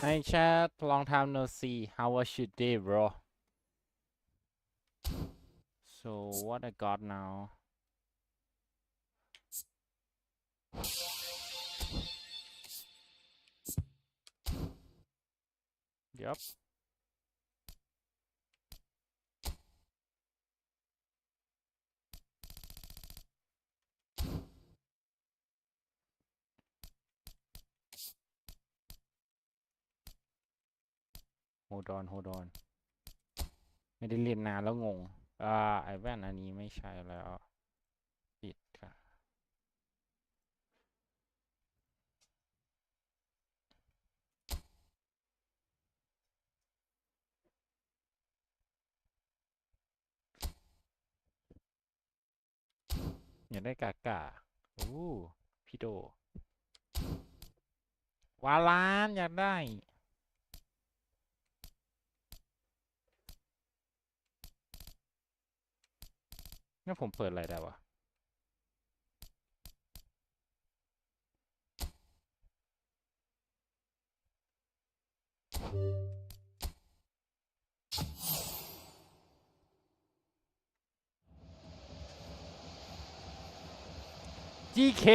Hi chat, long time no see. How was your day, bro? So what I got now? Yep. Hold on. ไม่ได้เรียนนานแล้วงงไอแว่นอันนี้ไม่ใช่แล้วปิดค่ะอยากได้กากาพี่โดวาลานอยากได้งั้นผมเปิดอะไรได้วะGK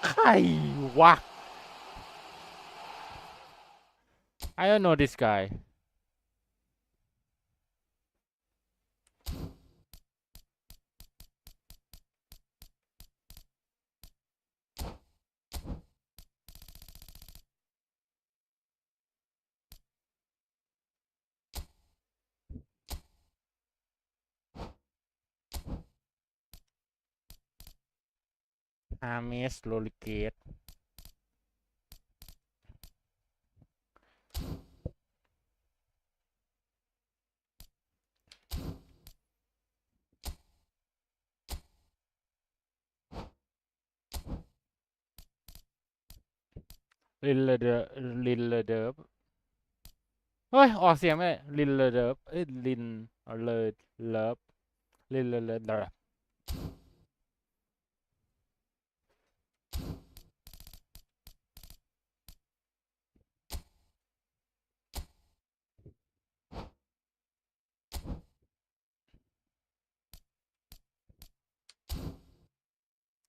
ใครวะ I don't know this guy Hermes Roligateลินเลเดอร์เฮ้ยออกเสียงไม่ได้ลินเลเดอร์ลินเลเลิฟลินเลเดอร์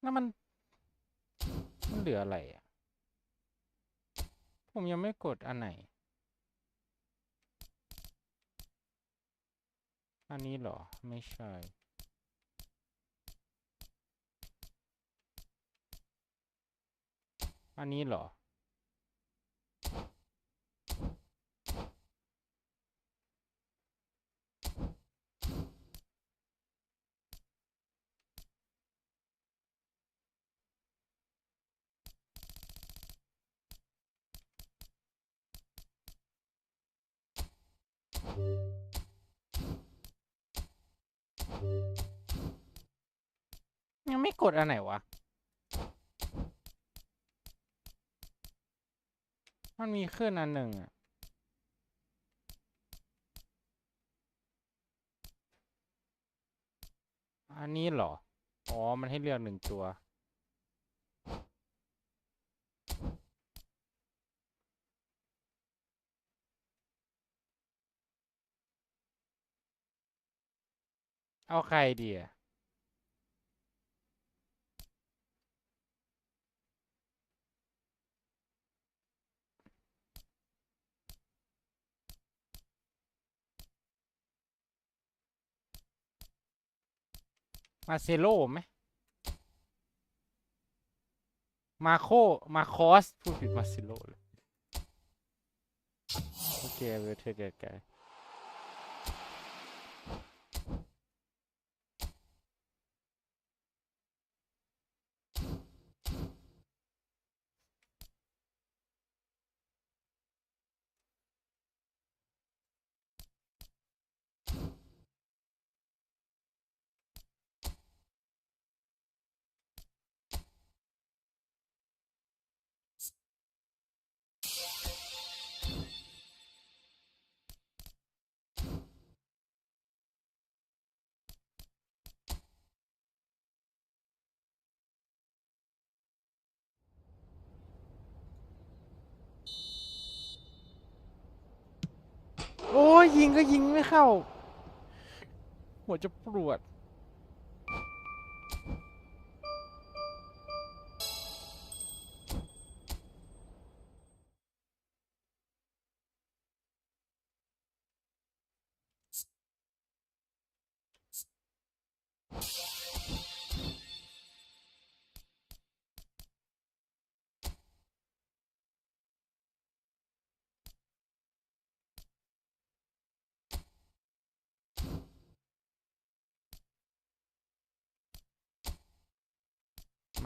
แล้วมันเหลืออะไรอ่ะผมยังไม่กดอันไหนอันนี้เหรอไม่ใช่อันนี้เหรอยังไม่กดอันไหนวะมันมีขึ้นอันหนึ่งอ่ะอันนี้เหรออ๋อมันให้เลือกหนึ่งตัวเอาใครดีอะมาเซโลไหมมาโคมาคอสพูดผิดมาเซโลเลยโอเคเวทเทอร์แก โอ้ยยิงก็ยิงไม่เข้าหัวจะปวด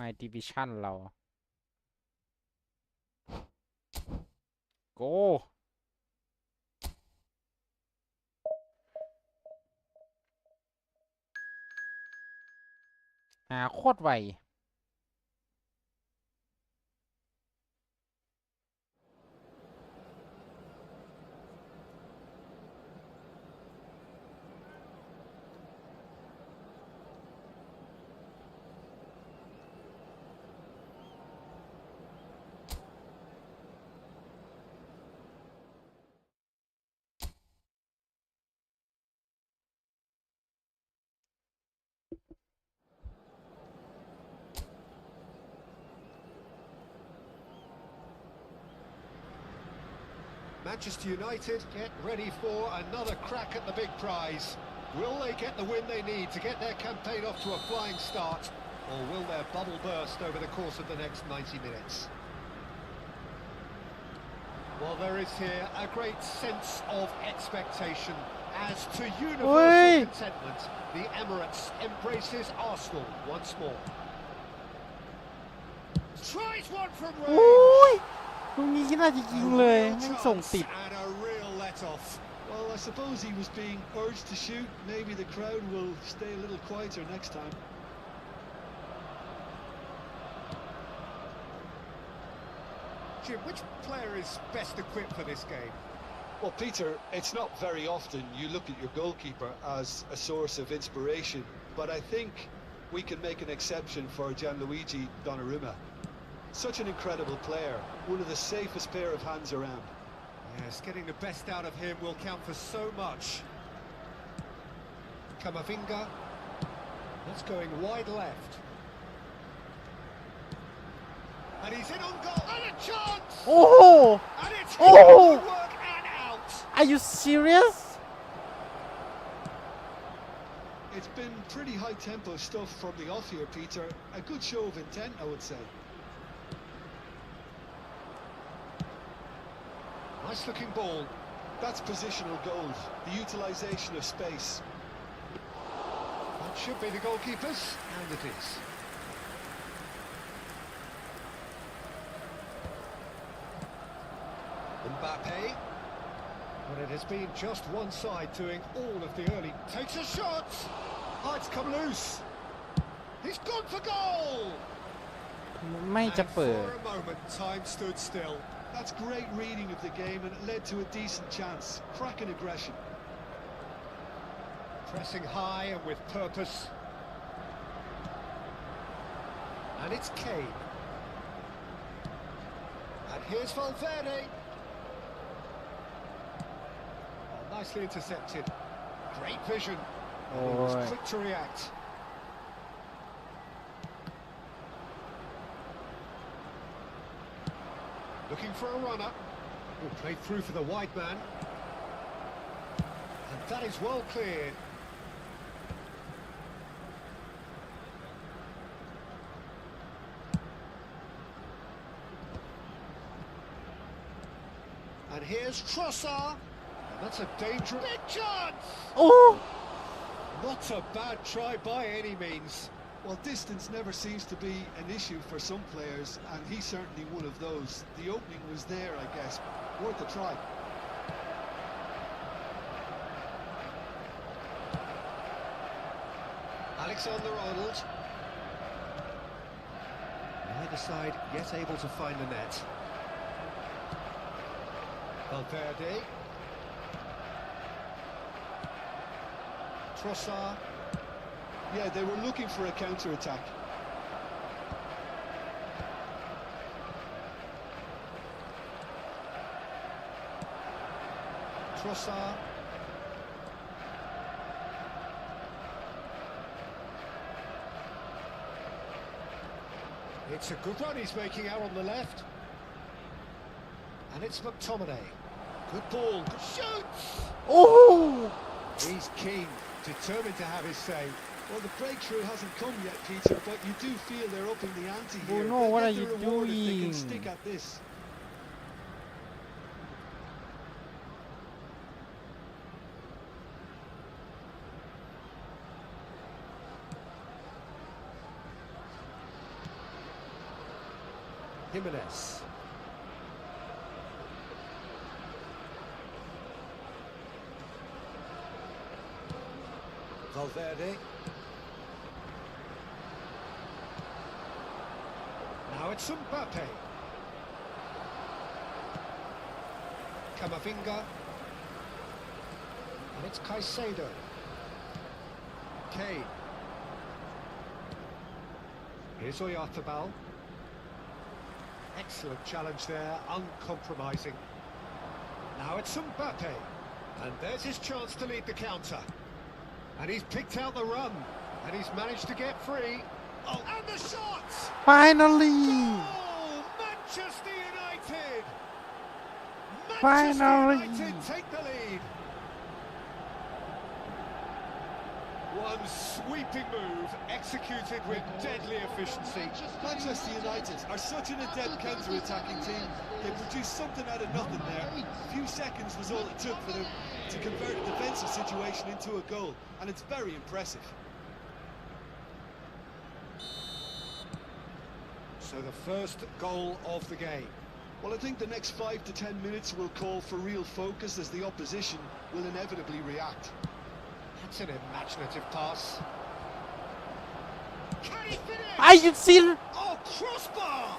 My Division เราโกโคตรไวManchester United get ready for another crack at the big prize. Will they get the win they need to get their campaign off to a flying start, or will their bubble burst over the course of the next 90 minutes? Well, there is here a great sense of expectation as to universal contentment. The Emirates embraces Arsenal once more. Tries one from range. ลูกนี้น่าจะยิงเลยแม่งส่งติด Well, I suppose he was being urged to shoot. Maybe the crowd will stay a little quieter next time. Jim, which player is best equipped for this game? Well, Peter, it's not very often you look at your goalkeeper as a source of inspiration, but I think we can make an exception for Gianluigi Donnarumma. Such an incredible player, one of the safest pair of hands around. Yes, getting the best out of him will count for so much. Camavinga, that's going wide left. And he's in on goal, and a chance! Oh! And it's Oh! work and out! Are you serious? It's been pretty high-tempo stuff from the off here, Peter. A good show of intent, I would say. Nice looking ball. That's positional gold, the utilisation of space. That should be the goalkeeper's, and it is. Mbappe. But it has been just one side doing all of the early. Takes a shot! Oh, it's come loose. He's gone for goal! ไม่จะ And เปิด for a moment, time stood still. That's great reading of the game and it led to a decent chance. Cracking aggression. Pressing high and with purpose. And it's Kane. And here's Valverde. Oh, nicely intercepted. Great vision. And he was quick to react. Looking for a runner. Who played through for the wide man. And that is well cleared. And here's Trossard. And that's a dangerous... Big chance! Oh! Not a bad try by any means. Well, distance never seems to be an issue for some players, and he's certainly one of those. The opening was there, I guess. Worth a try. Alexander-Arnold. Neither side yet able to find the net. Valverde. Trossard. Yeah, they were looking for a counter-attack. Trossard. It's a good run he's making out on the left. And it's McTominay. Good ball. Shoots! Oh! He's keen, determined to have his say. Well, the breakthrough hasn't come yet, Peter, but you do feel they're upping the ante here. Bruno, They'll what get are the you reward if they can doing? stick at this. Jimenez. Valverde. Now it's Mbappe. Camavinga. And it's Caicedo. Kane. Here's Oyarzabal. Excellent challenge there, uncompromising. Now it's Mbappe. And there's his chance to lead the counter. And he's picked out the run. And he's managed to get free. Oh, and the shot! Finally! Goal! Manchester United! Finally! Manchester United take the lead. One sweeping move, executed with deadly efficiency. Manchester United are such an adept counter-attacking team. They produced something out of nothing there. A few seconds was all it took for them to convert a defensive situation into a goal, and it's very impressive. So the first goal of the game. Well, I think the next 5 to 10 minutes will call for real focus as the opposition will inevitably react. That's an imaginative pass. Can he finish? Are you serious? Oh, crossbar!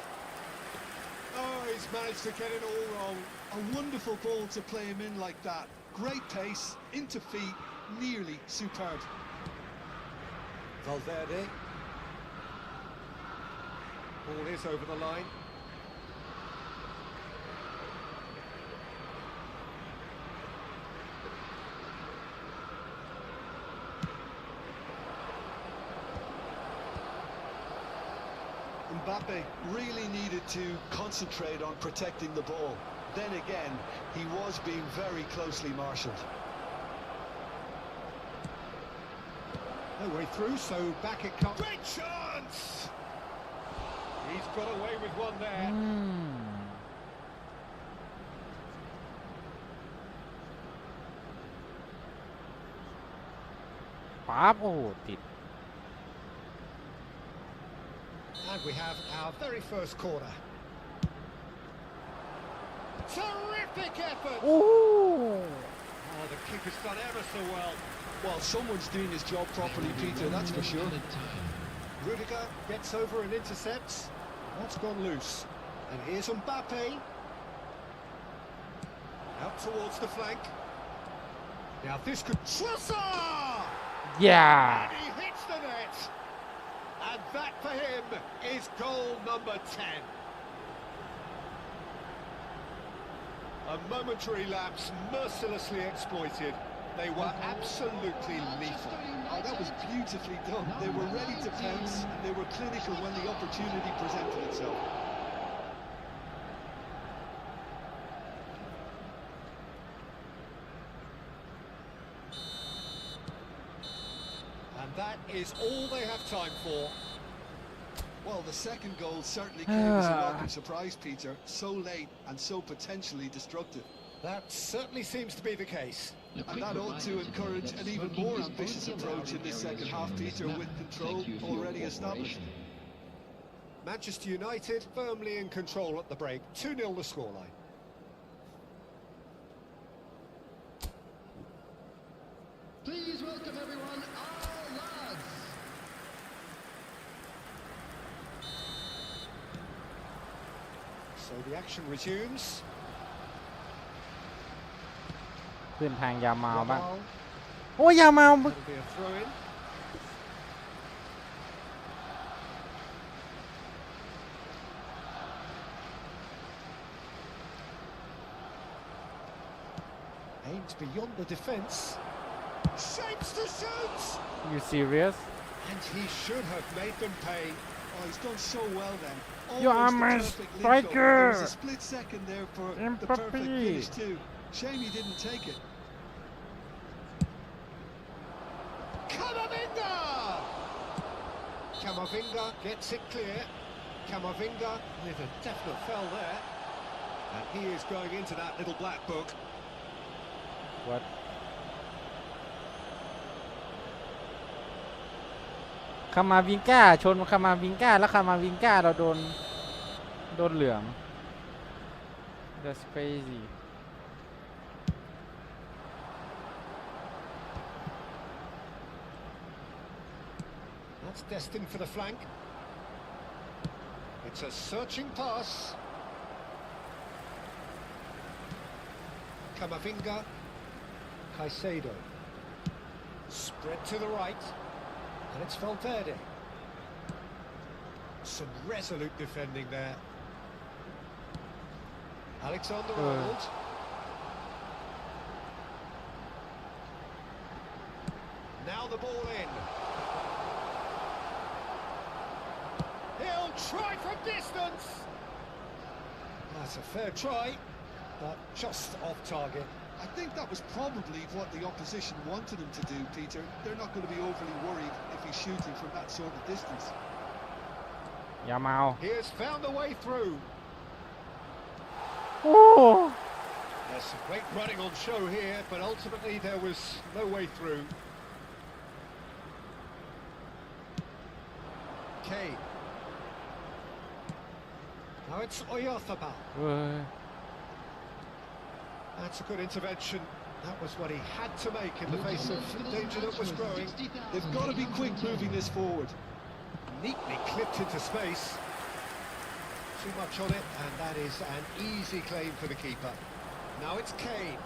Oh, he's managed to get it all wrong. A wonderful ball to play him in like that. Great pace, into feet, nearly superb. Valverde. Ball is over the line. Mbappe really needed to concentrate on protecting the ball. Then again, he was being very closely marshalled. No way through, so back it comes. Great chance! He's got away with one there. And we have our very first corner. Terrific effort! Ooh. Oh, the keeper's done ever so well. Well, someone's doing his job properly, Peter, that's for sure. Rudiger gets over and intercepts. That's gone loose. And here's Mbappe. Out towards the flank. Now this could... Trossard! Yeah. And he hits the net. And that for him is goal number 10. A momentary lapse mercilessly exploited. They were absolutely lethal. Oh, that was beautifully done. They were ready to pounce and they were clinical when the opportunity presented itself. And that is all they have time for. Well, the second goal certainly came as a welcome surprise, Peter. So late and so potentially destructive. That certainly seems to be the case. And that ought to encourage an even more ambitious approach in this second half, Peter, with control already established. Manchester United firmly in control at the break. 2-0 the scoreline. Please welcome everyone, our lads. So the action resumes. ขึ้นทางยามาบ้าง Yamal, โอ้ยยามา that'll be a throw in. Thinks beyond the defence. Shapes to shoot! You serious And he should have made them pay. Oh, he's done so well then. You are Almost my the perfect link-up. striker. There was a split second there for the perfect Mbappe. finish too. Shame he didn't take it. Camavinga! Camavinga gets it clear. Camavinga with a definite foul there. And he is going into that little black book. Whatคามาวิงก้าชนคามาวิงก้าแล้วคามาวิงก้าเราโดนเหลือง That's crazy That's destined for the flank. It's a searching pass. Camavinga. Caicedo. Spread to the right. And it's Valverde. Some resolute defending there. Alexander-Arnold. Now the ball in. He'll try from distance. That's a fair try, but just off target. I think that was probably what the opposition wanted him to do, Peter. They're not going to be overly worried if he's shooting from that sort of distance. อย่าเมา He has found a way through. โอ้ There's some great running on show here, but ultimately there was no way through. Kane. Now it's Oyarzabal. เว้ย That's a good intervention. That was what he had to make in the face of danger that was growing. They've got to be quick moving this forward. Neatly clipped into space. Too much on it, and that is an easy claim for the keeper. Now it's Kane.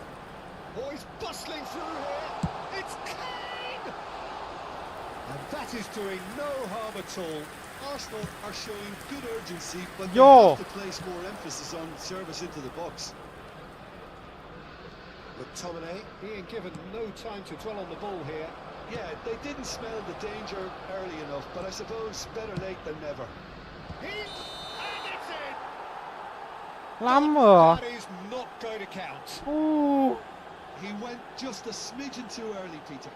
Boys bustling through here. It's Kane! And that is doing no harm at all. Arsenal are showing good urgency, but they Yo. have to place more emphasis on service into the box. McTominay being given no time to dwell on the ball here. Yeah, they didn't smell the danger early enough, but I suppose better late than never. And it's in! ล้ำเหรอ That is not going to count. โอ้ He went just a smidgen too early, Peter.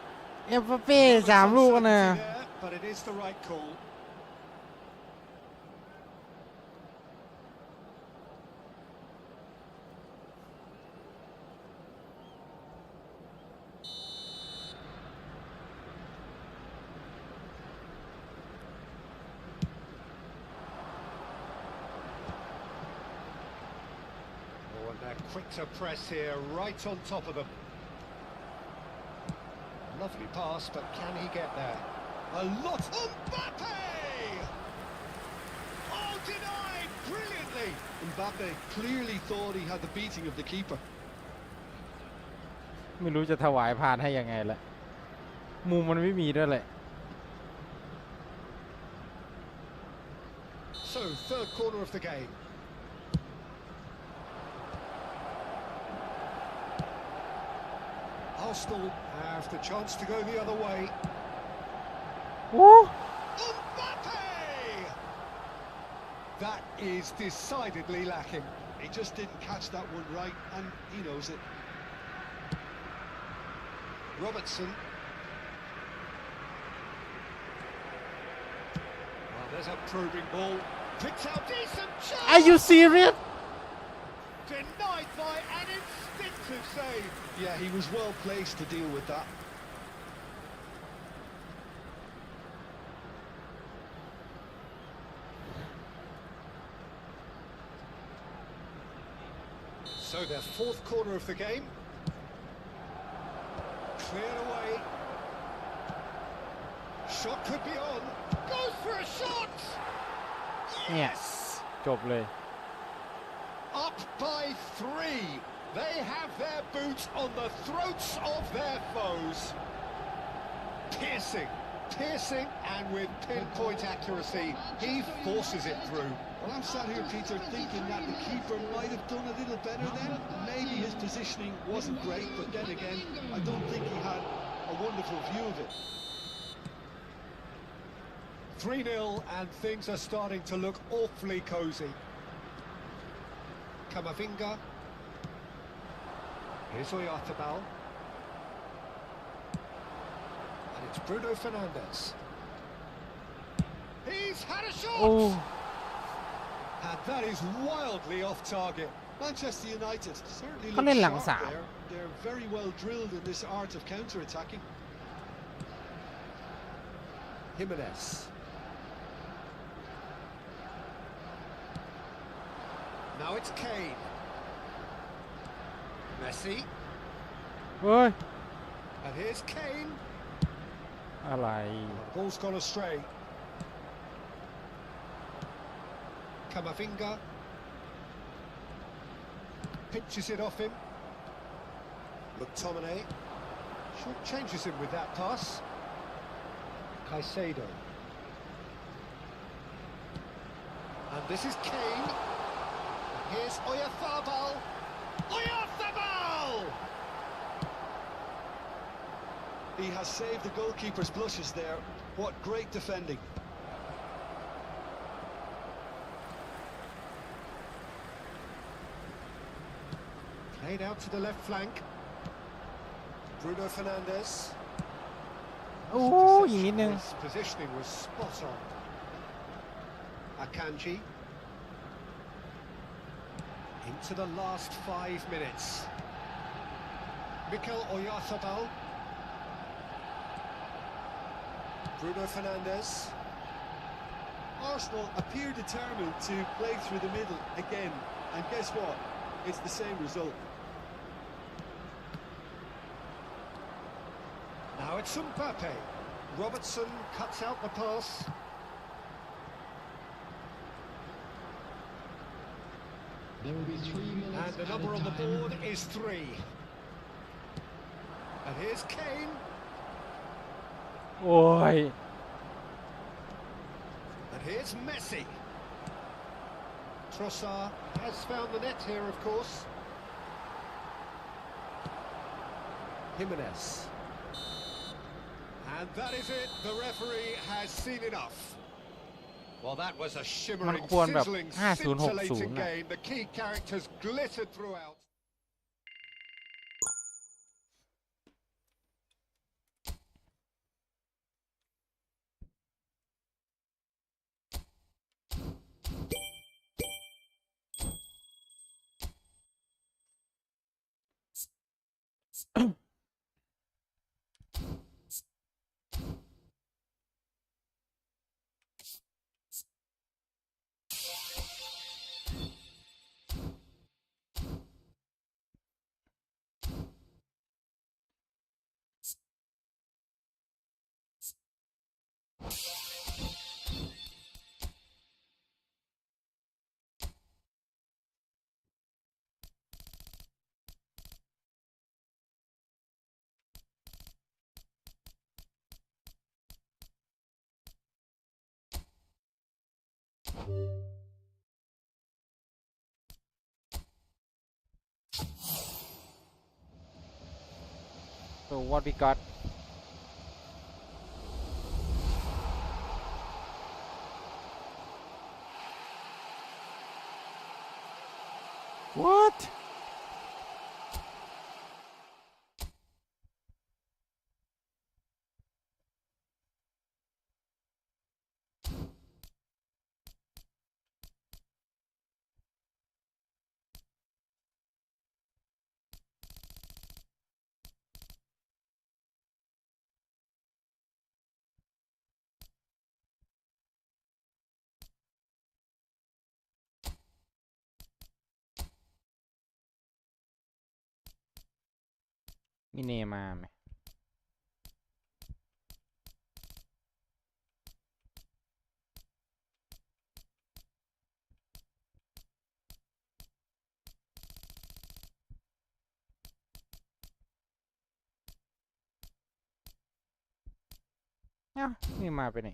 เอ็มบัปเป้3 ลูกนะ There, but it is the right call. Oh, and they're quick to press here, right on top of them. Lovely pass, but can he get there? A lot. Mbappe! Oh, denied brilliantly. Mbappe clearly thought he had the beating of the keeper. ไม่รู้จะถวายพานให้ยังไงละมุมมันไม่มีด้วยแหละ So, third corner of the game. Arsenal have the chance to go the other way. โอ้ Mbappe! That is decidedly lacking. He just didn't catch that one right, and he knows it. Robertson. Well, there's a probing ball. Picks out decent chance. Are you serious Denied by an instinctive save. Yeah, he was well placed to deal with that. So their fourth corner of the game. Cleared away. Shot could be on. Goes for a shot. เนี่ย Yes. จบเลย Up by 3. They have their boots on the throats of their foes. Piercing, and with pinpoint accuracy, he forces it through. Well, I'm sat here, Peter, thinking that the keeper might have done a little better then. Maybe his positioning wasn't great, but then again, I don't think he had a wonderful view of it. 3-0 and things are starting to look awfully cosy. Camavinga. Here's Oyarzabal. And it's Bruno Fernandes. He's had a shot! Oh. And that is wildly off target. Manchester United certainly เขา look เล่นหลัง sharp สาม there. They're very well drilled in this art of counter-attacking. Jimenez. Now it's Kane. Messi. เฮ้ย And here's Kane. อะไร Ball's gone astray. Camavinga. Pinches it off him. McTominay. Short changes him with that pass. Caicedo. And this is Kane. Here's Oyarzabal. Oyarzabal! He has saved the goalkeeper's blushes there. What great defending. Played out to the left flank. Bruno Fernandes. โอ้อีกนิดนึง His positioning was spot on. Akanji. Into the last 5 minutes. Mikel Oyarzabal. Bruno Fernandes. Arsenal appear determined to play through the middle again. And guess what? It's the same result. Now it's Mbappe. Robertson cuts out the pass. There will be 3 minutes And the number on the board is 3. And here's Kane. โอ้ย And here's Messi. Trossard has found the net here, of course. Jimenez. And that is it. The referee has seen enough. Well, that was a shimmering, มันควรแบบ sizzling, 50-60 scintillating น่ะ game. The key characters glittered throughout. So what we got? What?มีเนมาไหมเอ้านี่มาไปไหน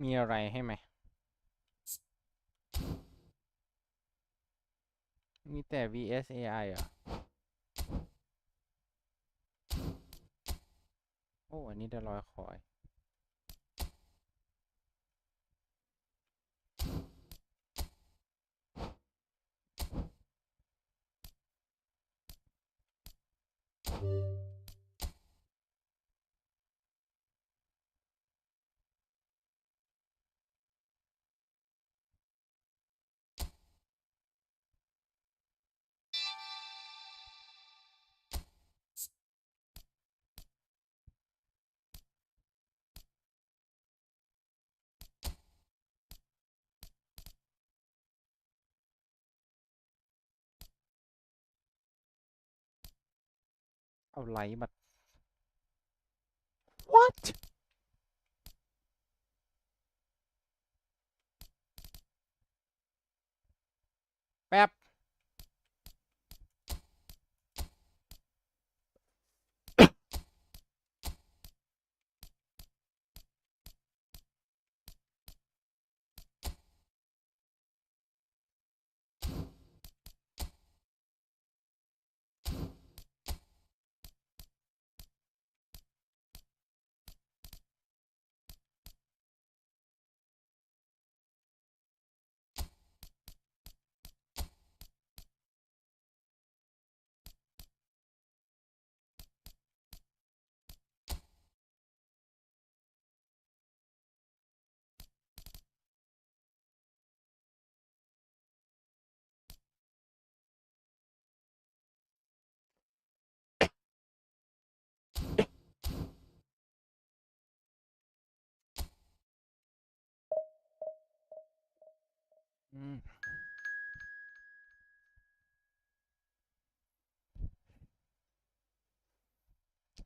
มีอะไรให้ไหมมีแต่ VSAI เหรอโอ้อันนี้ได้100 คอยเอาไลท์มา What แป๊บ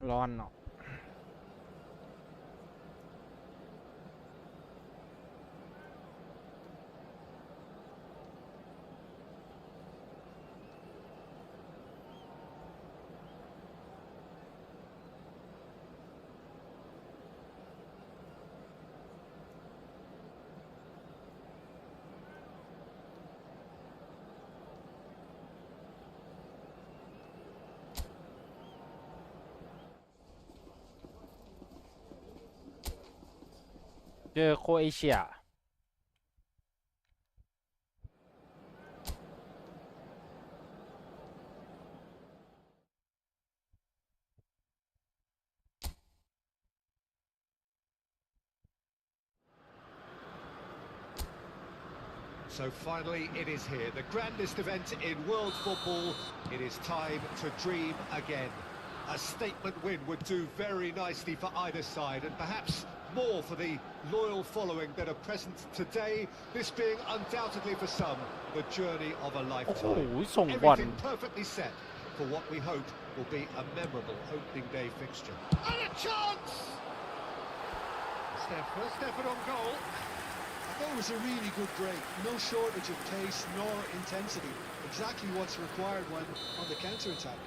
ร้อนเนาะเจอโครเอเชียSo finally, it is here, the grandest event in world football. It is time to dream again. A statement win would do very nicely for either side, and perhaps more for the loyal following that are present today, this being undoubtedly for some the journey of a โอ้โห lifetime. ส่งบอล Everything perfectly set for what we hope will be a memorable opening day fixture. And a chance! Stefan on goal. I thought it was a really good break. No shortage of pace nor intensity. Exactly what's required when on the counter-attack.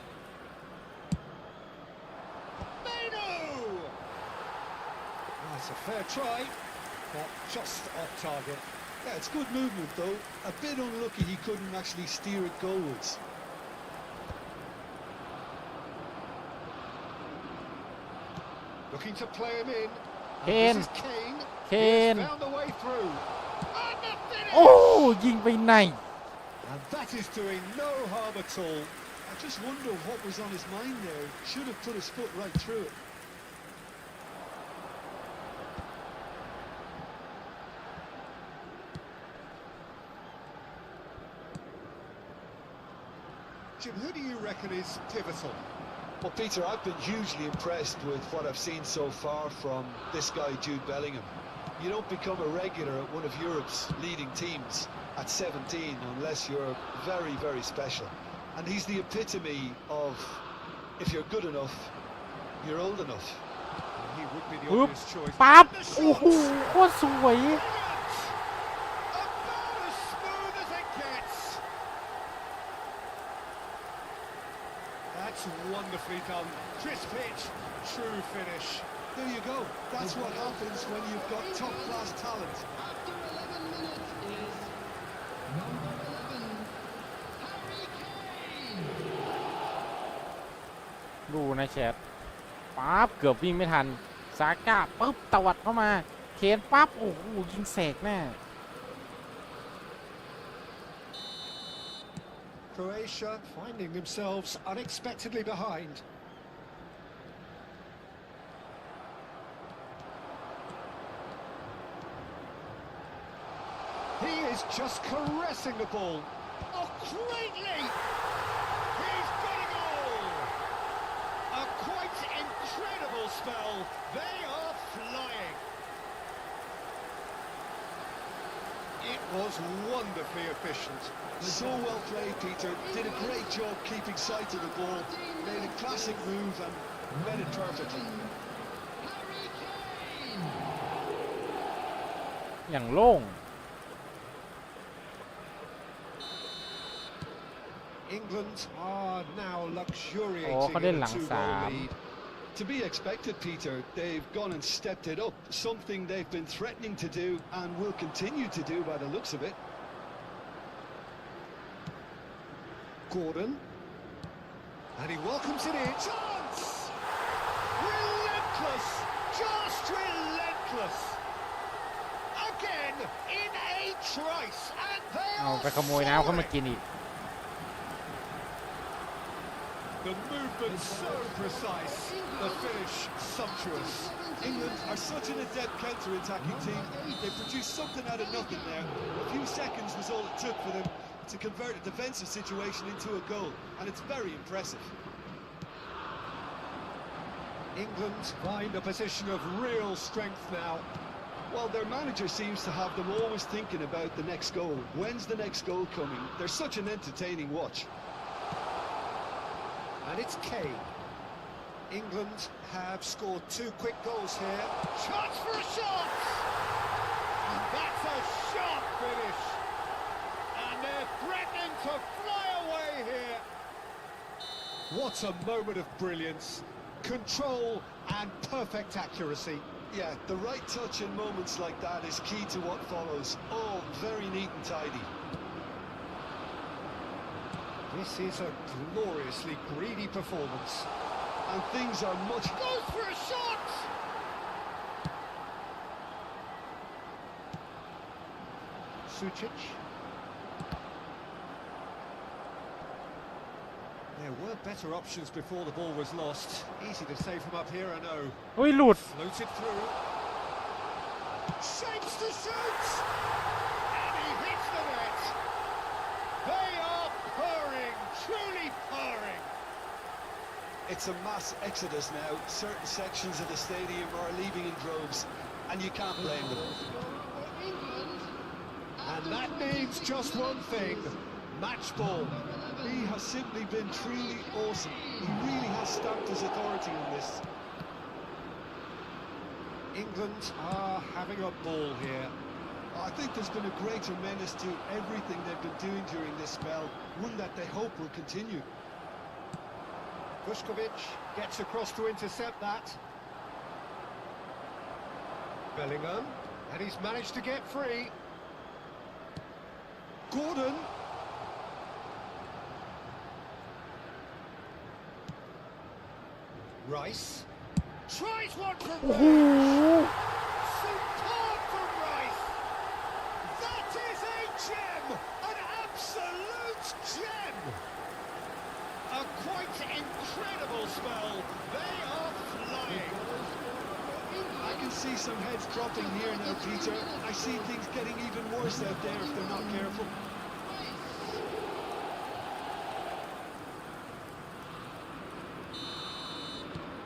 That's a fair try, but just off target. Yeah, it's good movement though. A bit unlucky he couldn't actually steer it goalwards. Looking to play him in. Kane. This is Kane. Kane. He's found the way through. And the finish! โอ้ยิงไปไหน And that is doing no harm at all. I just wonder what was on his mind there. Should have put his foot right through it. Jim, who do you reckon is pivotal? Well, Peter, I've been hugely impressed with what I've seen so far from this guy, Jude Bellingham. You don't become a regular at one of Europe's leading teams at 17 unless you're very, very special. And he's the epitome of, if you're good enough, you're old enough. He would be the ปึ๊บ obvious choice. ปั๊บ And the โอ้โห shot! โคตรสวย Brilliant! About as smooth as it gets. That's wonderfully done. Crisp pitch, true finish. There you go. That's what happens when you've got top-class talent. After 11 minutes is number 11, Harry Kane. ดูนะแชทปั๊บเกือบวิ่งไม่ทันซาก้าปุ๊บตวัดเข้ามาเคนปั๊บโอ้โหยิงแสกแน่ Croatia finding themselves unexpectedly behind. He is just caressing the ball. Oh, greatly! He's got a goal! A quite incredible spell. They are flying. It was wonderfully efficient. So well played, Peter. Did a great job keeping sight of the ball. Made a classic move and read it perfectly. Harry Kane. อย่างโล่ง England are now luxuriating Oh,เขา in เล่น a หลัง 2-goal สาม lead. To be expected, Peter. They've gone and stepped it up. Something they've been threatening to do and will continue to do by the looks of it. Gordon. And he welcomes it in. Chance! Relentless! Just relentless! Again in a trice. And they เอา are ไปขโมยน้ำเข้ามา soaring. กินอีก The movement so precise. The finish sumptuous. England are such an adept counter-attacking team. They produced something out of nothing there. A few seconds was all it took for them to convert a defensive situation into a goal, and it's very impressive. England find a position of real strength now. Well, their manager seems to have them always thinking about the next goal. When's the next goal coming? They're such an entertaining watch. And it's Kane. England have scored 2 quick goals here. Chance for a shot! And that's a sharp finish. And they're threatening to fly away here. What a moment of brilliance. Control and perfect accuracy. Yeah, the right touch in moments like that is key to what follows. All very neat and tidy. This is a gloriously greedy performance. And things are much... Goes for a shot! Sucic. There were better options before the ball was lost. Easy to save from up here, I know. เฮ้ยหลุด Floated through. Shapes to shoot! And he hits the net. They are purring, truly purring. It's a mass exodus now. Certain sections of the stadium are leaving in droves, and you can't blame them. And that means just one thing. Match ball. He has simply been truly awesome. He really has stamped his authority on this. England are having a ball here. I think there's been a greater menace to everything they've been doing during this spell, one that they hope will continue. Vuskovic gets across to intercept that. Bellingham, and he's managed to get free. Gordon. Rice. Tries one from โอ้โห Superb from Rice. That is a gem, an absolute gem. A quite incredible spell. They are flying. I can see some heads dropping here now, Peter. I see things getting even worse out there if they're not careful.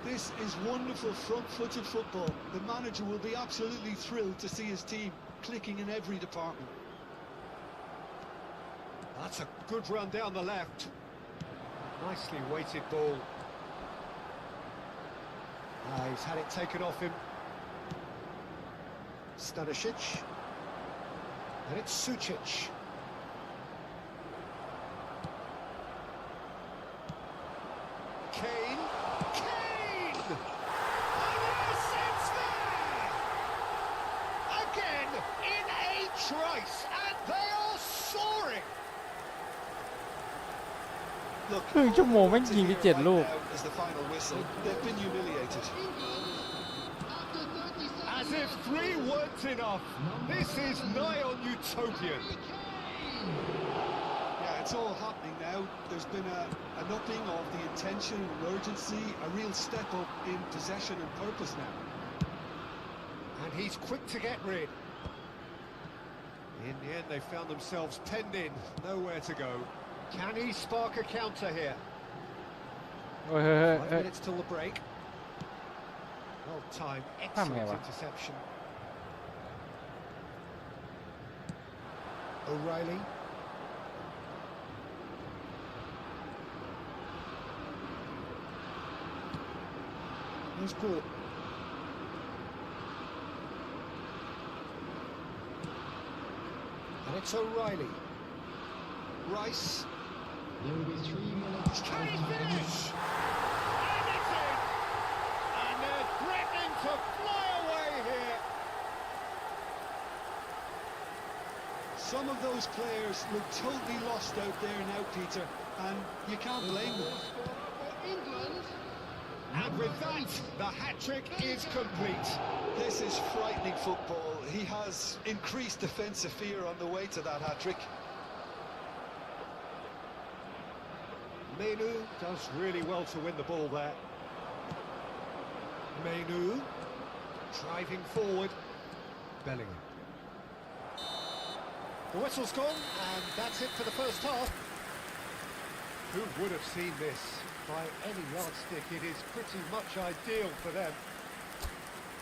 This is wonderful front-footed football. The manager will be absolutely thrilled to see his team clicking in every department. That's a good run down the left. Nicely weighted ball. He's had it taken off him. Stanisic. And it's Sucic. Kane. Kane! And yes, Look, ครึ่งชั่วโมงแม่ง to ยิงไป hear 7 right ลูก now is the final whistle. They've been humiliated. After 30 seconds. As if 3 weren't enough. This is nigh on utopian. Harry Kane. Yeah, it's all happening now. There's been an upping of the intention and urgency, a real step up in possession and purpose now. And he's quick to get rid. In the end, they found themselves penned in, nowhere to go. Can he spark a counter here? เฮ้ยเฮ้ย 5 เฮ้ย minutes till the break. Well timed, excellent Camera. interception. O'Reilly. Here's Gordon. And it's O'Reilly. Rice. There will be 3 minutes. Can he of time. finish? And it's in! And they're threatening to fly away here. Some of those players look totally lost out there now, Peter, and you can't blame them. For England. And with that, the hat-trick is complete. This is frightening football. He has increased defensive fear on the way to that hat-trick. Menu does really well to win the ball there. Menu driving forward. Bellingham. The whistle's gone, and that's it for the first half. Who would have seen this? By any yardstick, it is pretty much ideal for them.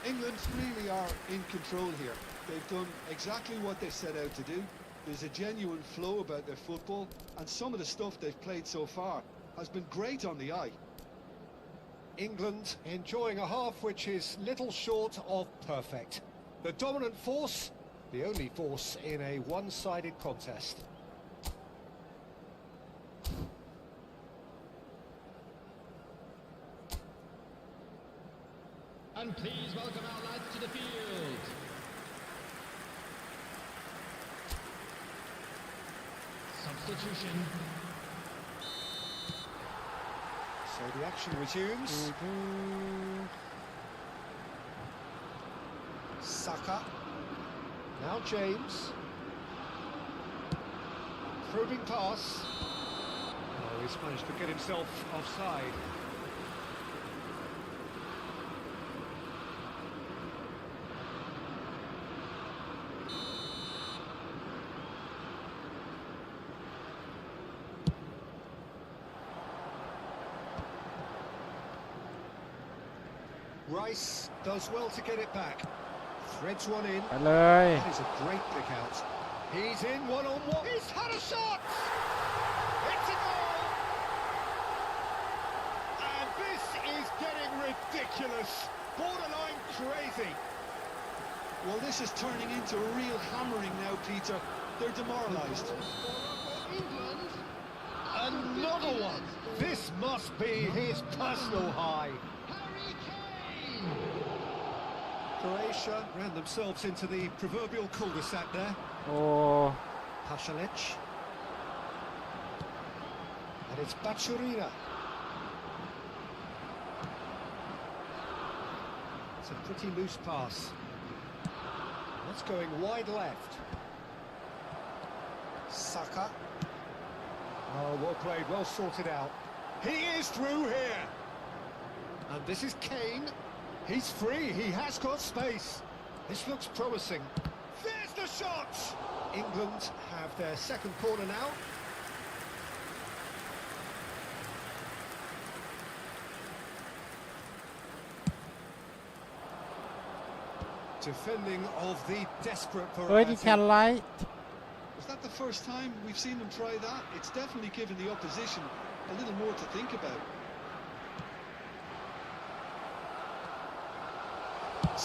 England really are in control here. They've done exactly what they set out to do. There's a genuine flow about their football, and some of the stuff they've played so far has been great on the eye. England enjoying a half which is little short of perfect. The dominant force, the only force in a one-sided contest. And please welcome our lads to the field. Substitution. So the action resumes. Saka. Now James. Probing pass. Oh, he's managed to get himself offside. Rice does well to get it back. Threads one in. ไปเลย That is a great pick out. He's in one-on-one. He's had a shot! It's a goal! And this is getting ridiculous. Borderline crazy. Well, this is turning into a real hammering now, Peter. They're demoralised. For England. Another one. This must be his personal high. Harry Kane. Croatia ran themselves into the proverbial cul-de-sac there. โอ้ Pasalic. And it's Bachurina. It's a pretty loose pass. That's going wide left. Saka. Oh, well played, well sorted out. He is through here. And this is Kane. He's free, he has got space. This looks promising. There's the shot! England have their second corner now. Defending of the desperate เฮ้ย ที่ variety. แคนไลท์ Is that the first time we've seen them try that? It's definitely given the opposition a little more to think about.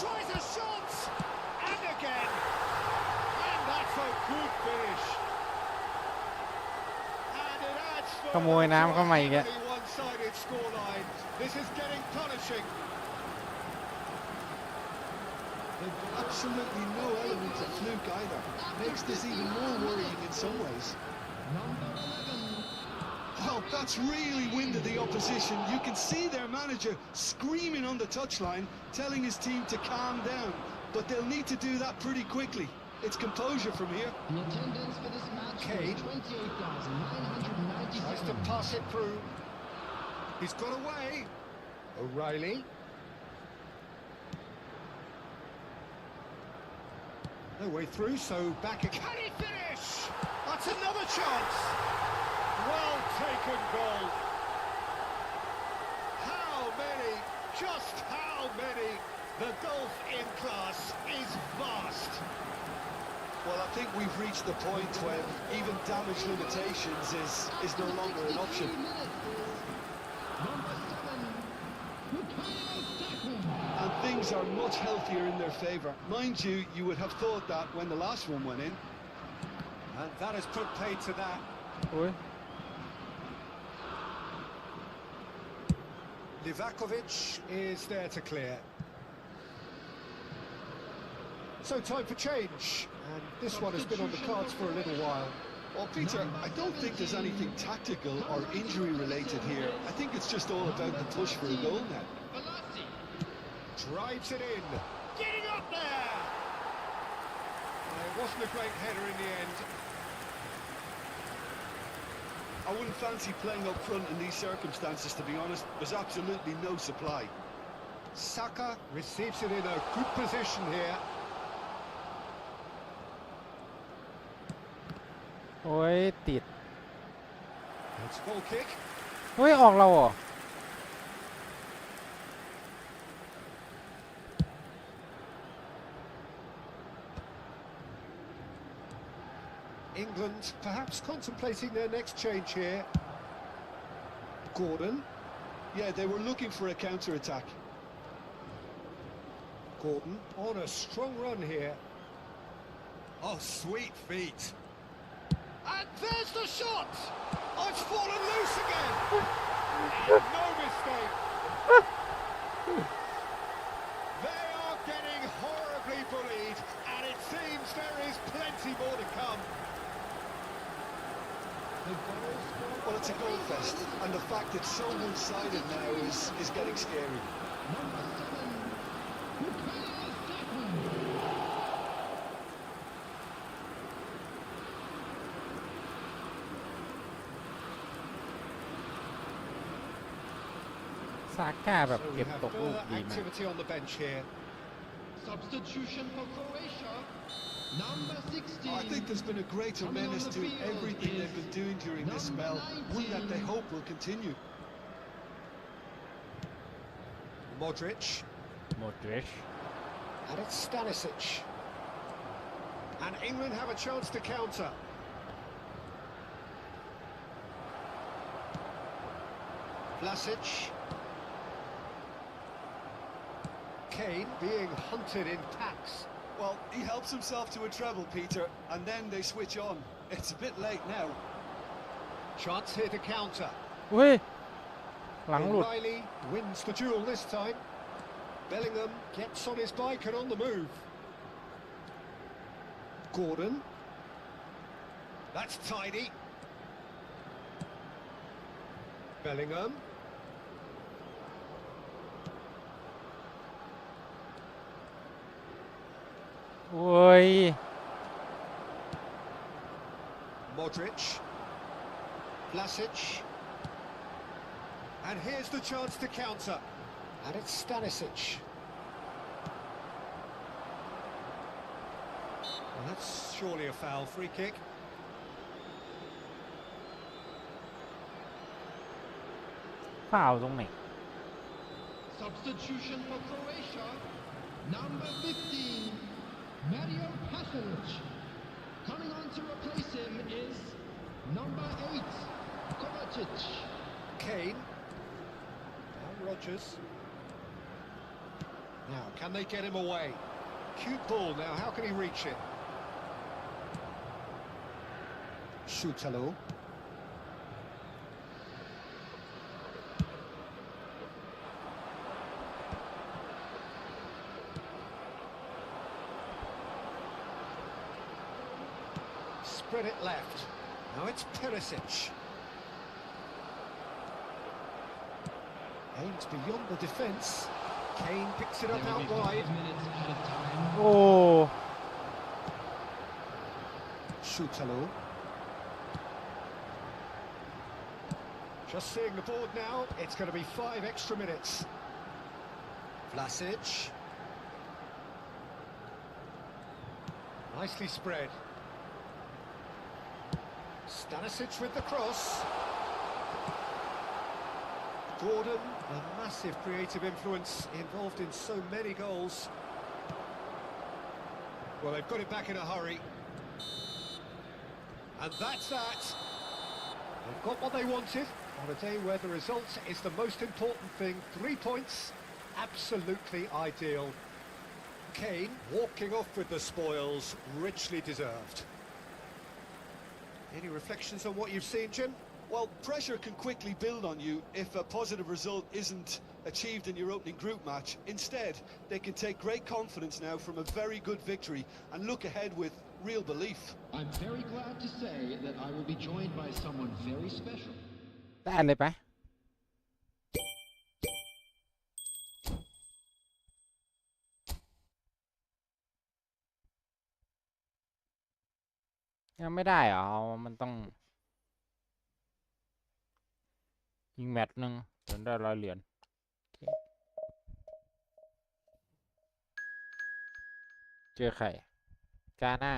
Tries a shot! And again! And that's a good finish. And it adds ขโมยน้ำเข้ามาอีก a แล้ว heavily one-sided scoreline. This is getting punishing. Absolutely no element of fluke either. Makes this even more worrying in some ways. Number 11. Well, that's really winded the opposition. You can see their manager screaming on the touchline, telling his team to calm down. But they'll need to do that pretty quickly. It's composure from here. The attendance for this match Kane. was 28,997. Tries to pass it through. He's got away. O'Reilly. No way through, so back again. Can he finish? That's another chance. Well taken goal. How many? Just how many? The gulf in class is vast. Well, I think we've reached the point when even damage limitations is no longer an option. Number 7, And things are much healthier in their favour. Mind you, you would have thought that when the last one went in. And that has put paid to that. โอ้ย Livakovic is there to clear. So time for change, and this one has been on the cards for a little while. Well, Peter, I don't think there's anything tactical or injury related here. I think it's just all about the push for a goal now. Balassi. Drives it in. Getting up there! It wasn't a great header in the end. I wouldn't fancy playing up front in these circumstances, to be honest. There's absolutely no supply. Saka receives it in a good position here. โอ้ยติด It's goal kick. เฮ้ยออกเราเหรอ England perhaps contemplating their next change here. Gordon. Yeah, they were looking for a counter-attack. Gordon on a strong run here. Oh, sweet feet. And there's the shot! Oh, it's fallen loose again! No mistake! They are getting horribly bullied, and it seems there is plenty more to come. Well, it's a goal fest, and the fact it's so one-sided now is getting scary. Number 7, Bukayo Saka. ซาก้าแบบ So we เก็บ have ตกลูก further ดีมาก activity on the bench here. Substitution for Croatia. Number 16. I think there's been a greater Coming on menace the to field everything is they've been doing during this number spell, one that they 19. hope will continue. Modric. โมดริช And it's Stanisic. And England have a chance to counter. Vlasic. Kane being hunted in packs. Well, he helps himself to a treble, Peter, and then they switch on. It's a bit late now. Chance here to counter. เฮ้ย หลังหลุด O'Reilly wins the duel this time. Bellingham gets on his bike and on the move. Gordon. That's tidy. Bellingham. Ôi. Modric. Vlasic. And here's the chance to counter. And it's Stanisic. Well, that's surely a foul. Free kick. Foul ตรงไหน Substitution for Croatia. Number 15, Mario Pasalic. Coming on to replace him is number 8, Kovacic. Kane. And Rodgers. Now, can they get him away? Cute ball now, how can he reach it? Shutalo. Spread it left. Now it's Perisic. Aims beyond the defence. Kane picks it up There will out be 5 wide. minutes added time. โอ้ Shutalo. Just seeing the board now, it's going to be 5 extra minutes. Vlasic. Nicely spread. Stanisic with the cross. Gordon, a massive creative influence involved in so many goals. Well, they've got it back in a hurry. And that's that. They've got what they wanted on a day where the result is the most important thing. 3 points, absolutely ideal. Kane walking off with the spoils, richly deserved. Any reflections on what you've seen, Jim? Well, pressure can quickly build on you if a positive result isn't achieved in your opening group match. Instead, they can take great confidence now from a very good victory and look ahead with real belief. I'm very glad to say that I will be joined by someone very special. ได้เลยปะยังไม่ได้เหรอมันต้องยิงแมตช์หนึ่งจนได้100 เหรียญเจอใครกาหน้า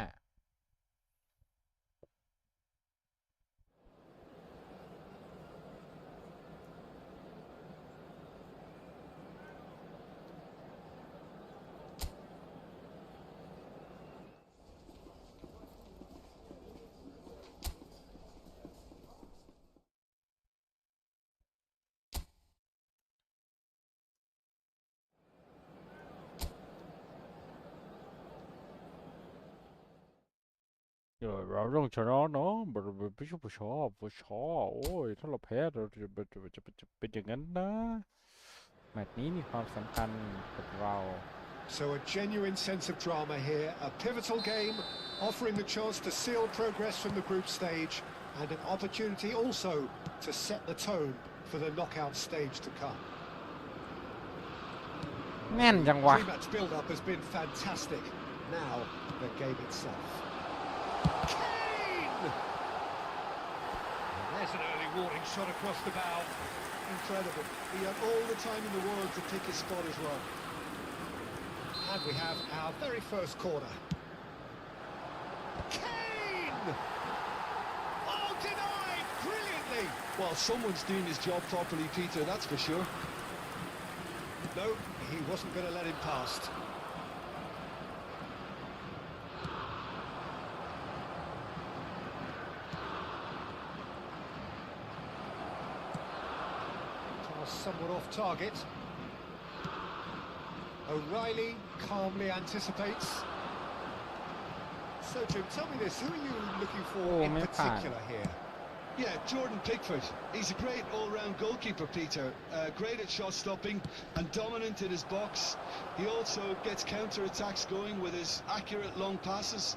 เราต้องชนะเนาะไม่ใช่ผู้ชอบโอ้ยถ้าเราแพ้เราจะเป็นอย่างนั้นนะแมตช์นี้มีความสำคัญกับเรา So a genuine sense of drama here, a pivotal game, offering the chance to seal progress from the group stage and an opportunity also to set the tone for the knockout stage to come. แน่นจังวะ Pre-match build-up has been fantastic. Now, the game itself. Kane! And there's an early warning shot across the bow. Incredible. He had all the time in the world to pick his spot as well. And we have our very first corner. Kane! Oh, denied brilliantly! Well, someone's doing his job properly, Peter, that's for sure. No, he wasn't going to let him past. Pass somewhat off target. O'Reilly calmly anticipates. So, Jim, tell me this, who are you looking for in particular here? Yeah, Jordan Pickford. He's a great all-round goalkeeper, Peter. Great at shot stopping and dominant in his box. He also gets counter-attacks going with his accurate long passes.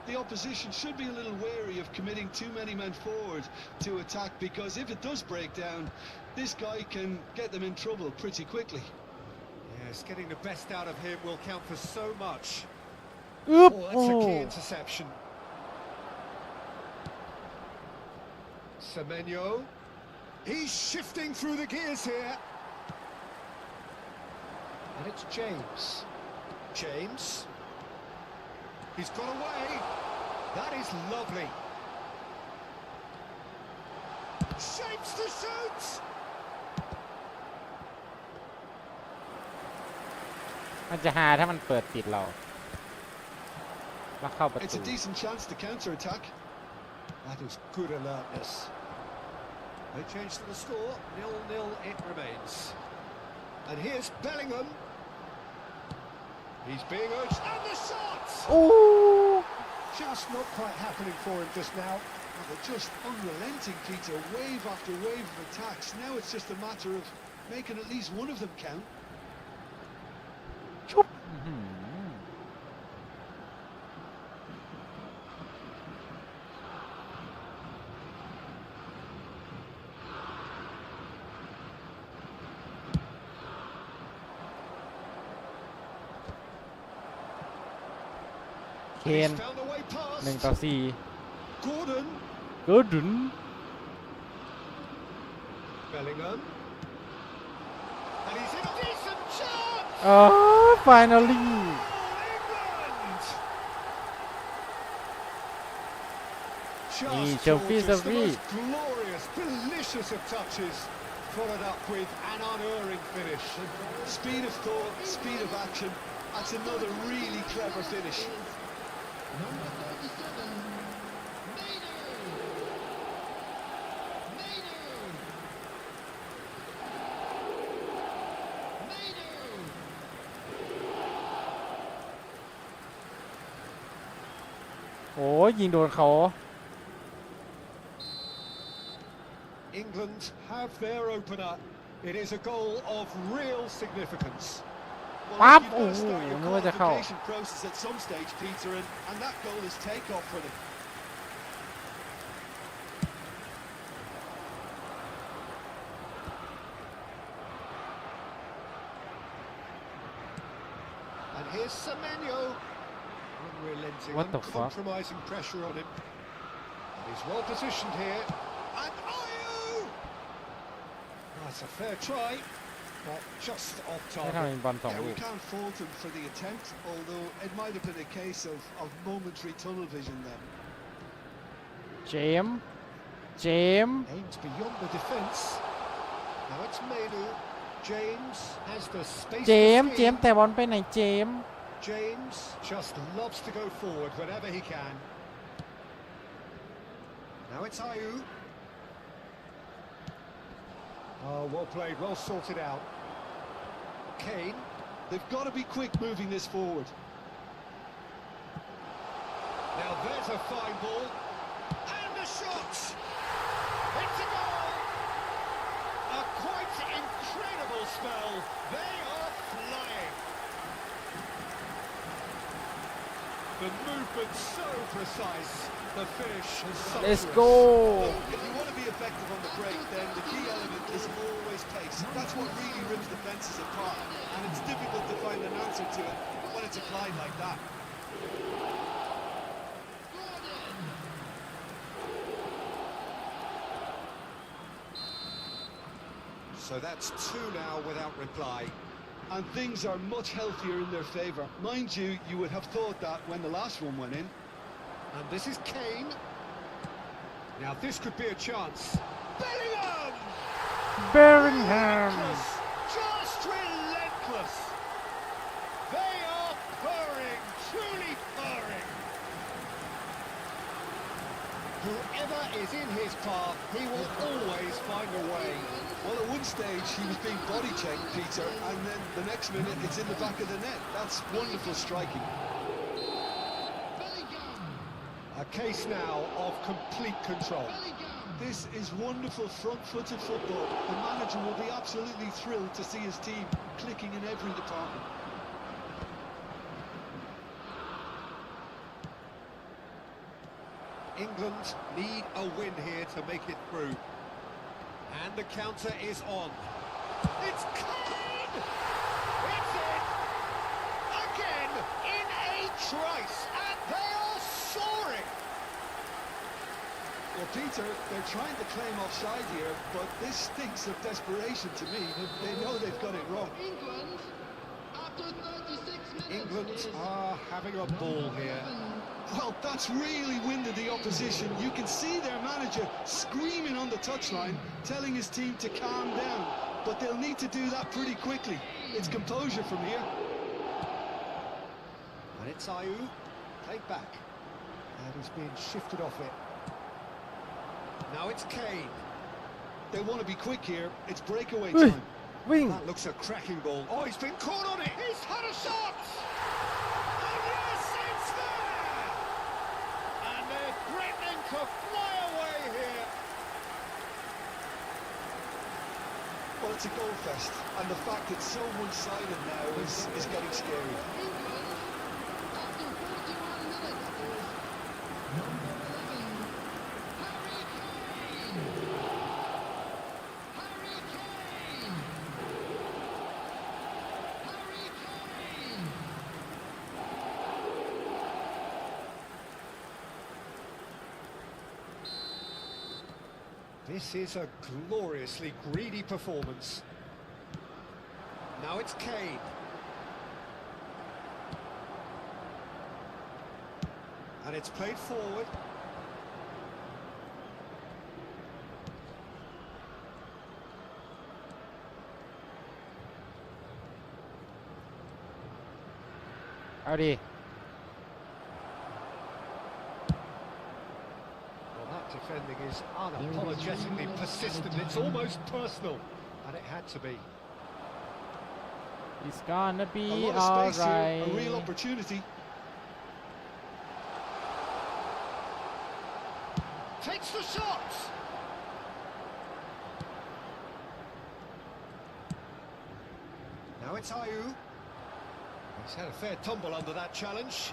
The opposition should be a little wary of committing too many men forward to attack, because if it does break down, this guy can get them in trouble pretty quickly. Yes, getting the best out of him will count for so much. Oop. Oh, that's a key Oh. interception. Semenyo. He's shifting through the gears here. And it's James. James. He's got away. That is lovely. Shapes to shoot.มันจะหาถ้ามันเปิดติดเราแล้วเข้าประ It's ตู a decent chance to counter-attack. That is good alertness. No change to the score. 0-0 it remains. And here's Bellingham. He's being urged. And the shot! โอ้ Just not quite happening for him just now. Well, they're just unrelenting, Peter. Wave after wave of attacks. Now it's just a matter of making at least one of them count. ชุบอื้อหือ เคน He's found a way past. 1-4 Gordon. เกิดดุน Bellingham. And he's in a decent chance. finally England. นี่ Just เชลฟี่ gorgeous. เซ The ฟี่ most glorious, delicious of touches. Followed up with an unerring finish. Speed of thought, speed of action. That's another really clever finish. Number 37, Maynard. Maynard. โอ้ยยิงโดนเขา England have their opener. It is a goal of real significance. Well, Pap! you've got to start your Ooh, what the hell? qualification process at some stage, Peter, and that goal is take-off for them. And here's Semenyo. Unrelenting, What the fuck? uncompromising pressure on him. And he's well positioned here. And Ayew! That's a fair try, but just off ไม่ทำ target. เป็นบอลสอง Yeah, ลู we ก can't fault him for the attempt, although it might have been a case of momentary tunnel vision then. เจมส์เจมส์ Aims beyond the defence. Now it's Mainu. James has the space เจ to มส์ scheme. แต่บอลไปไหนเจมส์ James just loves to go forward whenever he can. Now it's Ayew. Oh, well played, well sorted out. Kane. They've got to be quick moving this forward. Now there's a fine ball. And the shot! It's a goal! A quite incredible spell. They are flying. The movement so precise. The finish is let's sumptuous. go If you want to be effective on the break, then the key element is always pace. That's what really rips defences apart, and it's difficult to find an answer to it when it's applied like that. So that's two now without reply. And things are much healthier in their favour. Mind you, you would have thought that when the last one went in. And this is Kane. Now this could be a chance. Bellingham! เบลลิงแฮม Relentless, just relentless. They are purring, truly purring. Whoever is in his path, he will always find a way. Well, at one stage he was being body checked, Peter, and then the next minute it's in the back of the net. That's wonderful striking. A case now of complete control. This is wonderful front-footed football. The manager will be absolutely thrilled to see his team clicking in every department. England need a win here to make it through. And the counter is on. It's Kane! It's in! Again, in a trice, and they are soaring! Well, Peter, they're trying to claim offside here, but this stinks of desperation to me. They know they've got it wrong. England, after 36 minutes, England is are having a ball here. Well, that's really winded the opposition. You can see their manager screaming on the touchline, telling his team to calm down. But they'll need to do that pretty quickly. It's composure from here. And it's Ayew, played back. And he's being shifted off it. Now it's Kane. They want to be quick here. It's breakaway เฮ้ย time. วิ่ง That looks a cracking ball. Oh, he's been caught on it. He's had a shot. And yes, it's there. And they're threatening to fly away here. Well, it's a goal fest. And the fact it's so one-sided now is getting scary. England, after 41 minutes, is number 11, Harry Kane. Harry Kane. Harry Kane. This is a gloriously greedy performance. Now it's Kane. And it's played forward. Howdy. Well, that defending is unapologetically persistent. It's almost personal, and it had to be. He's gonna A be lot of space here, a real alright. opportunity. Takes the shot! Now it's Ayew. He's had a fair tumble under that challenge.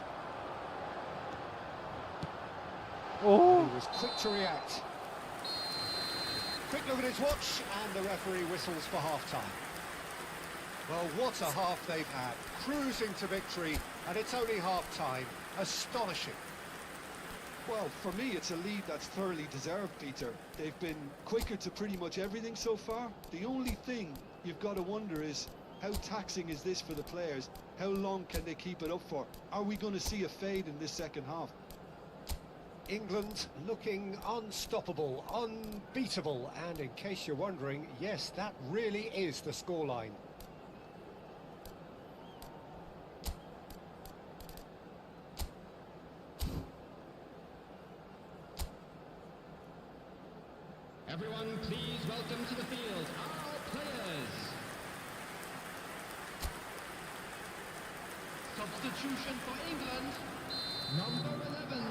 Oh, He was quick to react. Quick look at his watch, and the referee whistles for half-time. Well, what a half they've had. Cruising to victory, and it's only half-time. Astonishing. Well, for me, it's a lead that's thoroughly deserved, Peter. They've been quicker to pretty much everything so far. The only thing you've got to wonder is, how taxing is this for the players? How long can they keep it up for? Are we going to see a fade in this second half? England looking unstoppable, unbeatable, and in case you're wondering, yes, that really is the scoreline. Everyone, please welcome to the field our players. Substitution for England, number 11,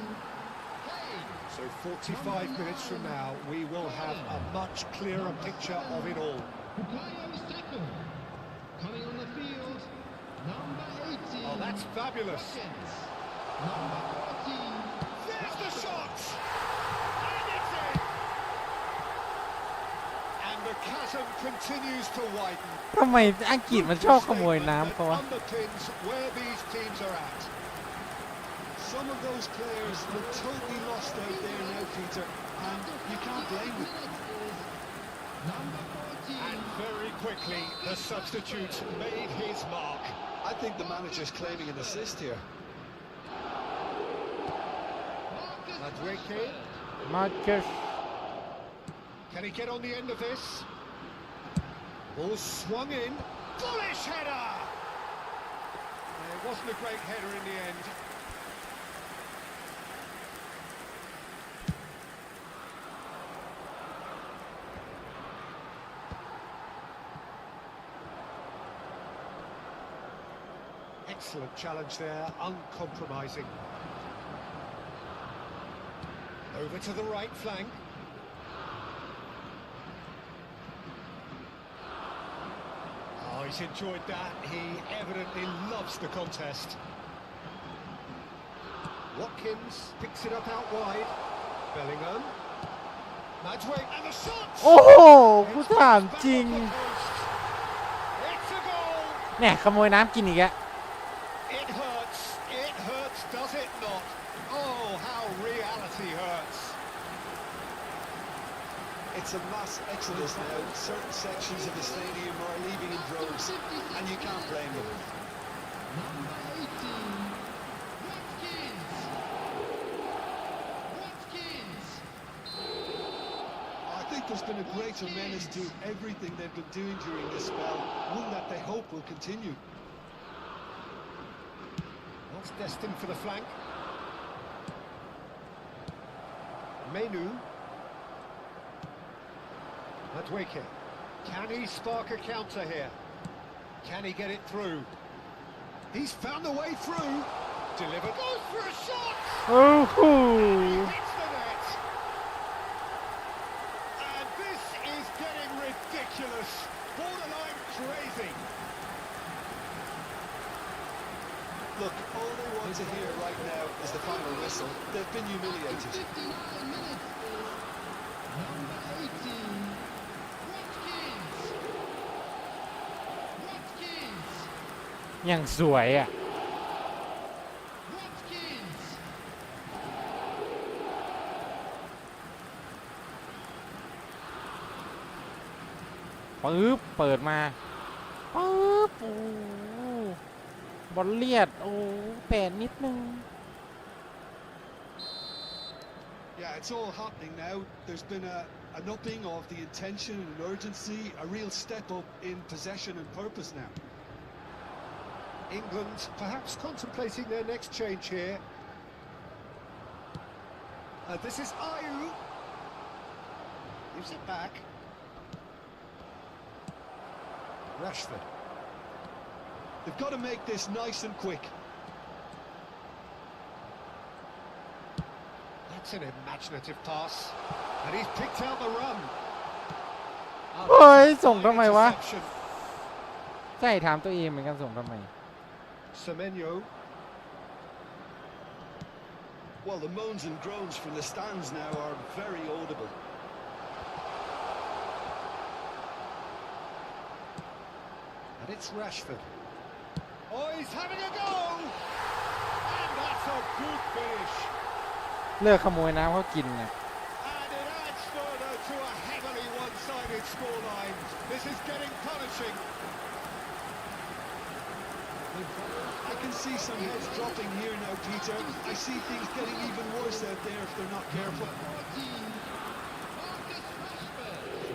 Kane. So 45 minutes from now, we will have a much clearer picture of it all. Bukayo Saka. Coming on the field, number 18. Oh, that's fabulous. Watkins. Number 14. There's the shot! And it's in! And the chasm continues to widen. ทำไมอังกฤษมันชอบขโมยน้ำเขาวะ That underpins where these teams are at. Some of those players look totally lost out there now, Peter, and you can't blame them. Number 14. And very quickly, the substitute made his mark. I think the manager's claiming an assist here. Madweke, Marcus can he get on the end of this? Ball swung in. Bullish header! It wasn't a great header in the end. Excellent challenge there, uncompromising. Over to the right flank. Oh, he's enjoyed that. He evidently loves the contest. Watkins picks it up out wide. Bellingham. Madweke and the shot! โอ้โหกูถามจริง It's a goal! แหน่ขโมยน้ำกินอีกแล้ว It hurts, does it not? Oh, how reality hurts. It's a mass exodus now. Certain sections of the stadium are leaving in droves, and you can't blame them. Number 18. Watkins. Watkins. I think there's been a greater menace to everything they've been doing during this spell, one that they hope will continue. That's destined for the flank. Menu. Madweke. Can he spark a counter here? Can he get it through? He's found the way through. Delivered. Goes for a shot! โอ้โห He hits the net. And this is getting ridiculous. Borderline crazy. Look, all they want to hear right now is the final whistle. They've been humiliated. 59 minutes is number 18. Watkins. Watkins. อย่างสวยอ่ะ Watkins. ปึ๊บเปิดมาปึ๊บโอ้บอลเลียดโอ้แปดนิดนึง Yeah, it's all happening now. There's been an upping of the intention and urgency, a real step up in possession and purpose now. England perhaps contemplating their next change here. This is Ayew. Gives it back. Rashford. They've got to make this nice and quick. That's an imaginative pass. And he's picked out the run. เฮ้ยส่งทำไมวะ Interception. ใช่ถามตัวเองเหมือนกันส่งทำไม Semenyo. Well, the moans and groans from the stands now are very audible. And it's Rashford. Oh, he's having a go! And that's a good finish. เลิกขโมยน้ำเขากินนะ And it adds further to a heavily one-sided scoreline. This is getting punishing. I can see some heads dropping here now, Peter. I see things getting even worse out there if they're not careful.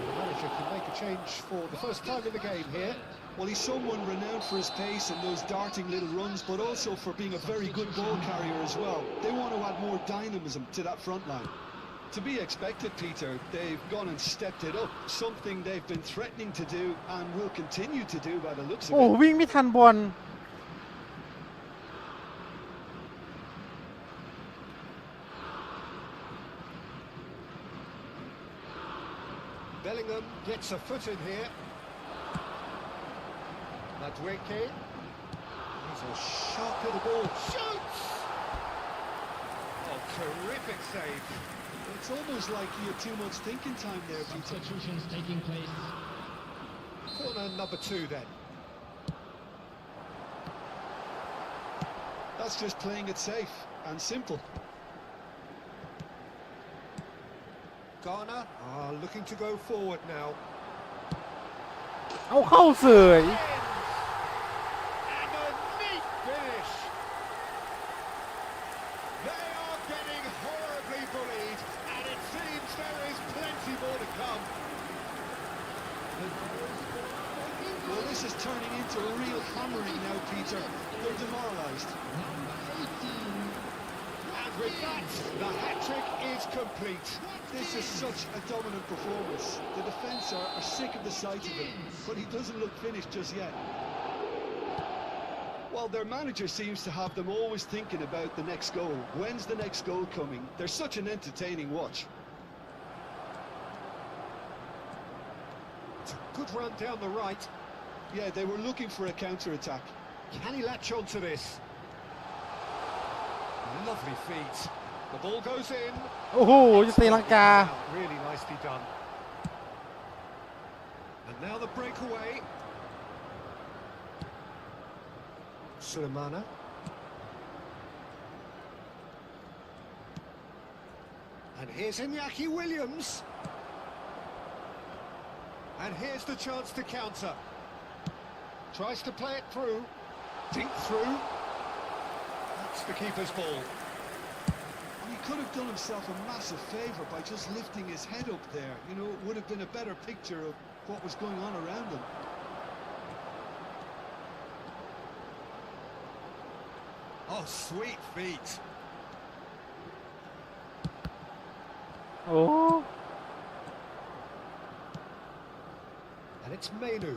The manager can make a change for the first time in the game here. Well, he's someone renowned for his pace and those darting little runs, but also for being a very good ball carrier as well. They want to add more dynamism to that front line. To be expected, Peter, they've gone and stepped it up, something they've been threatening to do and will continue to do by the looks of โอ้ it. วิ่งไม่ทันบอล Bellingham gets a foot in here. Madueke. He's a sharp little ball. Shoots! Oh, terrific save. It's almost like he had too much thinking time there, Peter. Substitutions taking place. Corner number 2 then. That's just playing it safe and simple. Ghana are looking to go forward now. เอาเข้าเสย And a neat finish. They are getting horribly bullied, and it seems there is plenty more to come. Well, this is turning into a real hammering now, Peter. They're demoralised. And with that, the hat-trick is complete. This is such a dominant performance. The defence are sick of the sight of him, but he doesn't look finished just yet. Well, their manager seems to have them always thinking about the next goal. When's the next goal coming? They're such an entertaining watch. It's a good run down the right. Yeah, they were looking for a counter-attack. Can he latch onto this? Lovely feet. The ball goes in. โอ้โหจะตีลังกา Really nicely done. And now the breakaway. Sulemana. And here's Iñaki Williams. And here's the chance to counter. Tries to play it through. Deep through. That's the keeper's ball. And he could have done himself a massive favour by just lifting his head up there. You know, it would have been a better picture of what was going on around him. Oh, sweet feet. โอ้ And it's Mainu.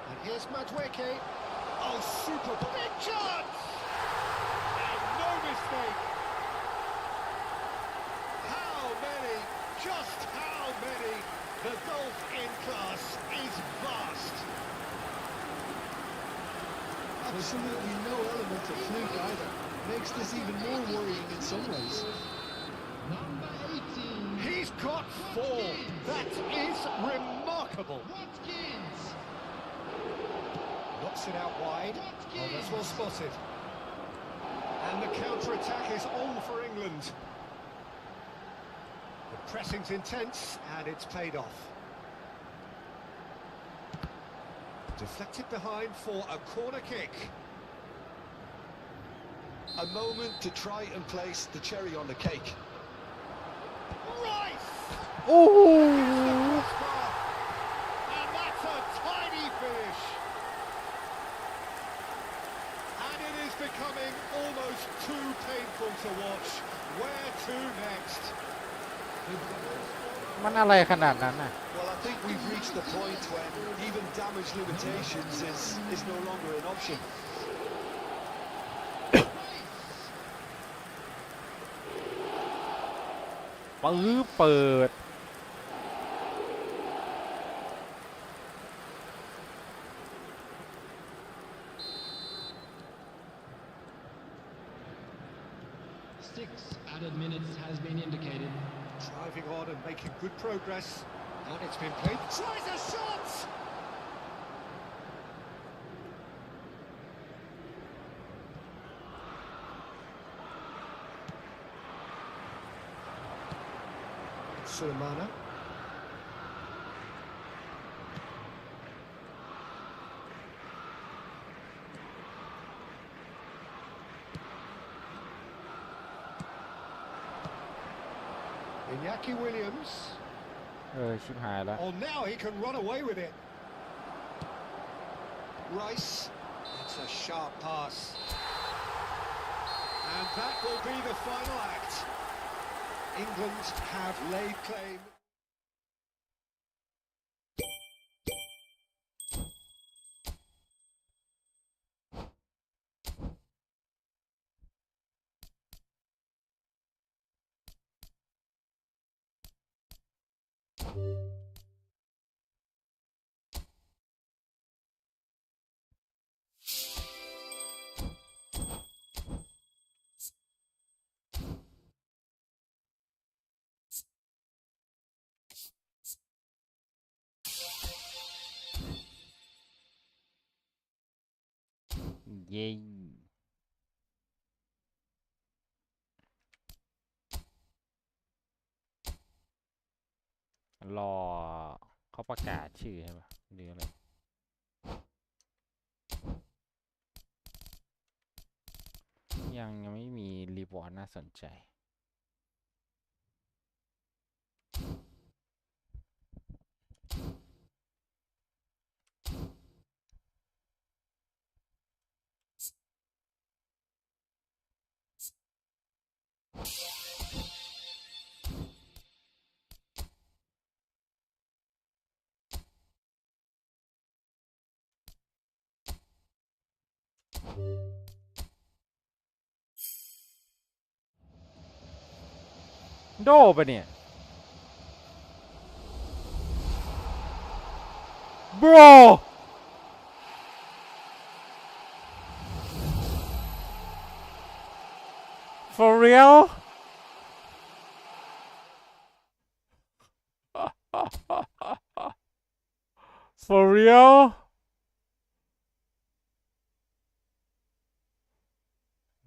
And here's Madueke. Oh, super big chance! And no mistake. How many? Just how many? The gulf in class is vast. Absolutely no element of fluke either. Makes this even more worrying in some ways. Number 18. He's got 4. That is remarkable. Watkins. Knocks it out wide. Oh, that's well spotted. And the counter-attack is on for England. The pressing's intense, and it's paid off. Deflected behind for a corner kick. A moment to try and place the cherry on the cake. Rice! โอ้โห Crossbar. And that's a tiny finish. And it is becoming almost too painful to watch. Where to next? มันอะไรขนาดนั้นน่ะ Well, I think we've reached the point when even damage limitations is no longer an option. ปื้อเปิด 6 added minutes has been indicated. Driving on and making good progress. And it's been played. Tries a shot! Sulemana. Iñaki Williams. ชิบหายแล้ว Oh, now he can run away with it. Rice. That's a sharp pass. And that will be the final act. England have laid claim.เย้รอเขาประกาศชื่อใช่ปะหรืออะไรยังไม่มีรีวอร์ดน่าสนใจโดปะเนี่ย bro for real for real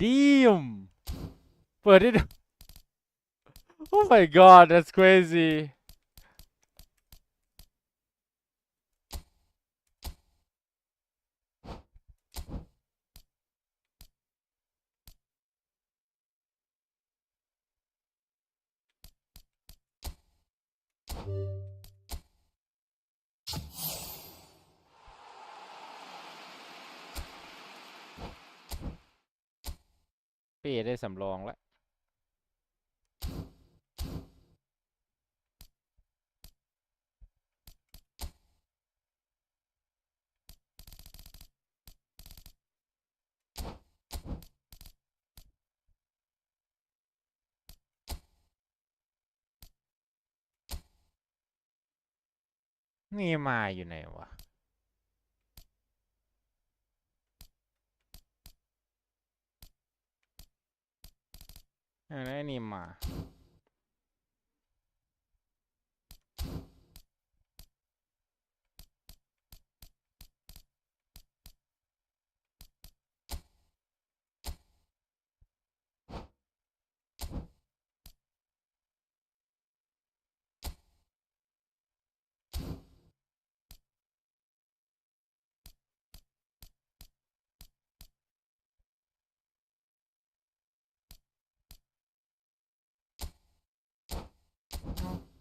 damn เปิดได้ด้วย oh my god that's crazy เป้ได้สำรองแล้วนี่มาอยู่ไหนวะแล้วนี่มา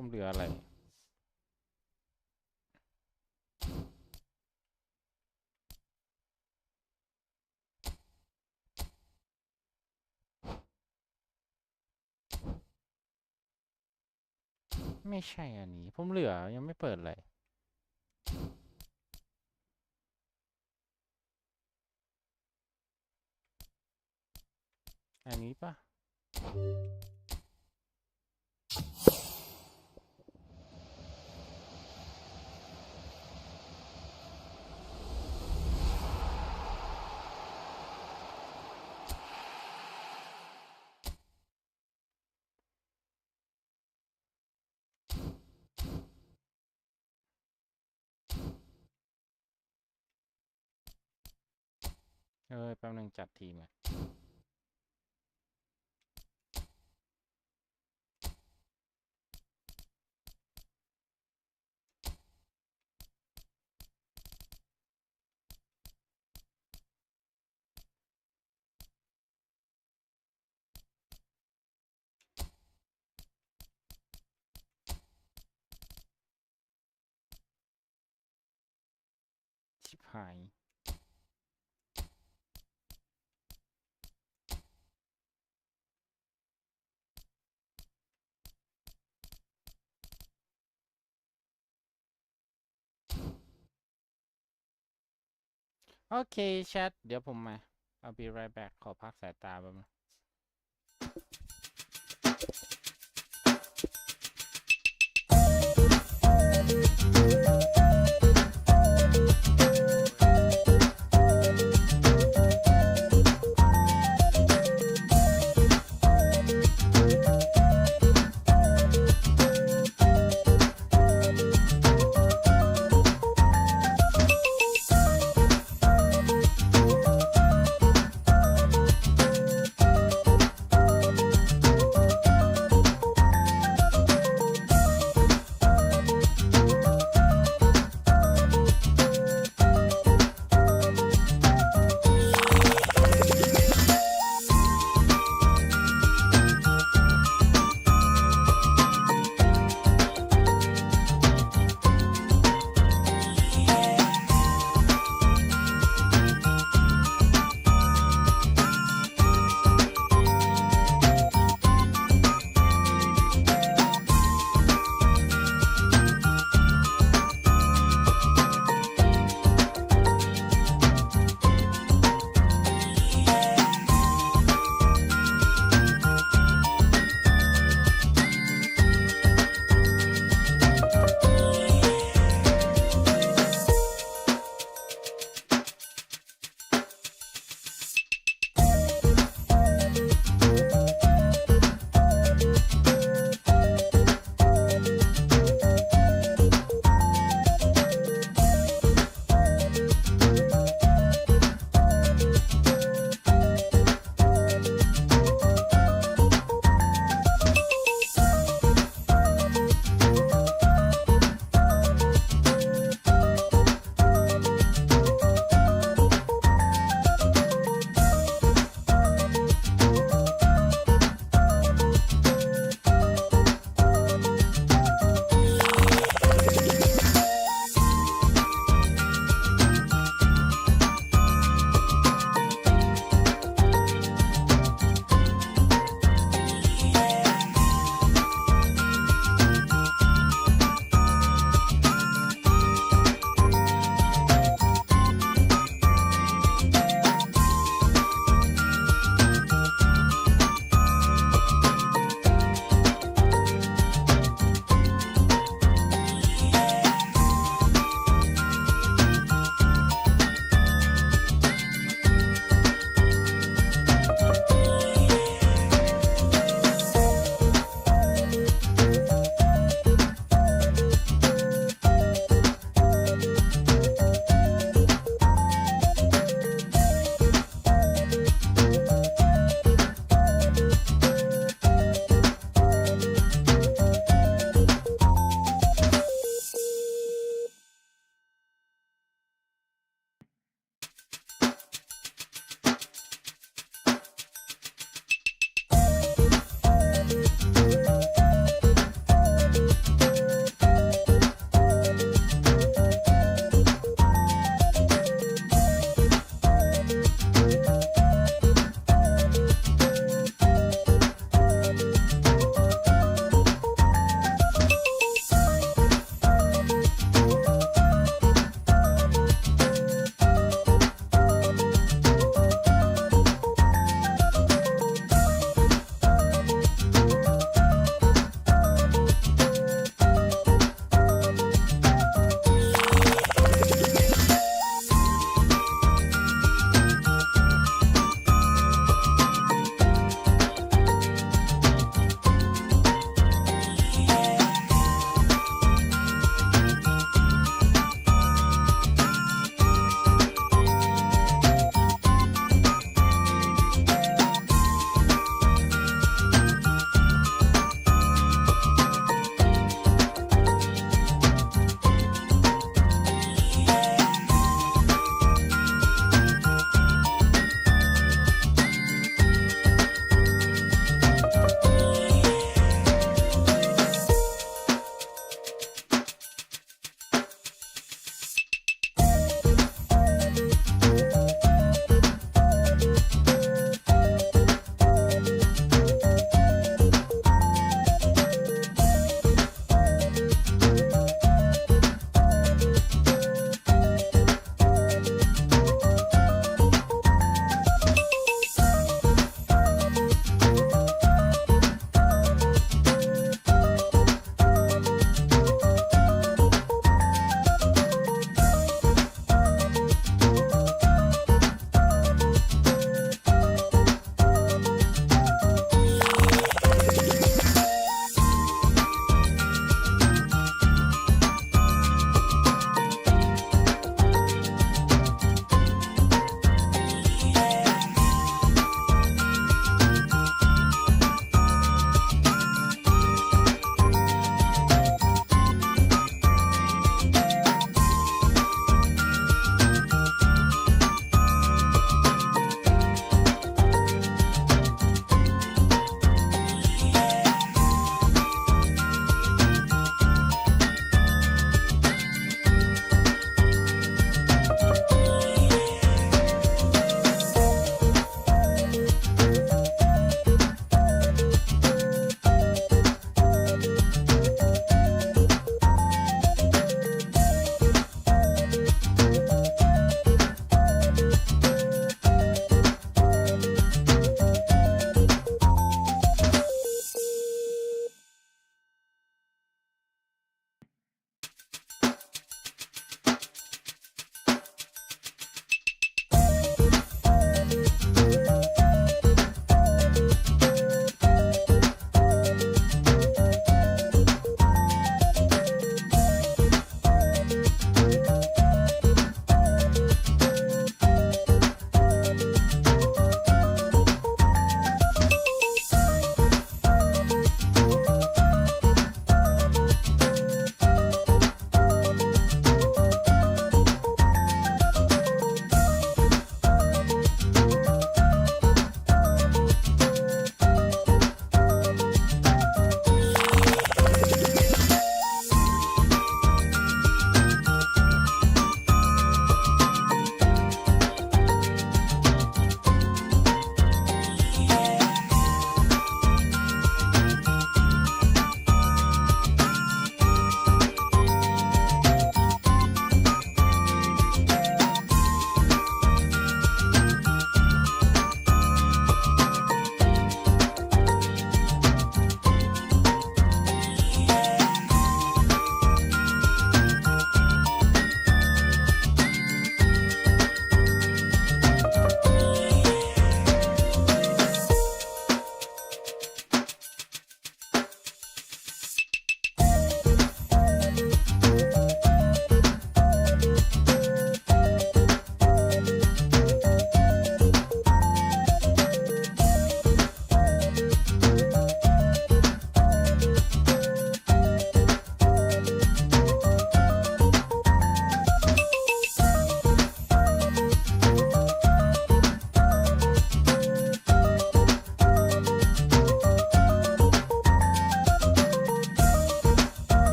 ผมเหลืออะไรไม่ใช่อันนี้ผมเหลือยังไม่เปิดเลยอันนี้ปะแป๊บนึงจัดทีมอ่ะชิบหายโอเคแชทเดี๋ยวผมมาI'll be right back ขอพักสายตาแป๊บนึง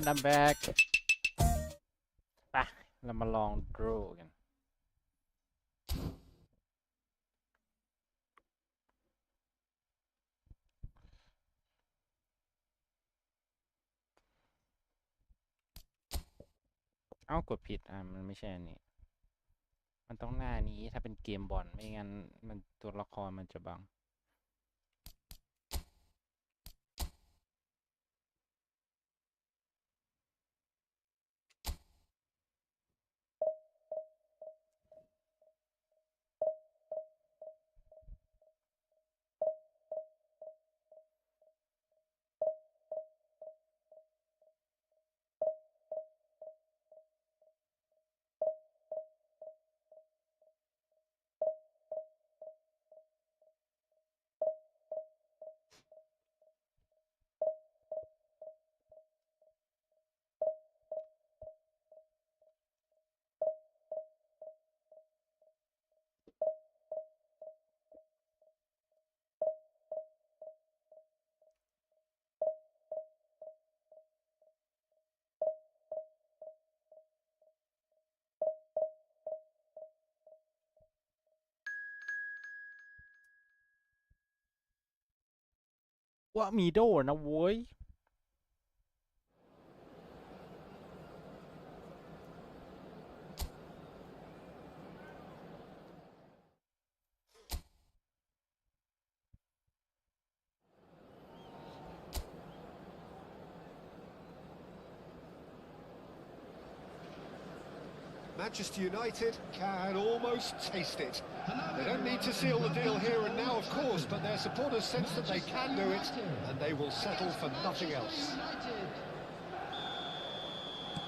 and I'm back ไปเรามาลอง draw กันเอ้ากดผิดมันไม่ใช่อันนี้มันต้องหน้านี้ถ้าเป็นเกมบอลไม่งั้นมันตัวละครมันจะบังว่ามีโดนะโว้ยManchester United can almost taste it. They don't need to seal the deal here and now, of course, but their supporters sense that they can do it, and they will settle for nothing else.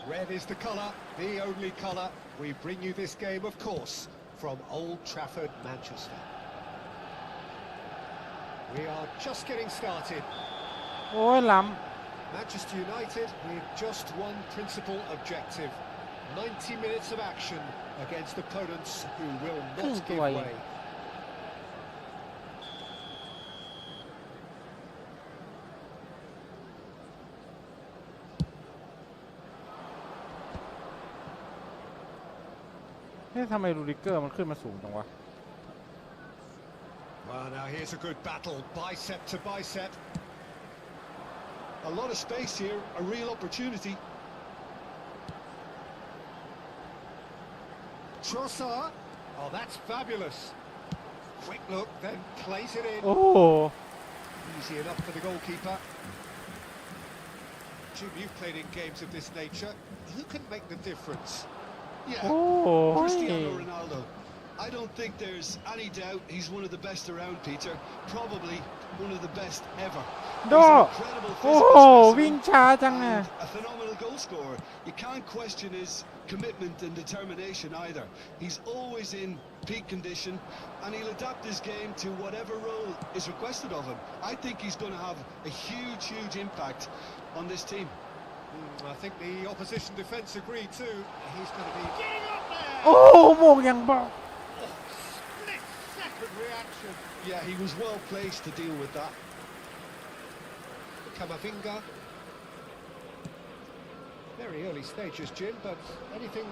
Red is the colour, the only colour. We bring you this game, of course, from Old Trafford, Manchester. We are just getting started. โอ้ยล้ Manchester United with just one principal objective. 90 minutes of action against opponents who will not give way. ทำไมรูดิเกอร์มันขึ้นมาสูงจังวะ Well, now here's a good battle, bicep to bicep. A lot of space here, a real opportunity. Trossard. Oh, that's fabulous. Quick look, then plays it in. โอ้โห Easy enough for the goalkeeper. Jim, you've played in games of this nature. Who can make the difference? Yeah, โอ้ย Cristiano Ronaldo. I don't think there's any doubt he's one of the best around, Peter. Probably one of the best ever. โด He's an incredible โอ้ physical โห specimen วิ่งช้าจังอ่ะ and a phenomenal goal scorer. You can't question his commitment and determination either. He's always in peak condition and he'll adapt his game to whatever role is requested of him. I think he's going to have a huge impact on this team. I think the opposition defence agree too. He's going to be getting up there. โอ้โหโมงยังบอก Split-second reaction. Yeah, he was well placed to deal with that. Camavinga. Very early stages, Jim, but anything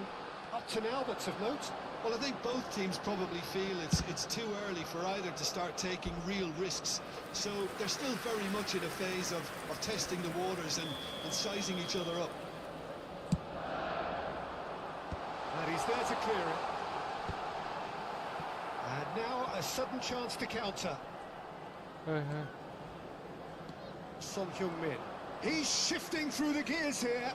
up to now that's of note? Well, I think both teams probably feel it's too early for either to start taking real risks. So they're still very much in a phase of testing the waters and sizing each other up. And he's there to clear it. And now a sudden chance to counter. เฮ้ย Son Heung-min. He's shifting through the gears here.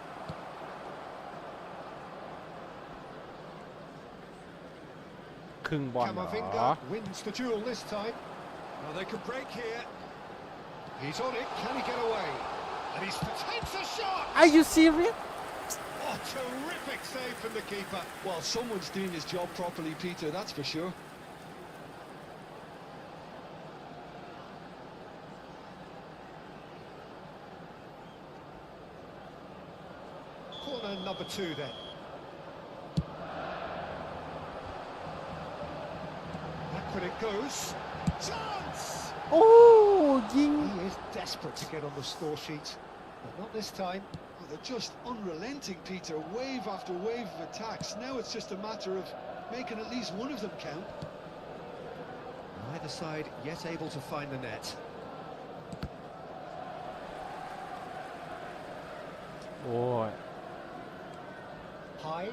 ครึ่งบอลเหรอ Camavinga wins the duel this time. Well, they could break here. He's on it. Can he get away? And he's takes a shot. Are you serious Oh, terrific save from the keeper. Well, someone's doing his job properly, Peter, that's for sure. Corner number 2 then. Back when it goes. Chance! โอ้ยิง He is desperate to get on the score sheet, but not this time. they're just unrelenting, Peter. Wave after wave of attacks. Now it's just a matter of making at least one of them count. Either side yet able to find the net. โอ้ย High.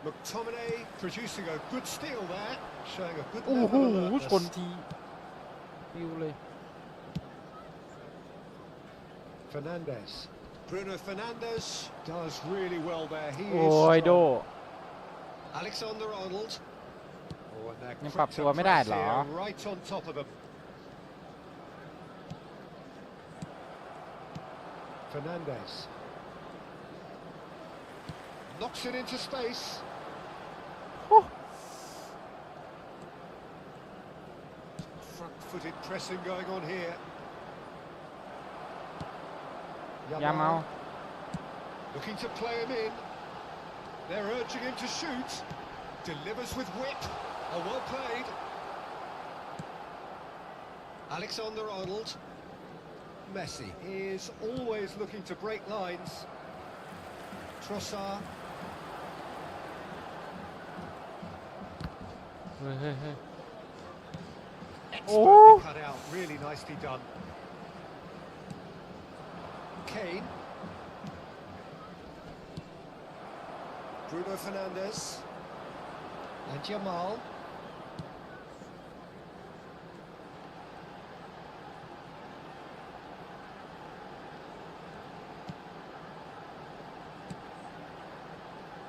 McTominay producing a good steal there, showing a good โอ้ level โห of ชน alertness. ทีปิวเลย Fernandes. Bruno Fernandes does really well there. He โอ้ is ยโด strong. Alexander-Arnold. Oh, and they're ยังปรับ quick ตัว to ไม่ได้ press เหรอ here, right on top of them. Fernandes. Knocks it into space. Front-footed pressing going on here. ยาเมา Looking to play him in. They're urging him to shoot. Delivers with wit. Oh, well played. Alexander-Arnold. Messi is always looking to break lines. Trossard. เฮ้ยเฮ้ยเฮ้ย Expertly cut out. Really nicely done. Kane. Bruno Fernandes. And Jamal.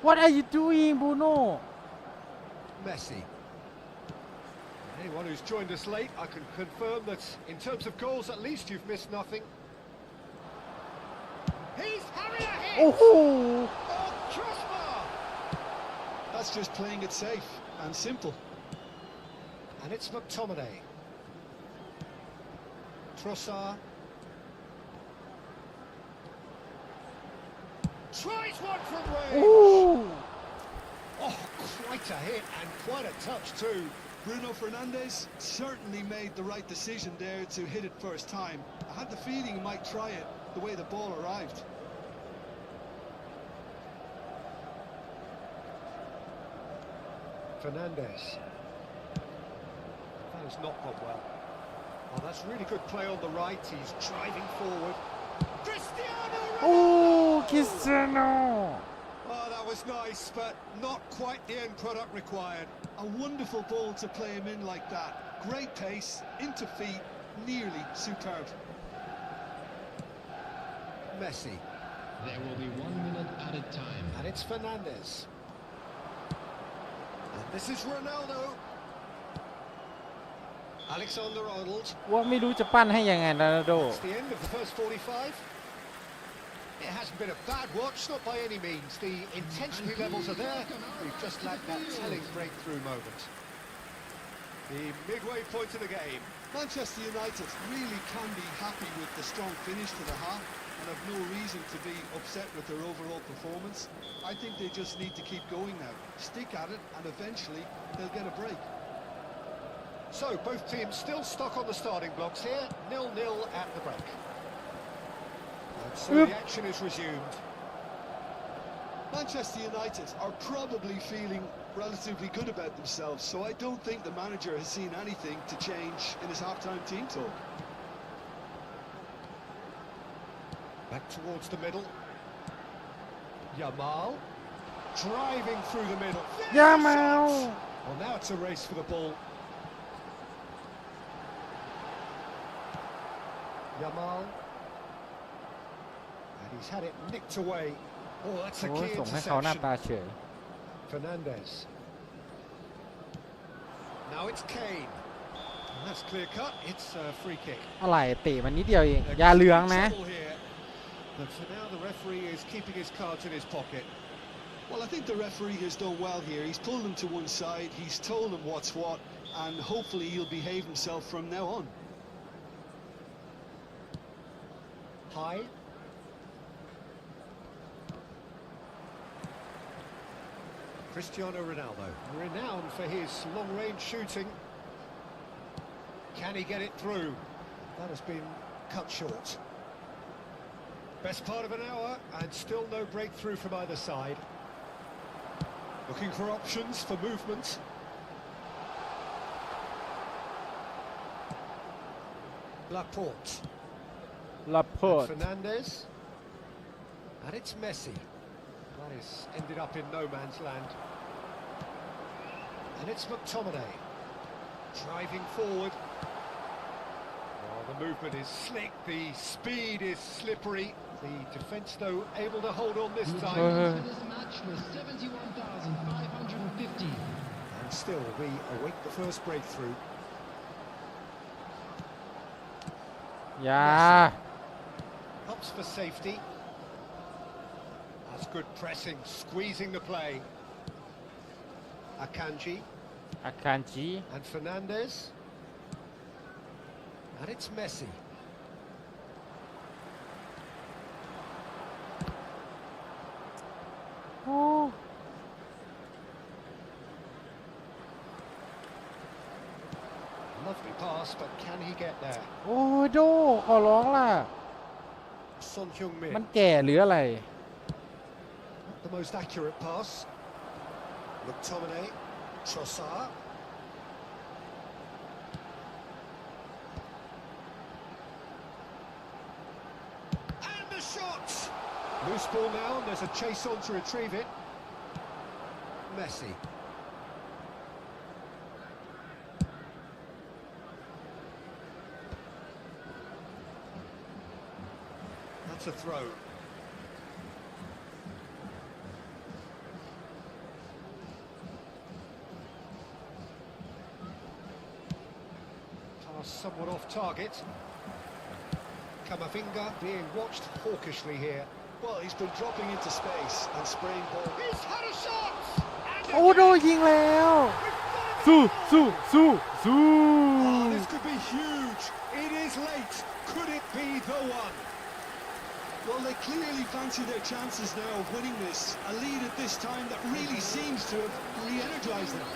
What are you doing Bruno Messi. Anyone who's joined us late, I can confirm that in terms of goals, at least you've missed nothing. He's Harrier hit! โอ้โห Oh, crossbar! That's just playing it safe and simple. And it's McTominay. Trossard. Tries one from โอ้ range. Oh, quite a hit and quite a touch too. Bruno Fernandes certainly made the right decision there to hit it first time. I had the feeling he might try it the way the ball arrived. Fernandes. That has not gone well. Oh, that's really good play on the right. He's driving forward. Cristiano โอ้ Ronaldo! คริสเตียโน Oh, that was nice, but not quite the end product required. A wonderful ball to play him in like that. Great pace, into feet, nearly superb. Messi. There will be 1 minute added time. And it's Fernandes. And this is Ronaldo. Alexander-Arnold. ว่าไม่รู้จะปั้นให้ยังไงนะโด It's the end of the first 45. It hasn't been a bad watch, not by any means. The intensity levels are there. We've just lacked that telling breakthrough moment. The midway point of the game. Manchester United really can be happy with the strong finish to the half and have no reason to be upset with their overall performance. I think they just need to keep going now. Stick at it and eventually they'll get a break. So, both teams still stuck on the starting blocks here. 0-0 at the break. And so the action is resumed. Manchester United are probably feeling relatively good about themselves, so I don't think the manager has seen anything to change in his half-time team talk. Back towards the middle. Jamal. Driving through the middle. ยาเมา Well, now it's a race for the ball. Jamal. And he's had it nicked away. Oh, that's a โอ้ย key ส่งให้เขาหน้า interception. ตาเฉย Fernandes. Now it's Kane. And that's clear cut. It's a free kick. อะไรเตะมันนิดเดียวเองยาเหลืองนะ Trouble here. But for now, the referee is keeping his cards in his pocket. Well, I think the referee has done well here. He's pulled them to one side, he's told them what's what, and hopefully he'll behave himself from now on. High. Cristiano Ronaldo, renowned for his long-range shooting. Can he get it through? That has been cut short. Best part of an hour, and still no breakthrough from either side. Looking for options for movement. Laporte. Laporte. Fernandez. And it's Messi. That is ended up in no man's land. And it's McTominay. Driving forward. Oh, the movement is slick, the speed is slippery. The defence, though, able to hold on this time. For this match was 71,550. And still, we await the first breakthrough. อย่า Helps for safety. That's good pressing, squeezing the play. Akanji อาคารจี and Fernandez. And it's Messi. Oh. Lovely pass, but can he get there? โอ้ยโดขอร้องล่ะ Son Heung-min. มันแก่หรืออะไร Not the most accurate pass. McTominay. Trossard. And the shot! Loose ball now, and there's a chase on to retrieve it. Messi. That's a throw. Pass somewhat off target. Camavinga being watched hawkishly here. Well, he's been dropping into space and spraying ball. He's had a shot! And โอ้โดยิงแล้ว สู้สู้สู้สู้ Oh, this could be huge. It is late. Could it be the one? Well, they clearly fancy their chances now of winning this. A lead at this time that really seems to have re-energized them.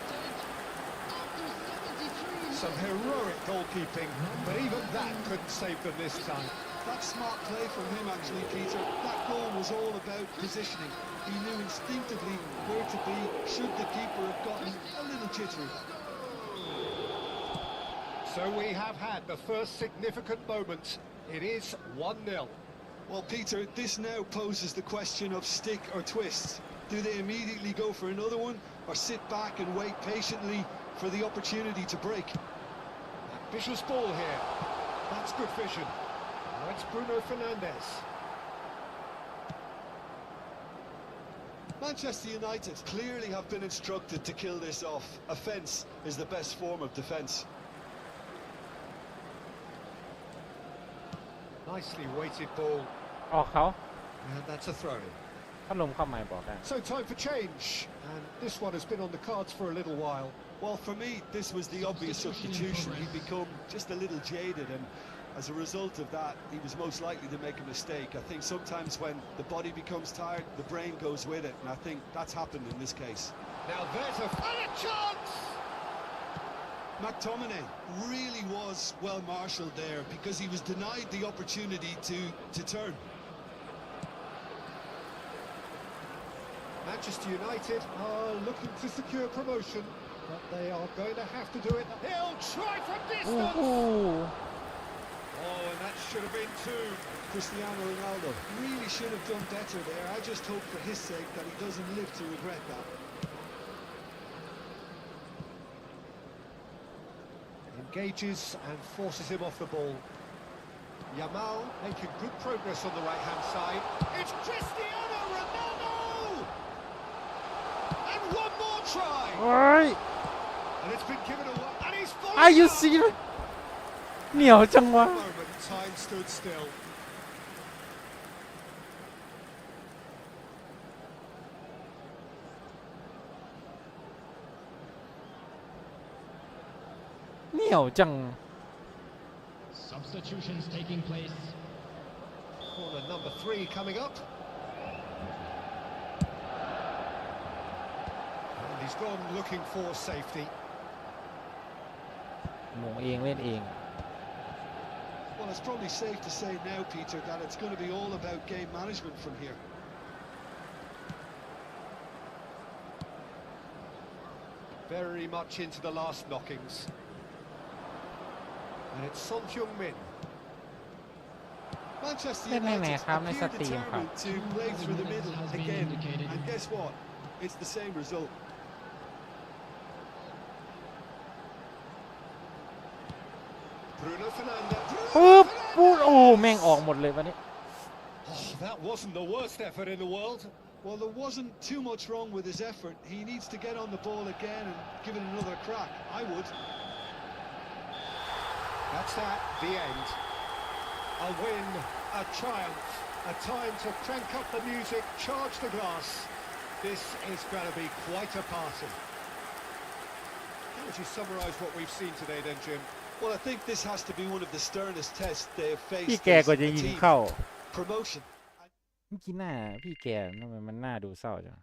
Some heroic goalkeeping, but even that couldn't save them this time. That's smart play from him, actually, Peter. That goal was all about positioning. He knew instinctively where to be should the keeper have gotten a little jittery. So we have had the first significant moment. It is 1-0. Well, Peter, this now poses the question of stick or twist. Do they immediately go for another one, or sit back and wait patiently for the opportunity to break? Ambitious ball here. That's good vision. Now it's Bruno Fernandes. Manchester United clearly have been instructed to kill this off. Offence is the best form of defence. Nicely weighted ball. ออกเขา And that's a throw-in. พัดลมเข้าไม่บอกได้ So time for change. And this one has been on the cards for a little while. Well, for me, this was the obvious substitution. He'd become just a little jaded, and as a result of that, he was most likely to make a mistake. I think sometimes when the body becomes tired, the brain goes with it, and I think that's happened in this case. Now there's a chance! McTominay really was well marshalled there because he was denied the opportunity to turn. Manchester United are looking to secure promotion, but they are going to have to do it. He'll try from โอ้ distance! โห Oh, and that should have been two. Cristiano Ronaldo really should have done better there. I just hope for his sake that he doesn't live to regret that. Engages and forces him off the ball. Yamal making good progress on the right-hand side. It's Cristiano Ronaldo! And one more try! โอ้ย And it's been given away. And he's followed Are you up. serious เหนียวจังวะ Moment, time stood still. เหนียวจัง Substitutions taking place. Corner number 3 coming up. And he's gone looking for safety. หมงเองเล่นเอง Well, Well, it's probably safe to say now, Peter, that it's going to be all about game management from here. Very much into the last knockings. And it's Son Heung-min. Manchester เล่นในไหน United ครับในส appear ตรีมครับ determined to play through the middle again, and guess what? It's the same result. Bruno Fernandes. ปุ๊บปุ๊บโอ้แม่งออกหมดเลยวันนี้ Oh, that wasn't the worst effort in the world. Well, there wasn't too much wrong with his effort. He needs to get on the ball again and give it another crack. I would. That's that, the end. A win, a triumph, a time to crank up the music, charge the glass. This is going to be quite a party. How would you summarise what we've seen today then, Jim? Well, I think this has to be one of the sternest tests they have พี่ faced แก as กว่าจะ a ยิง team. เข้า Promotion. เมื่อกี้หน้าพี่แกทำไมมันหน้าดูเศร้าจัง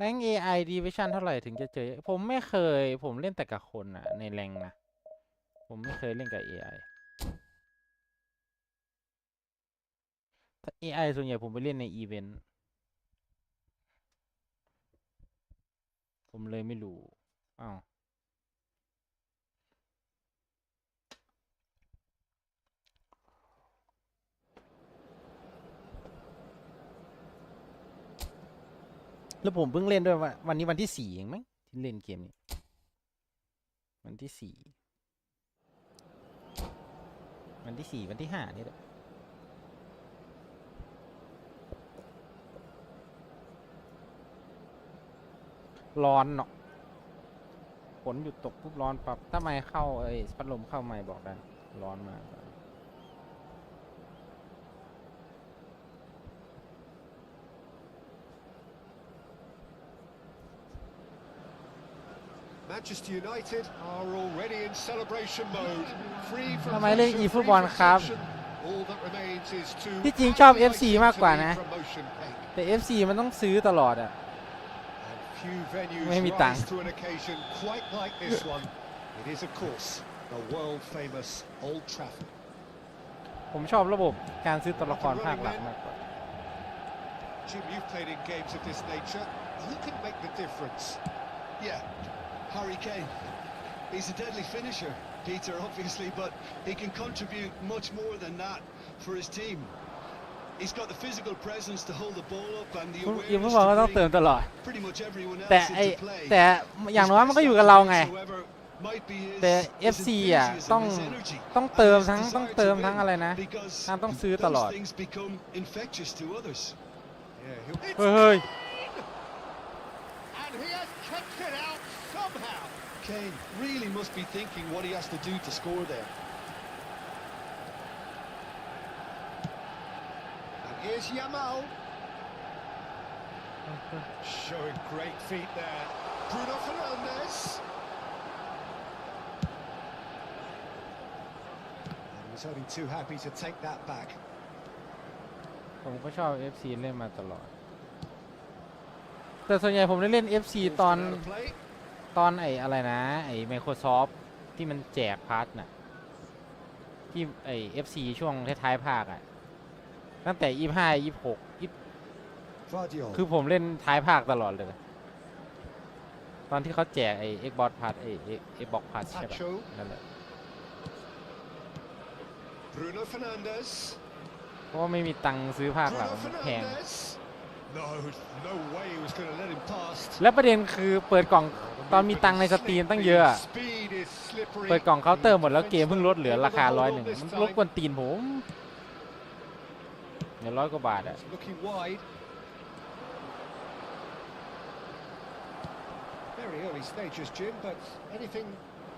แรง AI Division เท่าไหร่ถึงจะเจอผมไม่เคยผมเล่นแต่กับคนอะในแรงนะผมไม่เคยเล่นกับ AI ถ้า AI ส่วนใหญ่ผมไปเล่นในอีเวนต์ผมเลยไม่รู้อ้าวแล้วผมเพิ่งเล่นด้วยวันนี้วันที่4เองมั้งที่เล่นเกมนี้วันที่4วันที่4วันที่5นี่แหละร้อนเนาะฝนหยุดตกปุ๊บร้อนปั๊บถ้าไม่เข้าพัดลมเข้าไม่บอกได้ร้อนมากManchester United are already in celebration mode. Free from ทำไมเล่น pressure, eFootball free from ครับ tension. All that remains is to ที่จริงชอบ add FC icing มาก to กว่า the นะ promotion cake. แต่ FC มันต้องซื้อตลอดอะ And few venues ไม่มีตังค์ rise to an occasion quite like this one. It is, of course, the world-famous Old Trafford. ผมชอบระบบการซื้อตัวละครภาคหลักมากกว่า Jim, you've played in games of this nature. Who can make the difference? Yeah, Harry Kane. He's a deadly finisher, Peter, obviously, but he can contribute much more than that for his team. He's got the physical presence to hold the ball up and the ยิงฟุต awareness บอลก็ต้อง to เติม bring ตลอด pretty much everyone แต่ else ไอ into play. แต่อย่างน้อยมันก็อยู่กับเราไง แต่ FC อ่ะต้องเติมทั้งอะไรนะต้องซื้อตลอด Yeah, เฮ้ย and he has kept it out somehow. Kane really must be thinking what he has to do to score there. And here's Yamal. Showing great feet there. Bruno Fernandes. And he was only too happy to take that back. ผมก็ชอบ FC เล่นมาตลอดแต่ส่วนใหญ่ผมได้เล่น FC ตอน Out of play. อะไรนะMicrosoft ที่มันแจกพาร์ทน่ะที่FC ช่วงท้ายๆภาคอ่ะตั้งแต่25 26 Vardiol. คือผมเล่นท้ายภาคตลอดเลยตอนที่เขาแจกXbox Pass Xbox Pass ใช่ปะ Pacho. นั่นแหละ Bruno Fernandes. เพราะว่าไม่มีตังค์ซื้อภาคหลัง Bruno แพง Fernandes. No way he was going to let him past. และประเด็นคือเปิดกล่องตอนมีตังค์ในสตรีมตั้งเยอะอะ Speed is slippery. เปิดกล่องเคาน์เตอร์หมดแล้วเกมเพิ่งลดเหลือราคา100มันลดกวนตีนผม เงิน100 กว่าบาทอะ Looking wide. Very early stages, Jim, but anything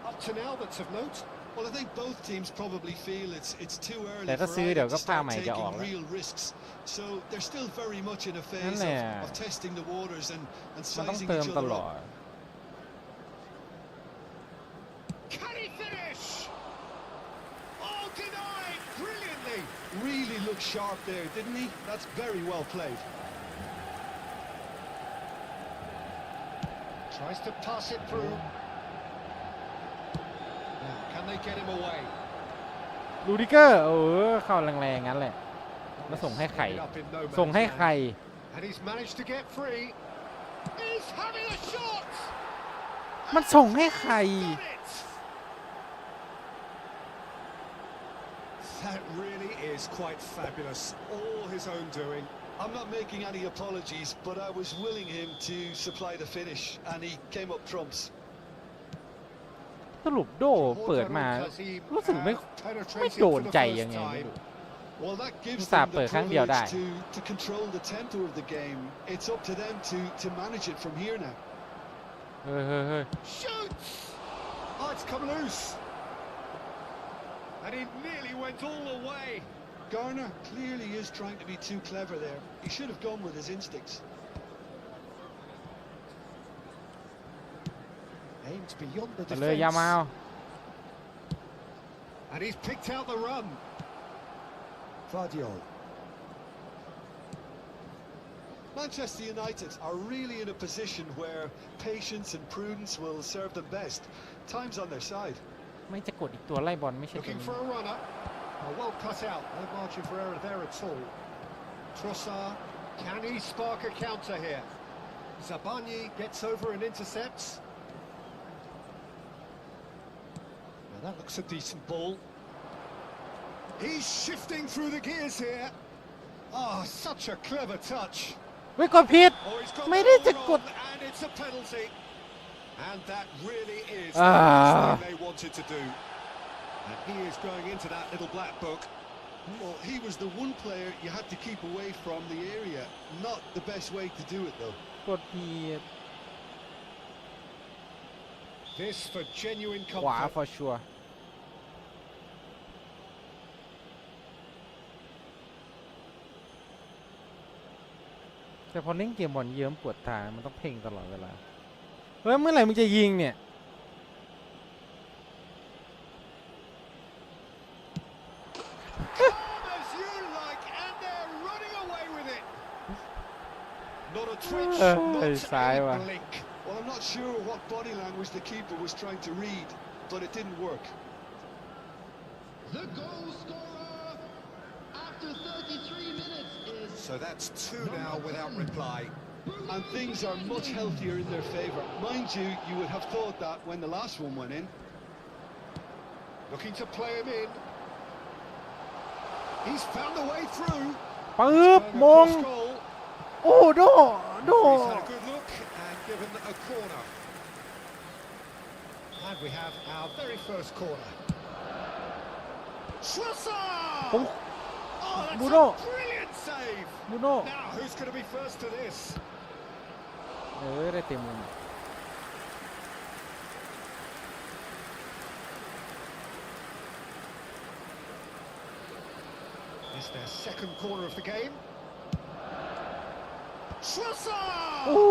up to now that's of note? Well, I think both teams probably feel it's too early แต่ถ้า for ซื้อเดี๋ยว either ก็ to ผ้า start ใหม่จะออก taking แล้ว real risks. So they're still very much in a นั่น phase แหละ of testing the waters and มันต้อง sizing เติม each ต other ลอ up. ด Can he finish? Oh, denied brilliantly. Really looked sharp there, didn't he? That's very well played. Tries to pass it through. Now, can they get him away? ลูดิเกอร์เข้าแรงๆงั้นแหละแล้วส่งให้ใคร Up in no man's ส่งให้ใคร land. And he's managed to get free. He's having a shot. มันส่งให้ใคร Got it. That really is quite fabulous. All his own doing. I'm not making any apologies, but I was willing him to supply the finish, and he came up trumps. สรุปโดเปิดมารู้สึกไม่โดนใจยังไงไม่รู้ Well, that gives Sa them the ปิดครั้งเดียวได้ privilege to control the tempo of the game. It's up to them to manage it from here now. เฮ้ย Shoots! Oh, it's come loose. And he nearly went all the way. Garner clearly is trying to be too clever there. He should have gone with his instincts. Aimed beyond the เลยยามา defence. And he's picked out the run. Vardiol. Manchester United are really in a position where patience and prudence will serve them best. Time's on their side. ไม่จะกดอีกตัวไล่บอลไม่ใช่ตัว Looking นี้ for a runner. Oh, well cut out. No margin for error there at all. Trossard. Can he spark a counter here? Zabani gets over and intercepts. Now that looks a decent ball. He's shifting through the gears here. Oh, such a clever touch. เฮ้ยกดผิด Oh, he's got ไม่ the ได้ ball จะกด wrong, and it's a penalty. And that really is Ah. the last thing they wanted to do. And he is going into that little black book. Well, he was the one player you had to keep away from the area. Not the best way to do it, though. กดผิด This for genuine ขวา comfort. for sure แต่พอเล่นเกมบอลเยิ้มปวดตามันต้องเพ่งตลอดเวลาเฮ้ยเมื่อไหร่มึงจะยิงเนี่ย Calm as you like, and they're running away with it. Not a twitch, not sai a quá. blink. Well, I'm not sure what body language the keeper was trying to read, but it didn't work. The goal scorer after 33 minutes is So that's two now without reply. And things are much healthier in their favour. Mind you, you would have thought that when the last one went in. Looking to play him in. He's found a way through. ปึ๊บ Going มง across goal. โอ้โด He's had a good look and given a corner. And we have our very first corner. Trossard! ผม Oh, that's Bruno. a brilliant save. บูโน่ Now, who's going to be first to this? ได้เต็มมุม It's their second corner of the game. Trossard! โอ้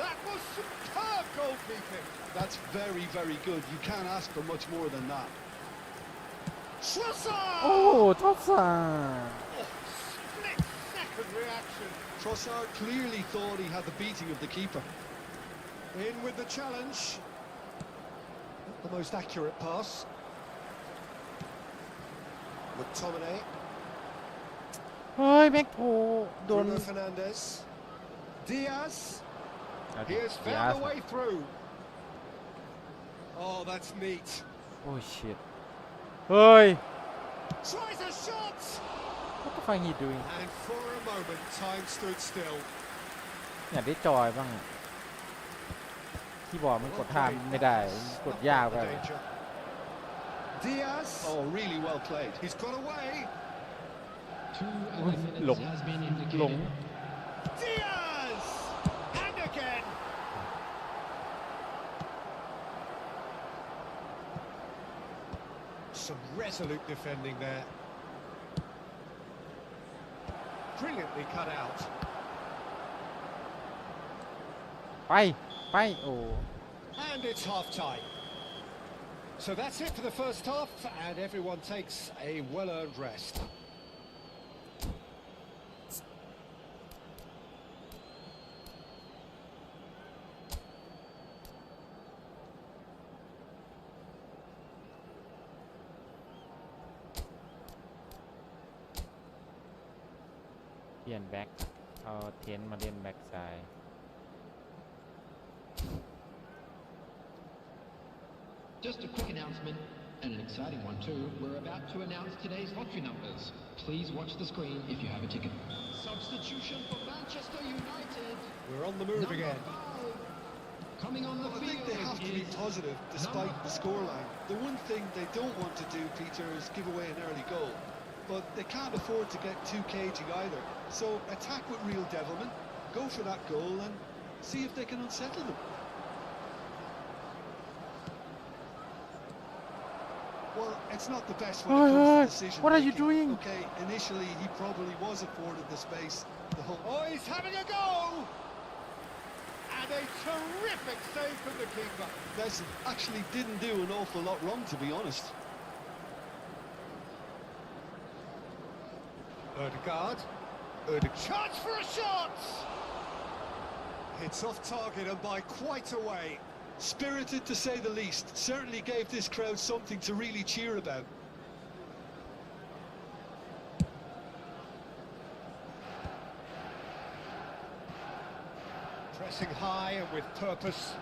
That was superb goalkeeping. That's very, very good. You can't ask for much more than that. Trossard! โอ้ทอดสา Oh, split second reaction. Trossard clearly thought he had the beating of the keeper. In with the challenge. Not the most accurate pass. McTominay. เฮ้ยแม็กโผโดน Bruno Fernandes. Diaz. เอาดิ He has ยา found ส a way through. Oh, that's neat. โอ้ชิตเฮ้ย Tries a shot. what the fuck he doing And for a moment, time stood still. อยากได้จอยบ้างที่บอกมันกดท่าไม่ได้กดยากไป The danger. Diaz. Oh, really well played. He's got away. 2 Ui, early minutes lủng, has been indicated. lủng. Diaz! And again! Some resolute defending there. Brilliantly cut out. ไปโอ้ And it's half-time. So that's it for the first half, and everyone takes a well-earned rest. เปลี่ยนแบ็คเอาเทนมาเล่นแบ็คซ้าย Just a quick announcement, and an exciting one too. We're about to announce today's lottery numbers. Please watch the screen if you have a ticket. Substitution for Manchester United. We're on the move Number again. 5. Coming on the I field think they have to be is positive despite the scoreline. The one thing they don't want to do, Peter, is give away an early goal. But they can't afford to get too cagey either. So attack with real devilment, go for that goal and see if they can unsettle them. Well, it's not the best when it comes to decision What are you making. doing? Okay, initially he probably was afforded the space. The whole Oh, he's having a go! And a terrific save from the keeper. This actually didn't do an awful lot wrong, to be honest. Ødegaard. Chance for a shot! It's off target and by quite a way. Spirited to say the least. Certainly gave this crowd something to really cheer about. Pressing high and with purpose.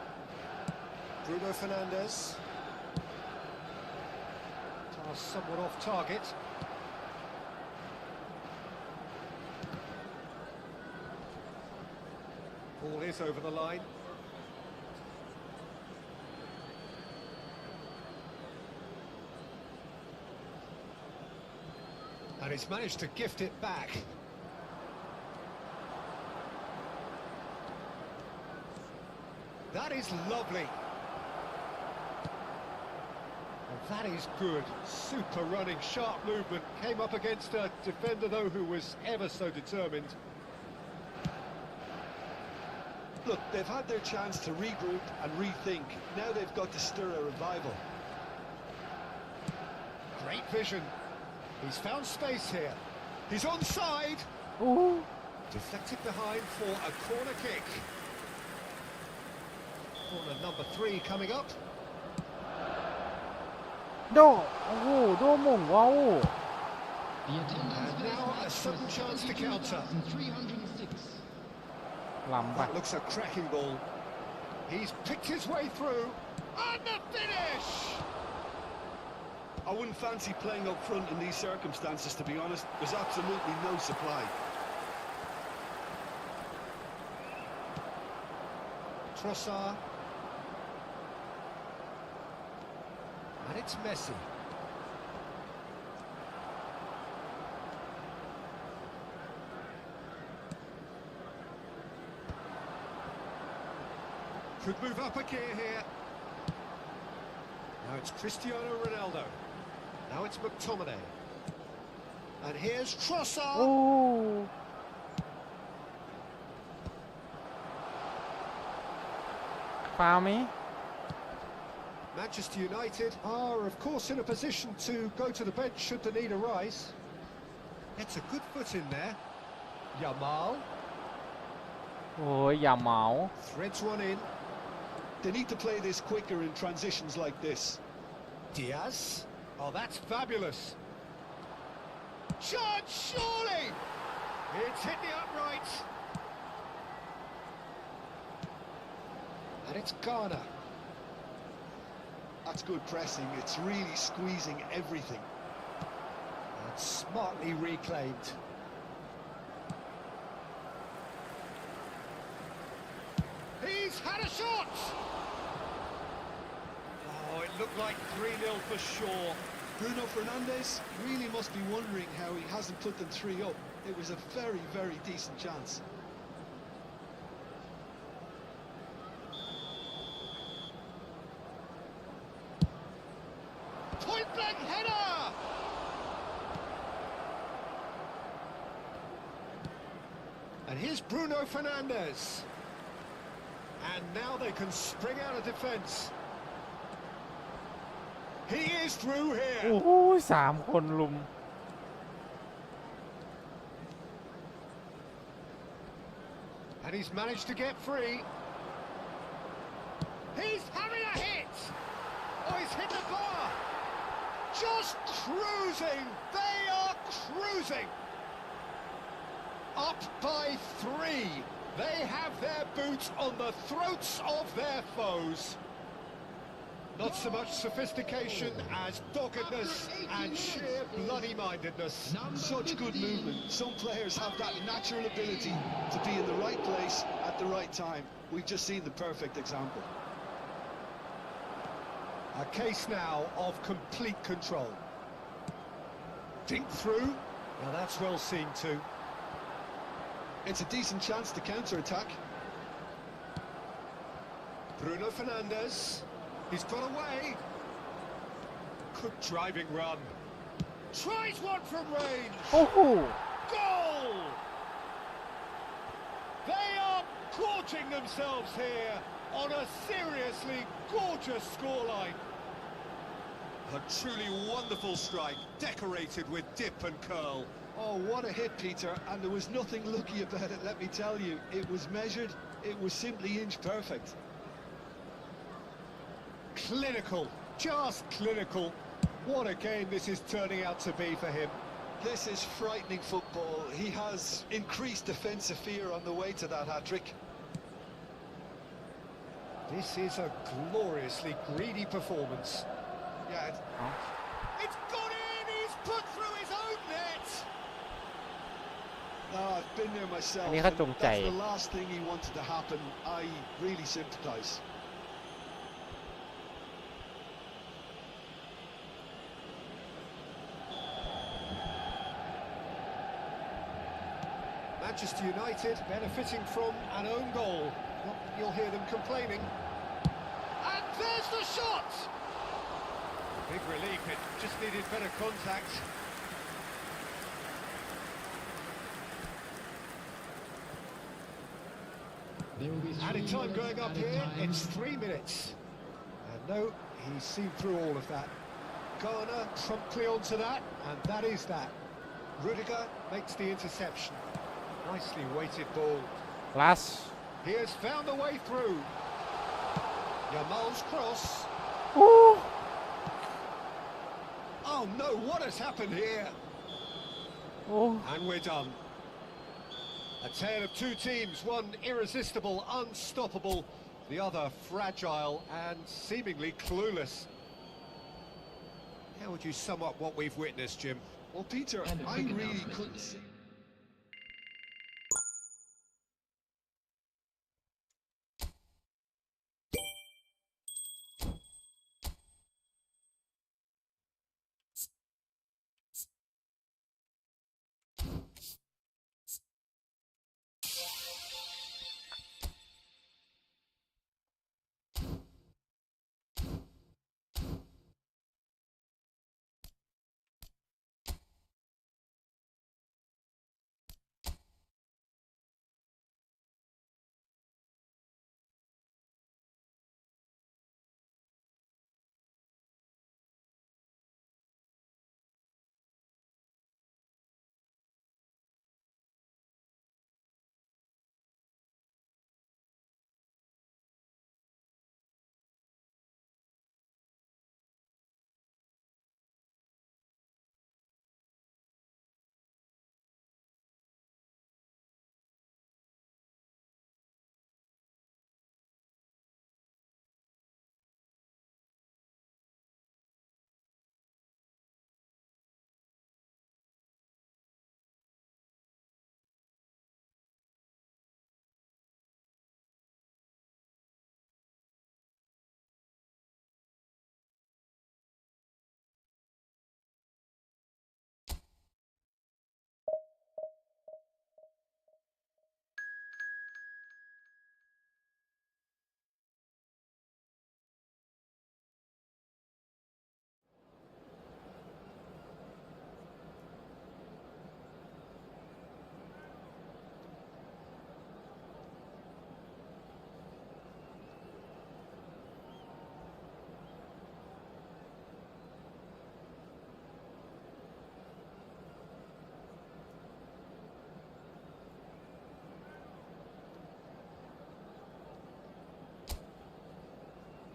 Bruno Fernandes. Pass somewhat off target. Ball is over the line. And he's managed to gift it back. That is lovely. And that is good. Super running, sharp movement. Came up against a defender, though, who was ever so determined. Look, they've had their chance to regroup and rethink. Now they've got to stir a revival. Great vision. He's found space here. He's onside. โอ้ Deflected behind for a corner kick. Corner number 3 coming up. โดโอ้โหโดหม่งว้าว the attendance And for this now a match sudden was chance to counter. 72,306. ล้ำไป That looks a cracking ball. He's picked his way through. And the finish! I wouldn't fancy playing up front in these circumstances, to be honest. There's absolutely no supply. Trossard. And it's Messi. Could move up a gear here. Now it's Cristiano Ronaldo. Now it's McTominay. And here's Trossard. โอ้ ฟาวล์ไหม Manchester United are, of course, in a position to go to the bench should the need arise. It's a good foot in there. Yamal โอ้ยอย่าเหมา threads one in. They need to play this quicker in transitions like this. Diaz. Oh, that's fabulous. Shot, surely! It's hit the upright. And it's Garner. That's good pressing. It's really squeezing everything. And smartly reclaimed. He's had a shot! Oh, it looked like 3-0 for sure. Bruno Fernandes really must be wondering how he hasn't put them 3 up. It was a very, very decent chance. Point blank header! And here's Bruno Fernandes. And now they can spring out of defence. He is through โอ้ here. โห3 คนลุม And he's managed to get free. He's having a hit! Oh, he's hit the bar! Just cruising! They are cruising! Up by 3. They have their boots on the throats of their foes. Not so much sophistication as doggedness and sheer bloody-mindedness. Such good movement. Some players have that natural ability to be in the right place at the right time. We've just seen the perfect example. A case now of complete control. Dink through. Now that's well seen too. It's a decent chance to counter-attack. Bruno Fernandes. He's got away. Good driving run. Tries one from range. โอ้โห Goal! They are gorging themselves here on a seriously gorgeous scoreline. A truly wonderful strike, decorated with dip and curl. Oh, what a hit, Peter, and there was nothing lucky about it, let me tell you. It was measured, it was simply inch perfect. Clinical, just clinical. What a game this is turning out to be for him. This is frightening football. He has increased defensive fear on the way to that hat-trick. This is a gloriously greedy performance. Yeah, It's gone in, he's put through his own net. no, I've been there myself. อันนี้เขาจงใจ That's the last thing he wanted to happen. I really sympathise. Manchester United benefiting from an own goal. You'll hear them complaining. And there's the shot! Big relief, it just needed better contact. There will be Added 3 time minutes going up added here, time. it's 3 minutes. And no, he's seen through all of that. Garner promptly onto that, and that is that. Rudiger makes the interception. Nicely weighted ball. ลัส He has found a way through. Yamal's cross. โอ้ Oh no, what has happened here? โอ้ And we're done. A tale of 2 teams, one irresistible, unstoppable, the other fragile and seemingly clueless. How would you sum up what we've witnessed, Jim? Well, Peter, And a I quick really announcement. couldn't see...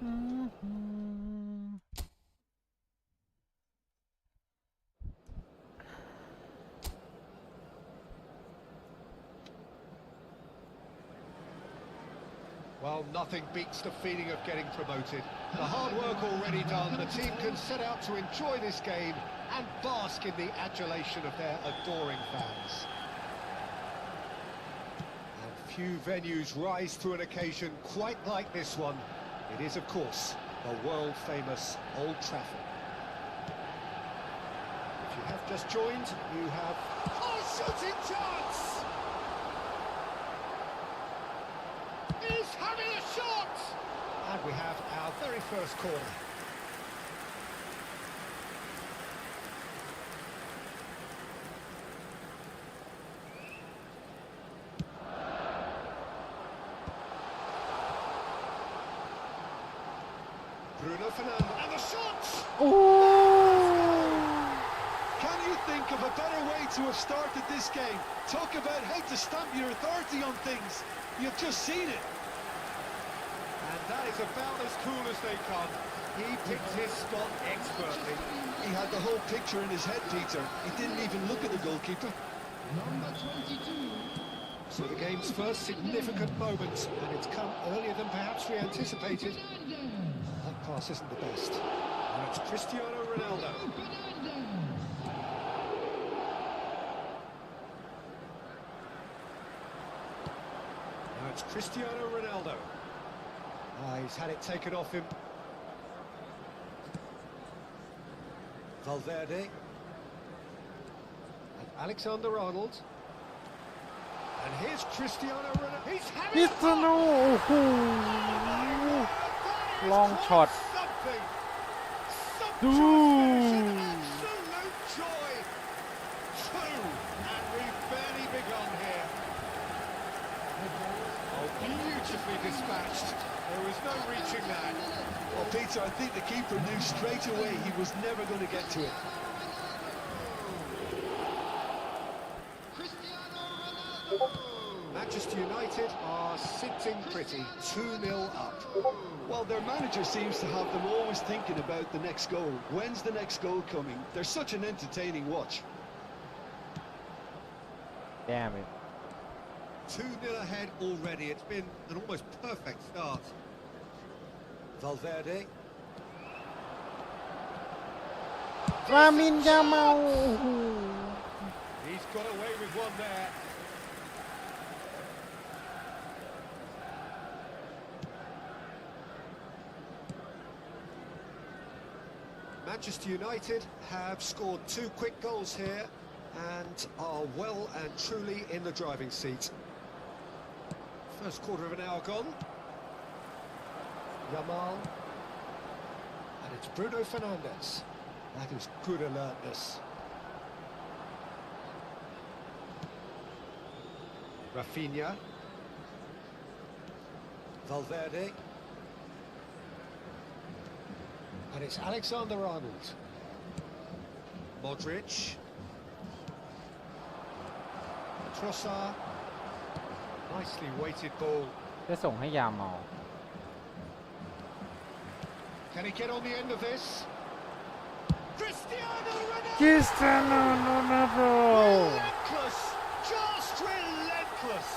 Well, nothing beats the feeling of getting promoted. The hard work already done, the team can set out to enjoy this game and bask in the adulation of their adoring fans. And few venues rise to an occasion quite like this one. It is, of course, the world-famous Old Trafford. If you have just joined, you have... Oh, shooting chance! He's having a shot! And we have our very first corner. Bruno Fernandes, and the shot! Can you think of a better way to have started this game? Talk about how to stamp your authority on things. You've just seen it. And that is about as cool as they come. He picked his spot expertly. He had the whole picture in his head, Peter. He didn't even look at the goalkeeper. Number 22. So the game's first significant moment, and it's come earlier than perhaps we anticipated. That pass isn't the best. And it's Cristiano Ronaldo. Now it's Cristiano Ronaldo. He's had it taken off him. Valverde. And Alexander-Arnold. And here's Cristiano Ronaldo. He's having พิษณุโอ้โห Long shot. Something. Dude. Absolute joy. Two. And we've barely begun here. Oh, beautifully dispatched. There was no reaching that. Well, Peter, I think the keeper knew straight away he was never going to get to it. Manchester United are sitting pretty, 2-0 up. Well, their manager seems to have them always thinking about the next goal. When's the next goal coming? They're such an entertaining watch. Damn it 2-0 ahead already. It's been an almost perfect start. Valverde. รามินยาเมา He's got away with one there. Manchester United have scored 2 quick goals here and are well and truly in the driving seat. First quarter of an hour gone. Yamal. And it's Bruno Fernandes. That is good alertness. Rafinha. Valverde. And it's Alexander-Arnold. Modric. Trossard. Nicely weighted ball. จะส่งให้ยาเมา Can he get on the end of this? Cristiano Ronaldo! คริสเตียโนโรนัลโด Relentless! Just relentless!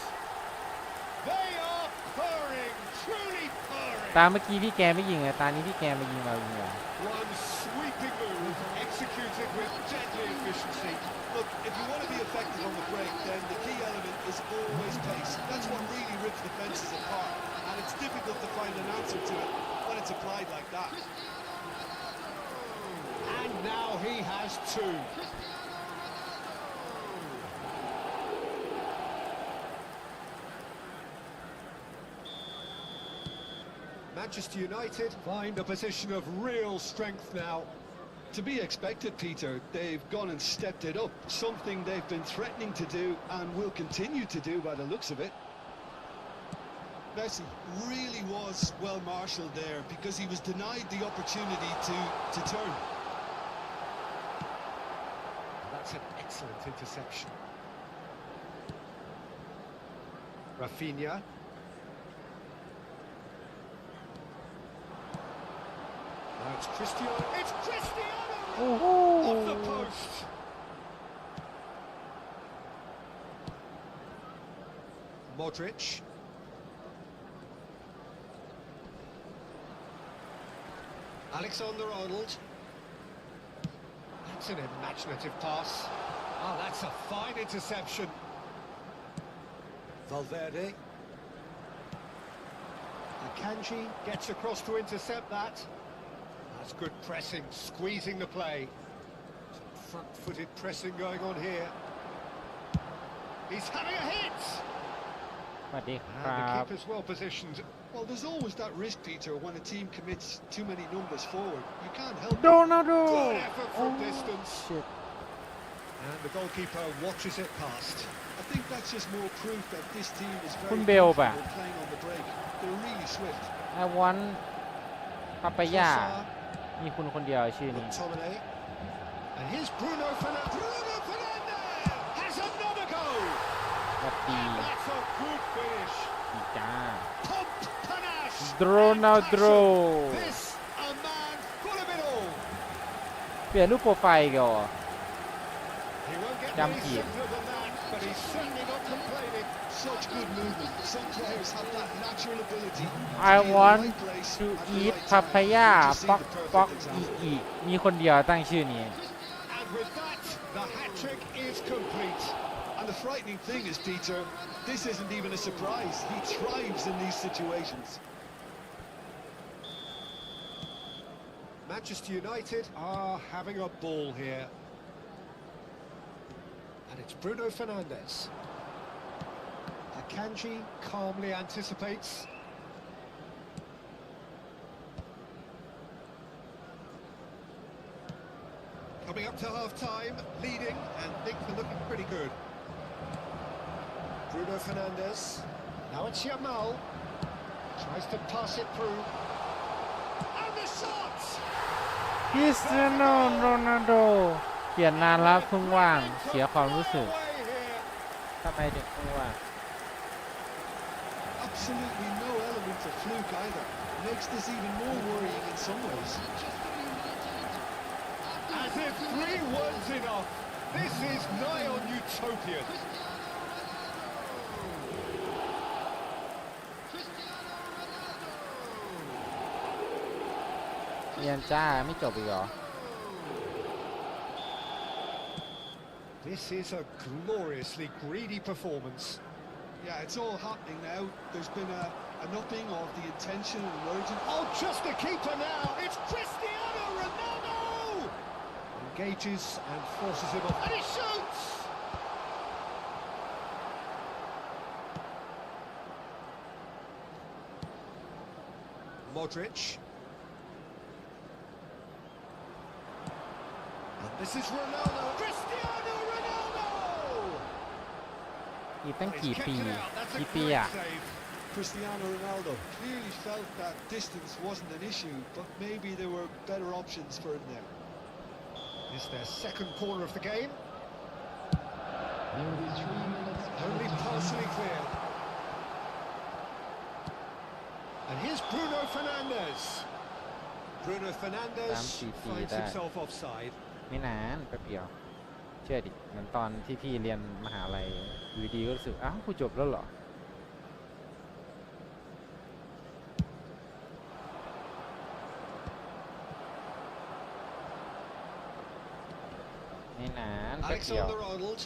They are purring, truly purring! ตาเมื่อกี้พี่แกไม่ยิงเลยตานี้พี่แกมายิงเรายิงเหรอ One sweeping move, executed with deadly efficiency. Look, if you want to be effective on the break, then the key element is always pace. That's what really rips defences apart. And it's difficult to find an answer to it when it's applied like that. And now he has 2. Manchester United find a position of real strength now. To be expected, Peter. They've gone and stepped it up. Something they've been threatening to do and will continue to do by the looks of it. Messi really was well marshalled there because he was denied the opportunity to turn. That's an excellent interception. Rafinha. It's Cristiano. It's Cristiano. โอ้โห Off the post. Modric. Alexander-Arnold. That's an imaginative pass. Oh, that's a fine interception. Valverde. Akanji gets across to intercept that. That's good pressing, squeezing the play. Some front-footed pressing going on here. He's having a hit! สวัสดีค And รั the บ keeper's well positioned. Well, there's always that risk, Peter, when a team commits too many numbers forward. You can't help โด it. นาโด Good effort โอ้ from distance. shit And the goalkeeper watches it past. I think that's just more proof that this team is คุณ very เบลป่ะ comfortable playing on the break. They're really swift. I want ปาปายา Trossard, มีคุณคนเดียวชื่อนี้ McTominay. And here's Bruno Fernandes. Bruno Fernandes has another goal. สวัสดี And that's a good finish. ดีจ้า Pump, panache, โดนาโด passion. This a man full of it all. เปลี่ยนรูปโปรไฟล์ก่อน He won't get Jump any here. simpler than that, but he's certainly not complaining. Such good movement. Some players have that natural ability. I to be in the want right place to at the eat right time. papaya You see ป๊อก the perfect ป๊อก example. อีมีคนเดียวตั้งชื่อนี้ And with that, the hat-trick is complete. And the frightening thing is, Peter, this isn't even a surprise. He thrives in these situations. Manchester United are having a ball here. And it's Bruno Fernandes. Akanji calmly anticipates. Coming up to half-time, leading, and things are looking pretty good. Bruno Fernandes. Now it's Yamal. Tries to pass it through. And the shot! คริสเตียโนโรนัลโดเปลี่ยนนานแล้วเพิ่งว่างเสียความรู้สึก Away here. ทำไมถึงเพิ่งว่าง Absolutely no element of fluke either. Makes this even more worrying in some ways. As if 3 words enough. This is nigh on utopian. เรียนจ้าไม่จบอีกเหรอ This is a gloriously greedy performance. Yeah, it's all happening now. There's been an upping of the intention and urgency. Oh, just the keeper now. It's Cristiano Ronaldo. Engages and forces him off. And he shoots. Modric. And this is Ronaldo. Cristiano Ronaldo. อีกตั้ง He's กี่ปี kicked it out. That's a กี่ปี great อ่ะ save. Cristiano Ronaldo clearly felt that distance wasn't an issue, but maybe there were better options for him there. It's their second corner of the game. There will be 3 minutes. Only partially clear. And here's Bruno Fernandes. Bruno Fernandes finds himself offside. ไม่นานแป๊บเดียวเชื่อดิเหมือนตอนที่พี่เรียนมหาลัยอยู่ดีก็รู้สึกอ้าวกูจบแล้วเหรอไม่นานแป๊บเดียว Alexander-Arnold.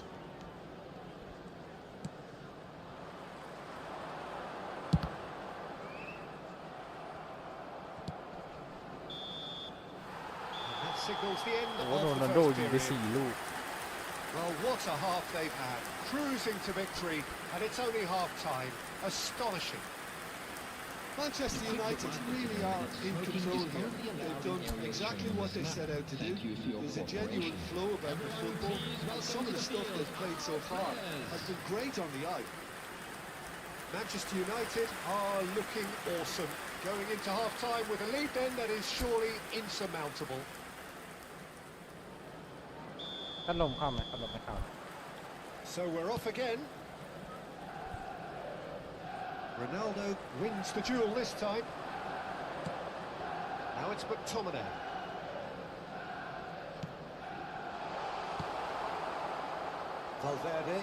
And that signals the end โอ้ of โร the นัลโด first ยิงไป period. 4 ลูก Well, what a half they've had. Cruising to victory, and it's only half-time. Astonishing. Manchester United really are in control here. They've done exactly what they set out to do. There's a genuine flow about the football, and some of the stuff they've played so far has been great on the eye. Manchester United are looking awesome. Going into half-time with a lead then that is surely insurmountable. พัดลมเข้าไหมพัดลมไม่เข้า So we're off again. Ronaldo wins the duel this time. Now it's McTominay. Valverde.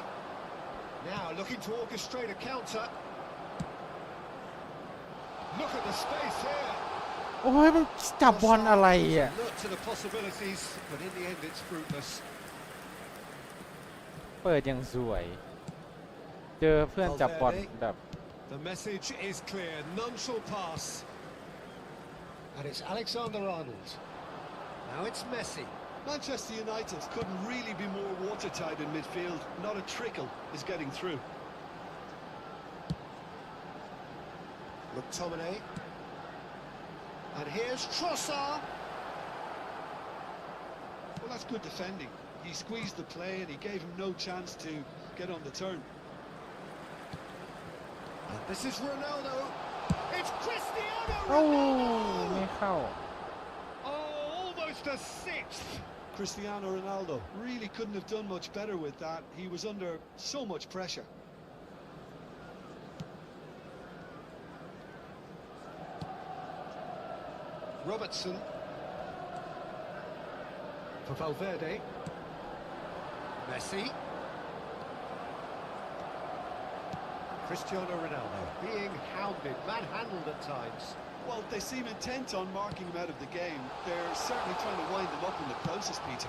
Now looking to orchestrate a counter. Look at the space here. โอ้ยมันจับบอลอะไรอ่ะ Look to the possibilities, but in the end it's fruitless. เปิดยังสวย เจอเพื่อนจับบอลแบบ The message is clear. None shall pass. And it's Alexander-Arnold. Now it's Messi. Manchester United couldn't really be more watertight in midfield. Not a trickle is getting through. McTominay. And here's Trossard. Well, that's good defending. He squeezed the play and he gave him no chance to get on the turn. And this is Ronaldo. It's Cristiano โอ้ Ronaldo. ไม่เข้า Oh, almost a sixth. Cristiano Ronaldo really couldn't have done much better with that. He was under so much pressure. Robertson. For Valverde. Messi. Cristiano Ronaldo being hounded, manhandled at times. Well, they seem intent on marking him out of the game. They're certainly trying to wind him up in the process, Peter.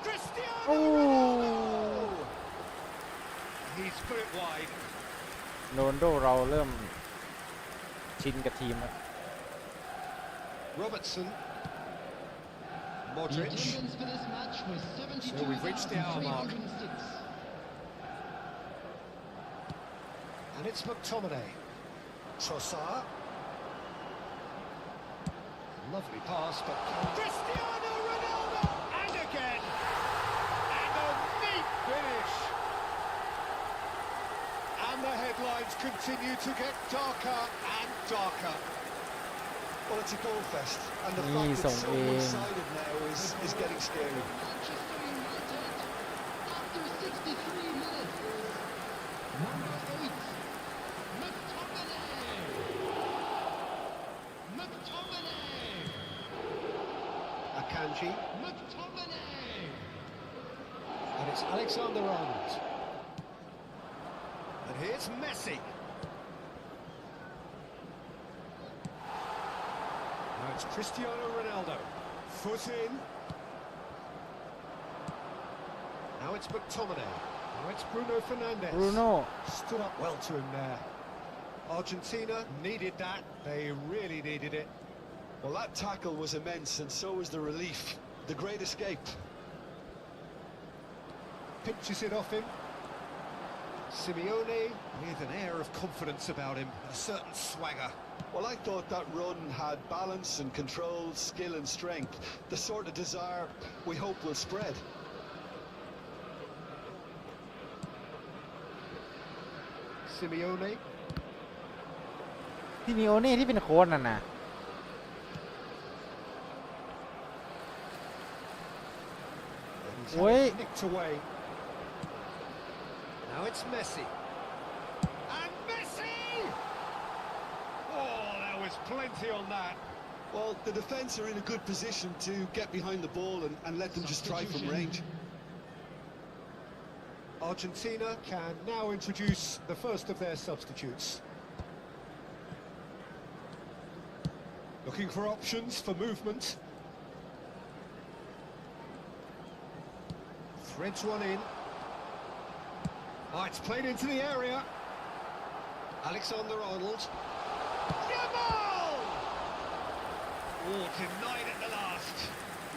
Cristiano Oh. Ronaldo! He's put it wide. โรนลโดเราเริ่มชินกับทีมแล้ว Robertson. The Modric. attendance for this match was So we've reached the hour mark. 72,306. And it's McTominay. Trossard. Lovely pass, but Cristiano Ronaldo! And again! And a neat finish! And the headlines continue to get darker and darker. Well, it's a goal fest, and the Ni fact it's song so eng. one-sided now is getting scary. Manchester United, after 63 minutes, number 8, McTominay! McTominay! Akanji. McTominay! And it's Alexander-Arnold. And here's Messi. Now it's Cristiano Ronaldo. Foot in. Now it's McTominay. Now it's Bruno Fernandes. บรูโน่ Stood up well to him there. Argentina needed that. They really needed it. Well, that tackle was immense, and so was the relief. The great escape. Pinches it off him. Simeone with an air of confidence about him, a certain swagger. Well, I thought that run had balance and control, skill and strength. The sort of desire we hope will spread. Simeone. ที่มีโอเน่ที่เป็นโค้ชน่ะนะ He's Wait. nicked away. Now it's Messi. And Messi! Oh, there was plenty on that. Well, the defence are in a good position to get behind the ball and let them just try from range. Argentina can now introduce the first of their substitutes. Looking for options for movement. Threads one in. Oh, it's played into the area. Alexander-Arnold. Yamal! Oh, denied at the last.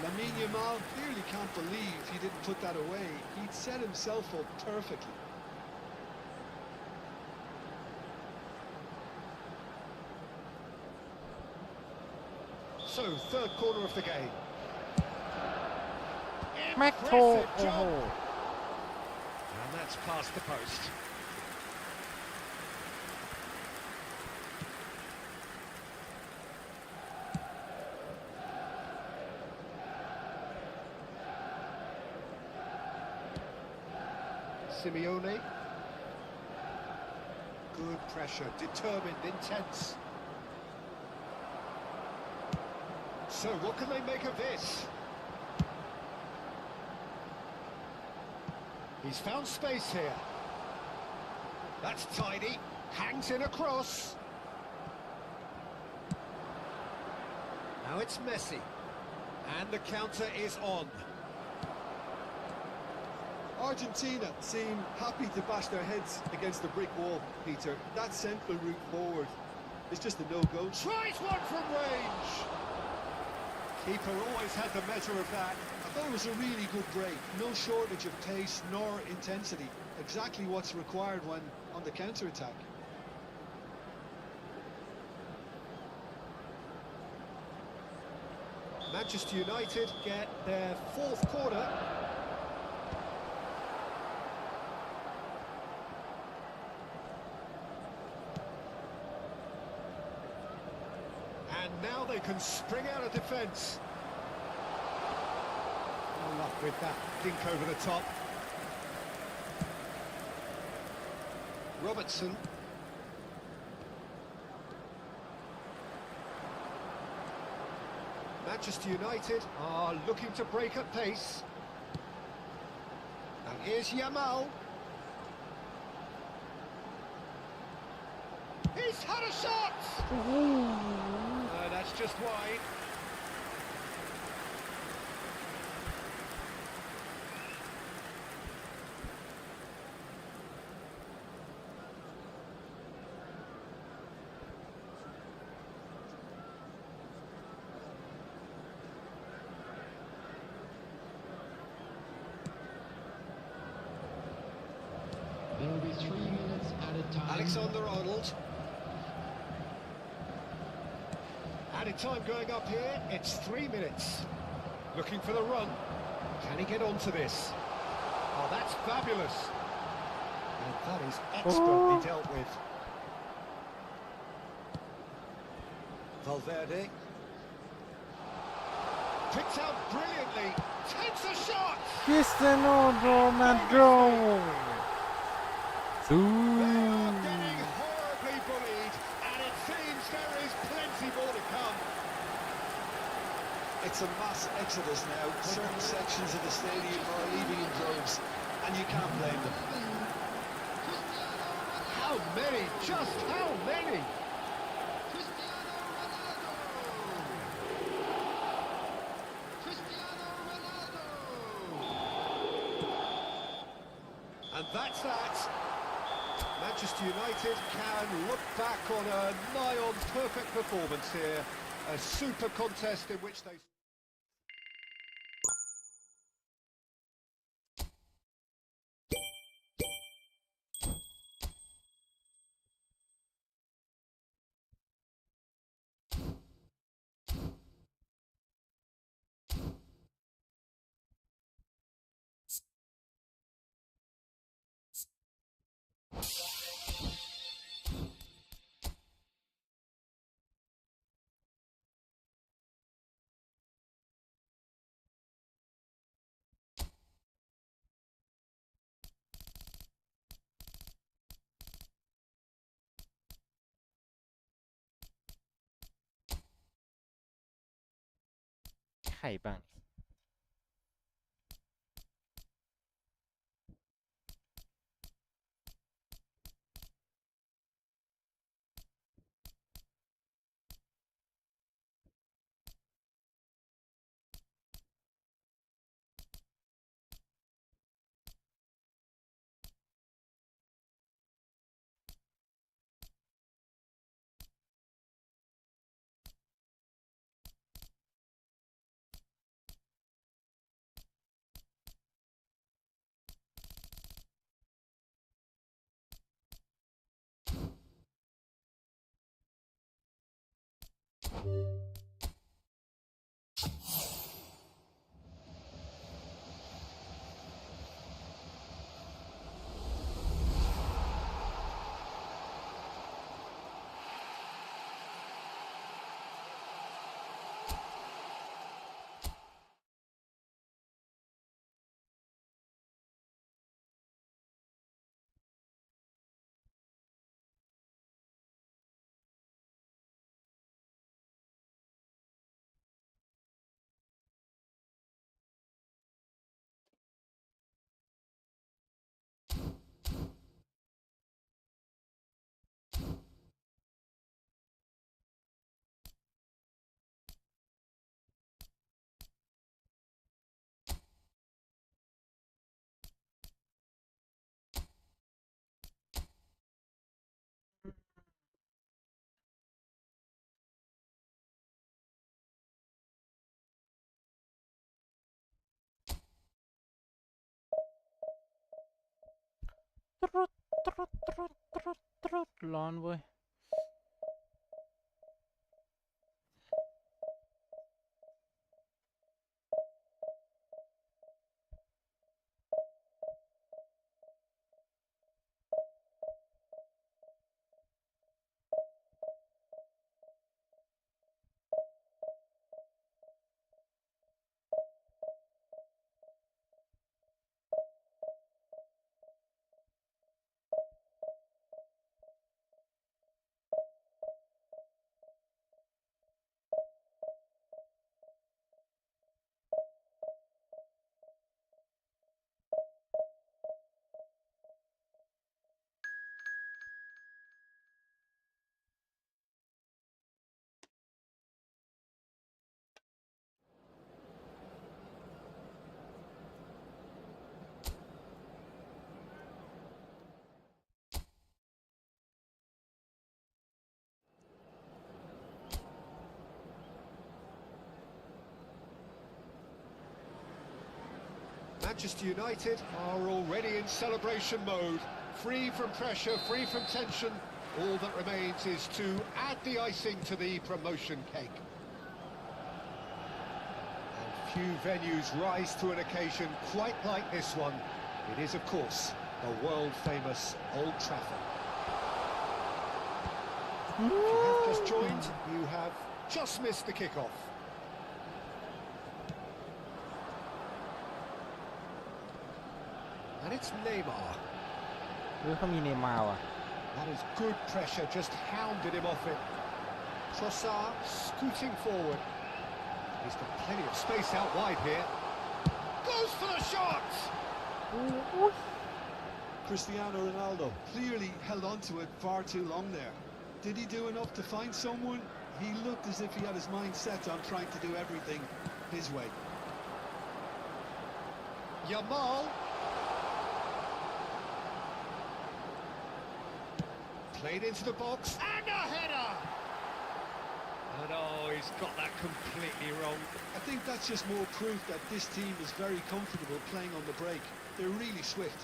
Lamine Yamal clearly can't believe he didn't put that away. He'd set himself up perfectly. So, third corner of the game. แม็กโท Impressive โอ้โห job. And that's past the post. Simeone. Good pressure, determined, intense. So what can they make of this? He's found space here. That's tidy. Hangs in a cross. Now it's Messi. And the counter is on. Argentina seem happy to bash their heads against the brick wall, Peter. That central route forward is just a no-go. Tries one from range. Keeper always had the measure of that. I thought it was a really good break. No shortage of pace nor intensity. Exactly what's required when on the counter-attack. Manchester United get their fourth corner. And now they can spring out of defence. No luck with that dink over the top. Robertson. Manchester United are looking to break at pace. And here's Yamal. He's had a shot! That's just wide. There will be 3 minutes added time. Alexander-Arnold. Added time going up here, it's 3 minutes. Looking for the run. Can he get onto this? Oh, that's fabulous. And that is expertly dealt with. Valverde. Picked out brilliantly. Takes a shot! Cristiano Ronaldo ซู Getting horribly bullied, and it seems there is plenty more to come. It's a mass exodus now. Certain sections of the stadium are leaving in droves, and you can't blame them. How many? Just how many? And that's that. Manchester United can look back on a nigh-on perfect performance here. A super contest in which they...ใครบ้าง ตรุดตรุดตรุดตรุดร้อนเว้ย Manchester United are already in celebration mode. Free from pressure, free from tension. All that remains is to add the icing to the promotion cake. And few venues rise to an occasion quite like this one. It is, of course, the world-famous Old Trafford. If you have just joined, you have just missed the kickoff. And it's Neymar. หรือเขามีเนย์มาร์ว่ะ That is good pressure, just hounded him off it. Trossard scooting forward. He's got plenty of space out wide here. Goes for the shot! Cristiano Ronaldo clearly held on to it far too long there. Did he do enough to find someone? He looked as if he had his mind set on trying to do everything his way. Yamal. Played into the box, and a header! And oh, he's got that completely wrong. I think that's just more proof that this team is very comfortable playing on the break. They're really swift.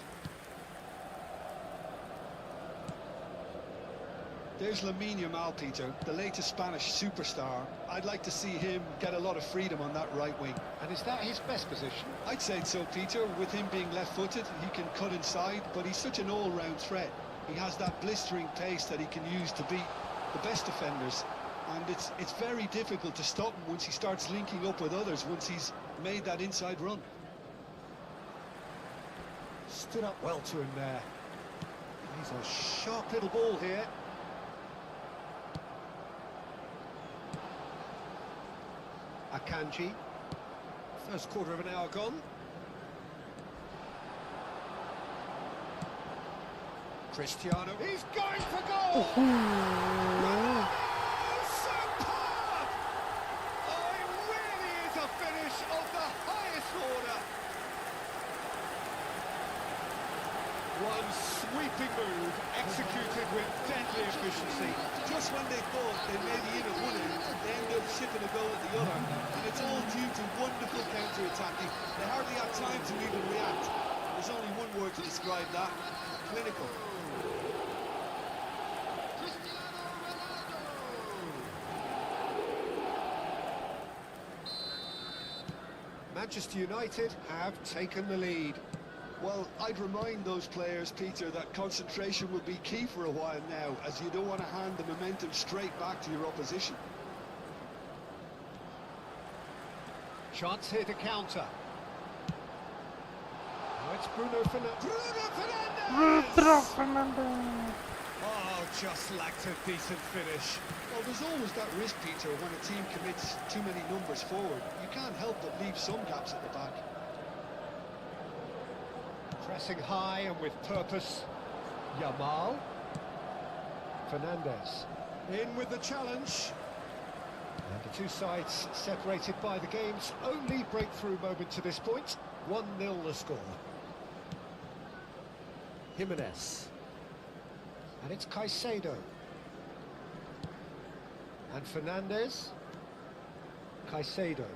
There's Lamine Yamal, Peter, the latest Spanish superstar. I'd like to see him get a lot of freedom on that right wing. And is that his best position? I'd say so, Peter. With him being left-footed, he can cut inside, but he's such an all-round threat. He has that blistering pace that he can use to beat the best defenders, and it's very difficult to stop him once he starts linking up with others, once he's made that inside run. Stood up well to him there. He's a sharp little ball here. Akanji. First quarter of an hour gone. Cristiano, he's going for goal! Oh, superb! Oh, it really is a finish of the highest order. One sweeping move, executed with deadly efficiency. Just when they thought they may be in at one end, they end up shipping a goal at the other, and it's all due to wonderful counter-attacking. They hardly have time to even react. There's only one word to describe that: clinical. Manchester United have taken the lead. Well, I'd remind those players, Peter, that concentration will be key for a while now, as you don't want to hand the momentum straight back to your opposition. Chance here to counter. Now it's Bruno Fernandes. Bruno Fernandes. Oh, just lacked a decent finish. Well, there's always that risk, Peter, when a team commits too many numbers forward. You can't help but leave some gaps at the back. Pressing high and with purpose. Yamal. Fernandes. In with the challenge. And the two sides separated by the game's only breakthrough moment to this point. 1-0 the score. Jimenez. And it's Caicedo. And Fernandes. Caicedo.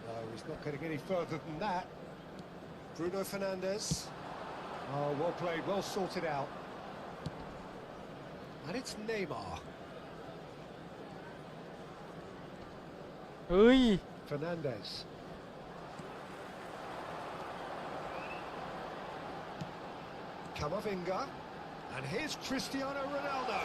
No, he's not getting any further than that. Bruno Fernandes. Oh, well played, well sorted out. And it's Neymar. เฮ้ย Fernandes. Camavinga. And here's Cristiano Ronaldo.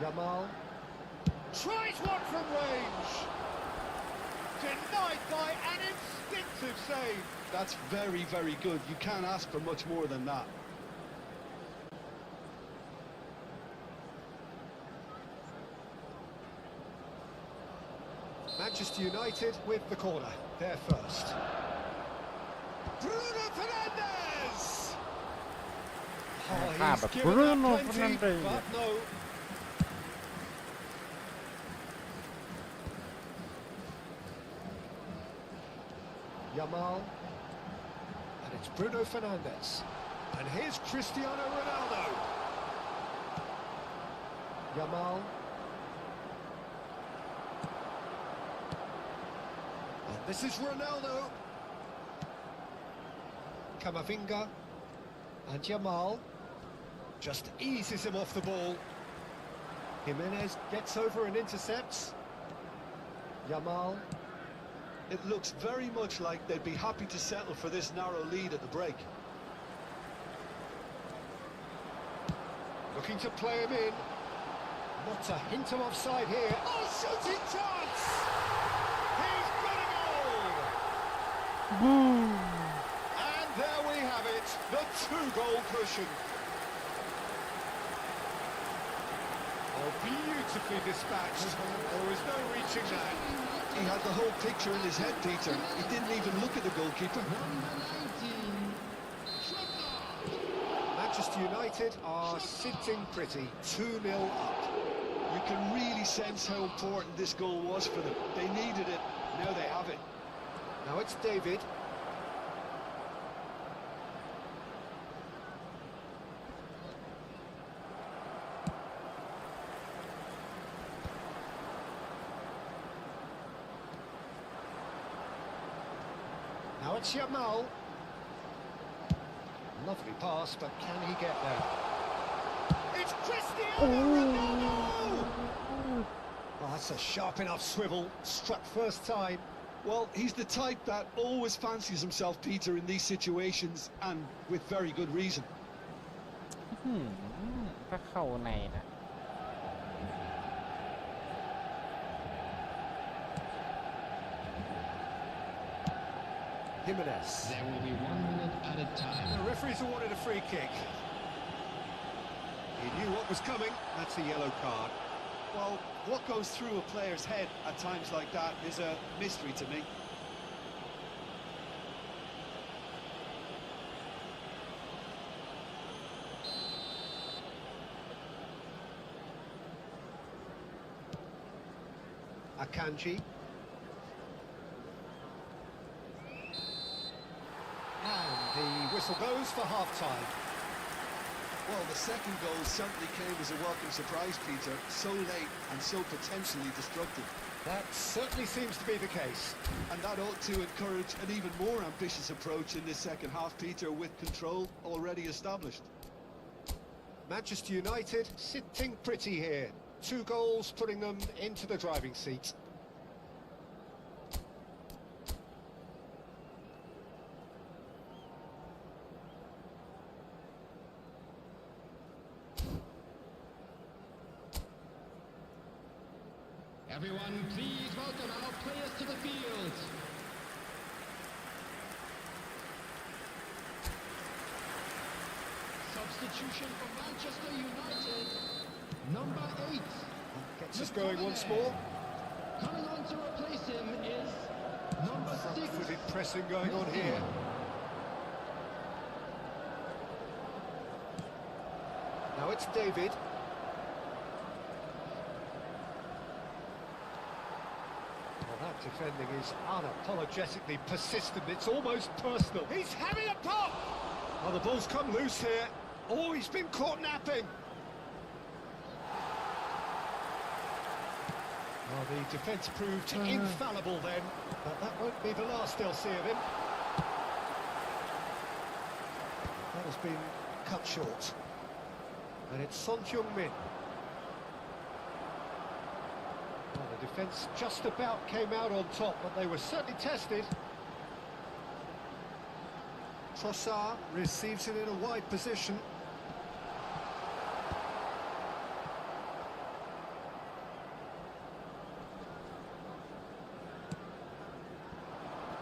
Yamal. Tries one from range. Denied by an instinctive save. That's very, very good. You can't ask for much more than that. Manchester United with the corner. They're first. Bruno Fernandes! Oh, but he's given Bruno up plenty, Fernandes. but no. Yamal. And it's Bruno Fernandes. And here's Cristiano Ronaldo. Yamal. And this is Ronaldo. Camavinga. And Yamal. Just eases him off the ball. Jimenez gets over and intercepts. Yamal. It looks very much like they'd be happy to settle for this narrow lead at the break. Looking to play him in. Not a hint of offside here. Oh, shooting chance! He's got a goal! Boom. And there we have it, the two-goal cushion. Oh, beautifully dispatched. There was no reaching that. He had the whole picture in his head, Peter. He didn't even look at the goalkeeper. Manchester United are sitting pretty, 2-0 up. You can really sense how important this goal was for them. They needed it, now they have it. Now it's David. Now it's Yamal. Lovely pass, but can he get there? It's Cristiano Ronaldo! Oh, that's a sharp enough swivel. Struck first time. Well, he's the type that always fancies himself, Peter, in these situations, and with very good reason. ก็เข้าในนะ Jimenez. There will be 1 minute added time. The referee's awarded a free kick. He knew what was coming. That's a yellow card. Well, what goes through a player's head at times like that is a mystery to me. Akanji. And the whistle goes for half-time. Well, the second goal certainly came as a welcome surprise, Peter. So late and so potentially destructive. That certainly seems to be the case. And that ought to encourage an even more ambitious approach in this second half, Peter, with control already established. Manchester United sitting pretty here. 2 goals putting them into the driving seat. Everyone, please welcome our players to the field. Substitution for Manchester United. Number 8. Gets us going once more. Coming on to replace him is number 6. Front-footed pressing going on here. Now it's David. Well, that defending is unapologetically persistent. It's almost personal. He's having a pop! Oh, the ball's come loose here. Oh, he's been caught napping. Well, the defence proved infallible then, but that won't be the last they'll see of him. That has been cut short. And it's Son Heung-min. Well, the defence just about came out on top, but they were certainly tested. Trossard receives it in a wide position.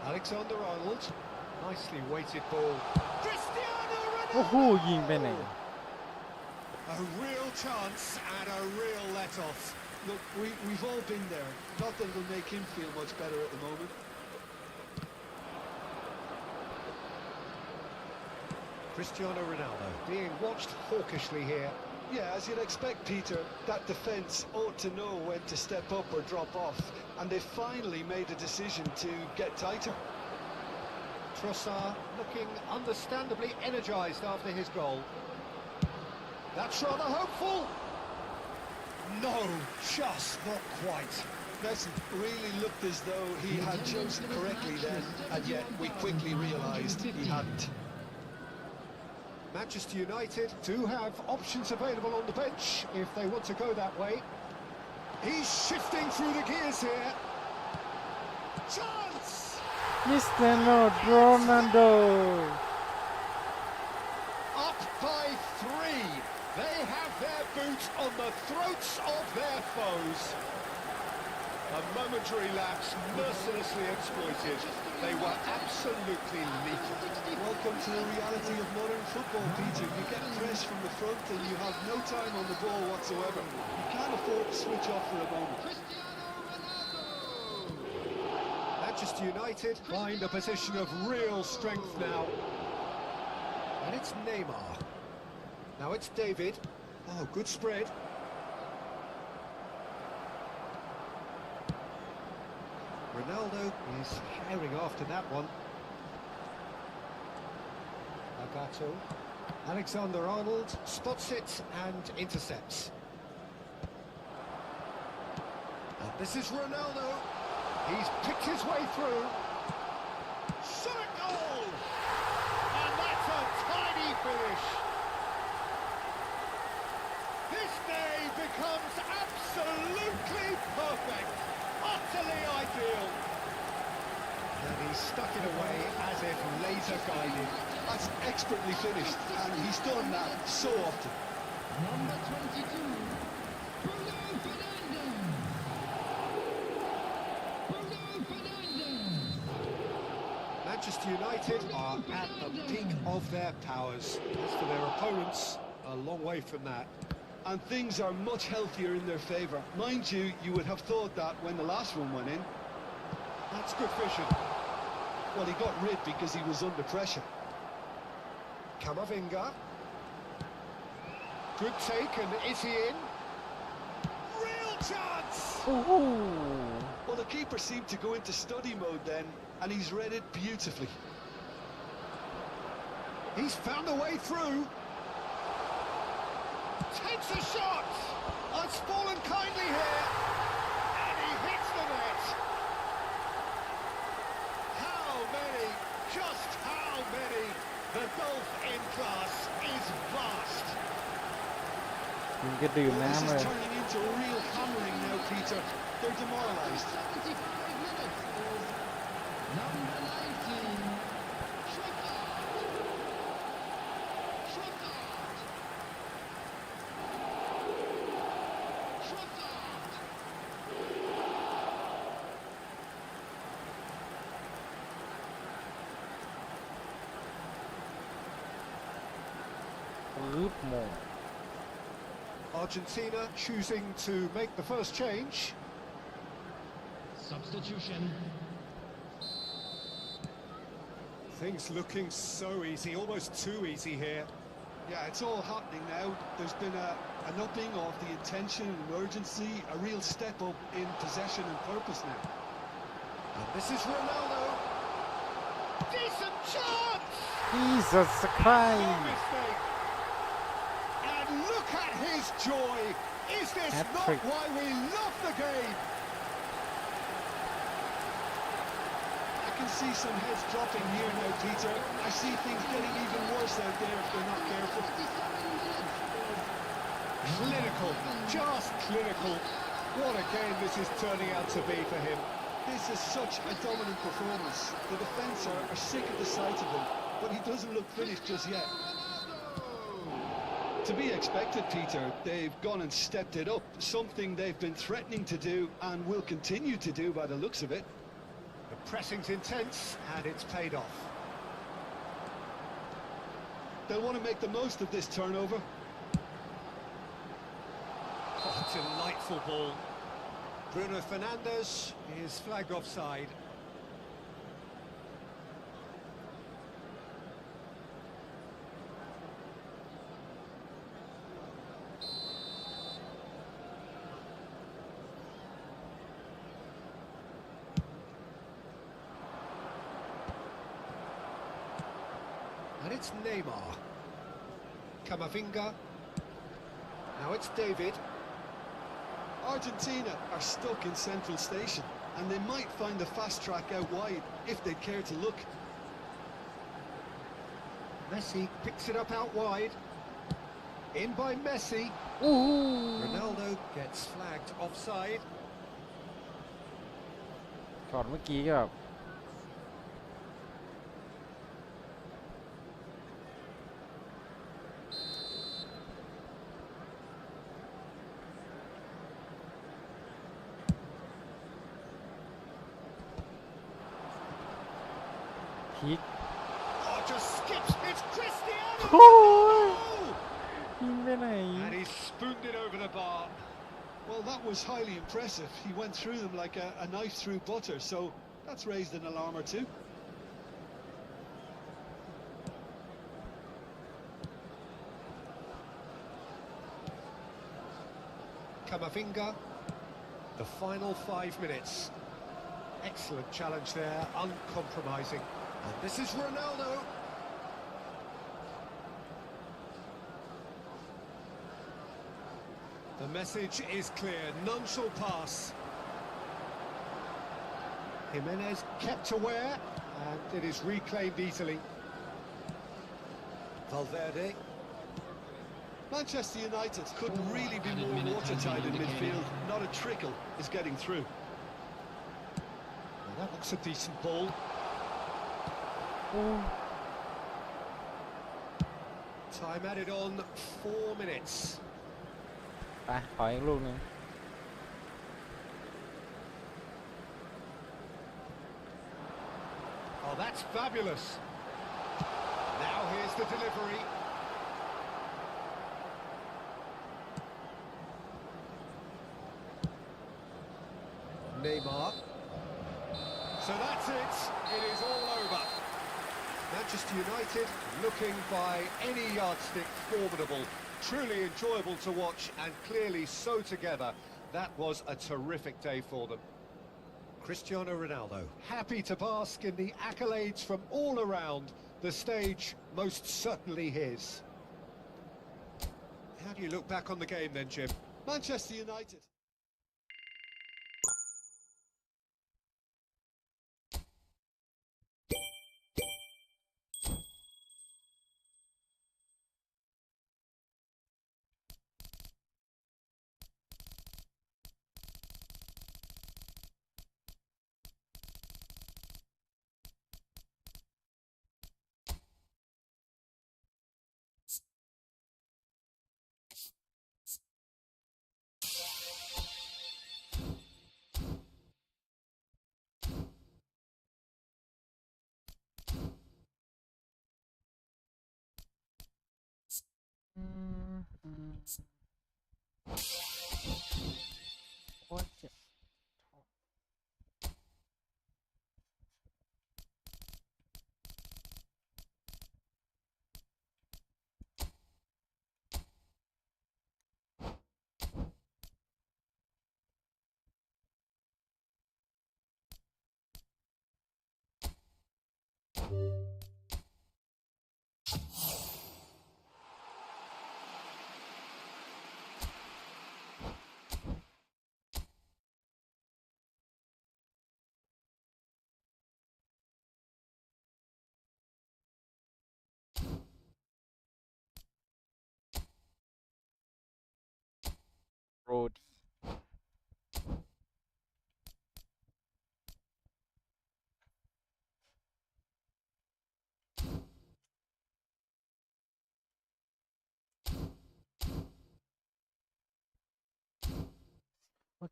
Alexander-Arnold, nicely weighted ball. Cristiano โอ้โห Ronaldo! ยิงไปไหน A real chance and a real let-off. Look, we've all been there. Not that it'll make him feel much better at the moment. Cristiano Ronaldo being watched hawkishly here. Yeah, as you'd expect, Peter, that defence ought to know when to step up or drop off, and they finally made a decision to get tighter. Trossard looking understandably energised after his goal. That's rather hopeful. No, just not quite. Messi really looked as though he had chosen correctly then, and yet we quickly realised he hadn't. Manchester United do have options available on the bench if they want to go that way. He's shifting through the gears here. Chance! คริสเตียโนโรนัลโด Up by 3. They have their boot on the throats of their foes. A momentary lapse mercilessly exploited. They were absolutely lethal. Welcome to the reality of modern football, Peter. You get pressed from the front and you have no time on the ball whatsoever. You can't afford to switch off for a moment. Manchester United find a position of real strength now. And it's Neymar. Now it's David. Oh, good spread. Ronaldo is herring after that one. Agato. Alexander-Arnold spots it and intercepts. And this is Ronaldo. He's picked his way through. Shot goal! And that's a tidy finish. This day becomes absolutely perfect. Utterly ideal. And he stuck it away as if laser guided. That's expertly finished, and he's done that so often. Number 22, Bruno Fernandes. Bruno Fernandes. Manchester United are at the peak of their powers. As for their opponents, a long way from that. And things are much healthier in their favour. Mind you, you would have thought that when the last one went in. That's good vision. Well, he got rid because he was under pressure. Camavinga. Good take, and is he in? Real chance! โอ้โห Well, the keeper seemed to go into study mode then, and he's read it beautifully. He's found a way through. Takes a shot! It's fallen kindly here. And he hits the net. How many? Just how many? The gulf in class is vast. ยิงก็ดื่ม This น้ำ is เลย turning into a real hammering now, Peter. They're demoralised. 75 minutes. Number 19, Trossard. Trossard. Trossard. ปึ๊บโมง Argentina choosing to make the first change. Substitution. Things looking so easy, almost too easy here. Yeah, it's all happening now. There's been an upping of the intention and urgency, a real step up in possession and purpose now. And this is Ronaldo. Decent chance! Jesus No Christ mistake. And look at his joy. Is this not Hat-trick. why we love the game? can see some heads dropping here now, Peter. I see things getting even worse out there if they're not careful. Clinical, just clinical. What a game this is turning out to be for him. This is such a dominant performance. The defence are sick of the sight of him, but he doesn't look finished just yet. To be expected, Peter, they've gone and stepped it up, something they've been threatening to do and will continue to do by the looks of it. The pressing's intense and it's paid off. They'll want to make the most of this turnover. Oh, delightful ball. Bruno Fernandes is flagged offside. And it's Neymar. Camavinga. Now it's David. Argentina are stuck in central station, and they might find the fast track out wide if they care to look. Messi picks it up out wide. In by Messi. Ronaldo gets flagged offside. ช็อตเมื่อกี้ก็แบบพีค Oh, just skips. It's Cristiano. โอ้ย Oh! ยิงไปไหน And he spooned it over the bar. Well, that was highly impressive. He went through them like a knife through butter, so that's raised an alarm or two. Camavinga. The final 5 minutes. Excellent challenge there, uncompromising. And this is Ronaldo. The message is clear, none shall pass. Jimenez kept aware, and it is reclaimed easily. Valverde. Manchester United couldn't really be more watertight in midfield. Not a trickle is getting through. Well, that looks a decent ball. โอ้ Time added on, 4 minutes. ไปขออีกลูกหนึง Oh, that's fabulous. Now here's the delivery. Neymar. So that's it. It is all over. Manchester United looking by any yardstick formidable. Truly enjoyable to watch and clearly so together. That was a terrific day for them. Cristiano Ronaldo, happy to bask in the accolades from all around. The stage most certainly his. How do you look back on the game then, Jim? Manchester United.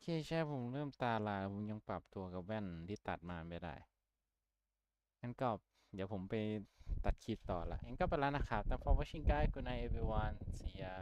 เคใช่ผมเริ่มตาลายผมยังปรับตัวกับแว่นที่ตัดมาไม่ได้งั้นก็เดี๋ยวผมไปตัดคลิปต่อละงั้นก็ไปแล้วนะครับ Thanks for watching guys good night everyone see ya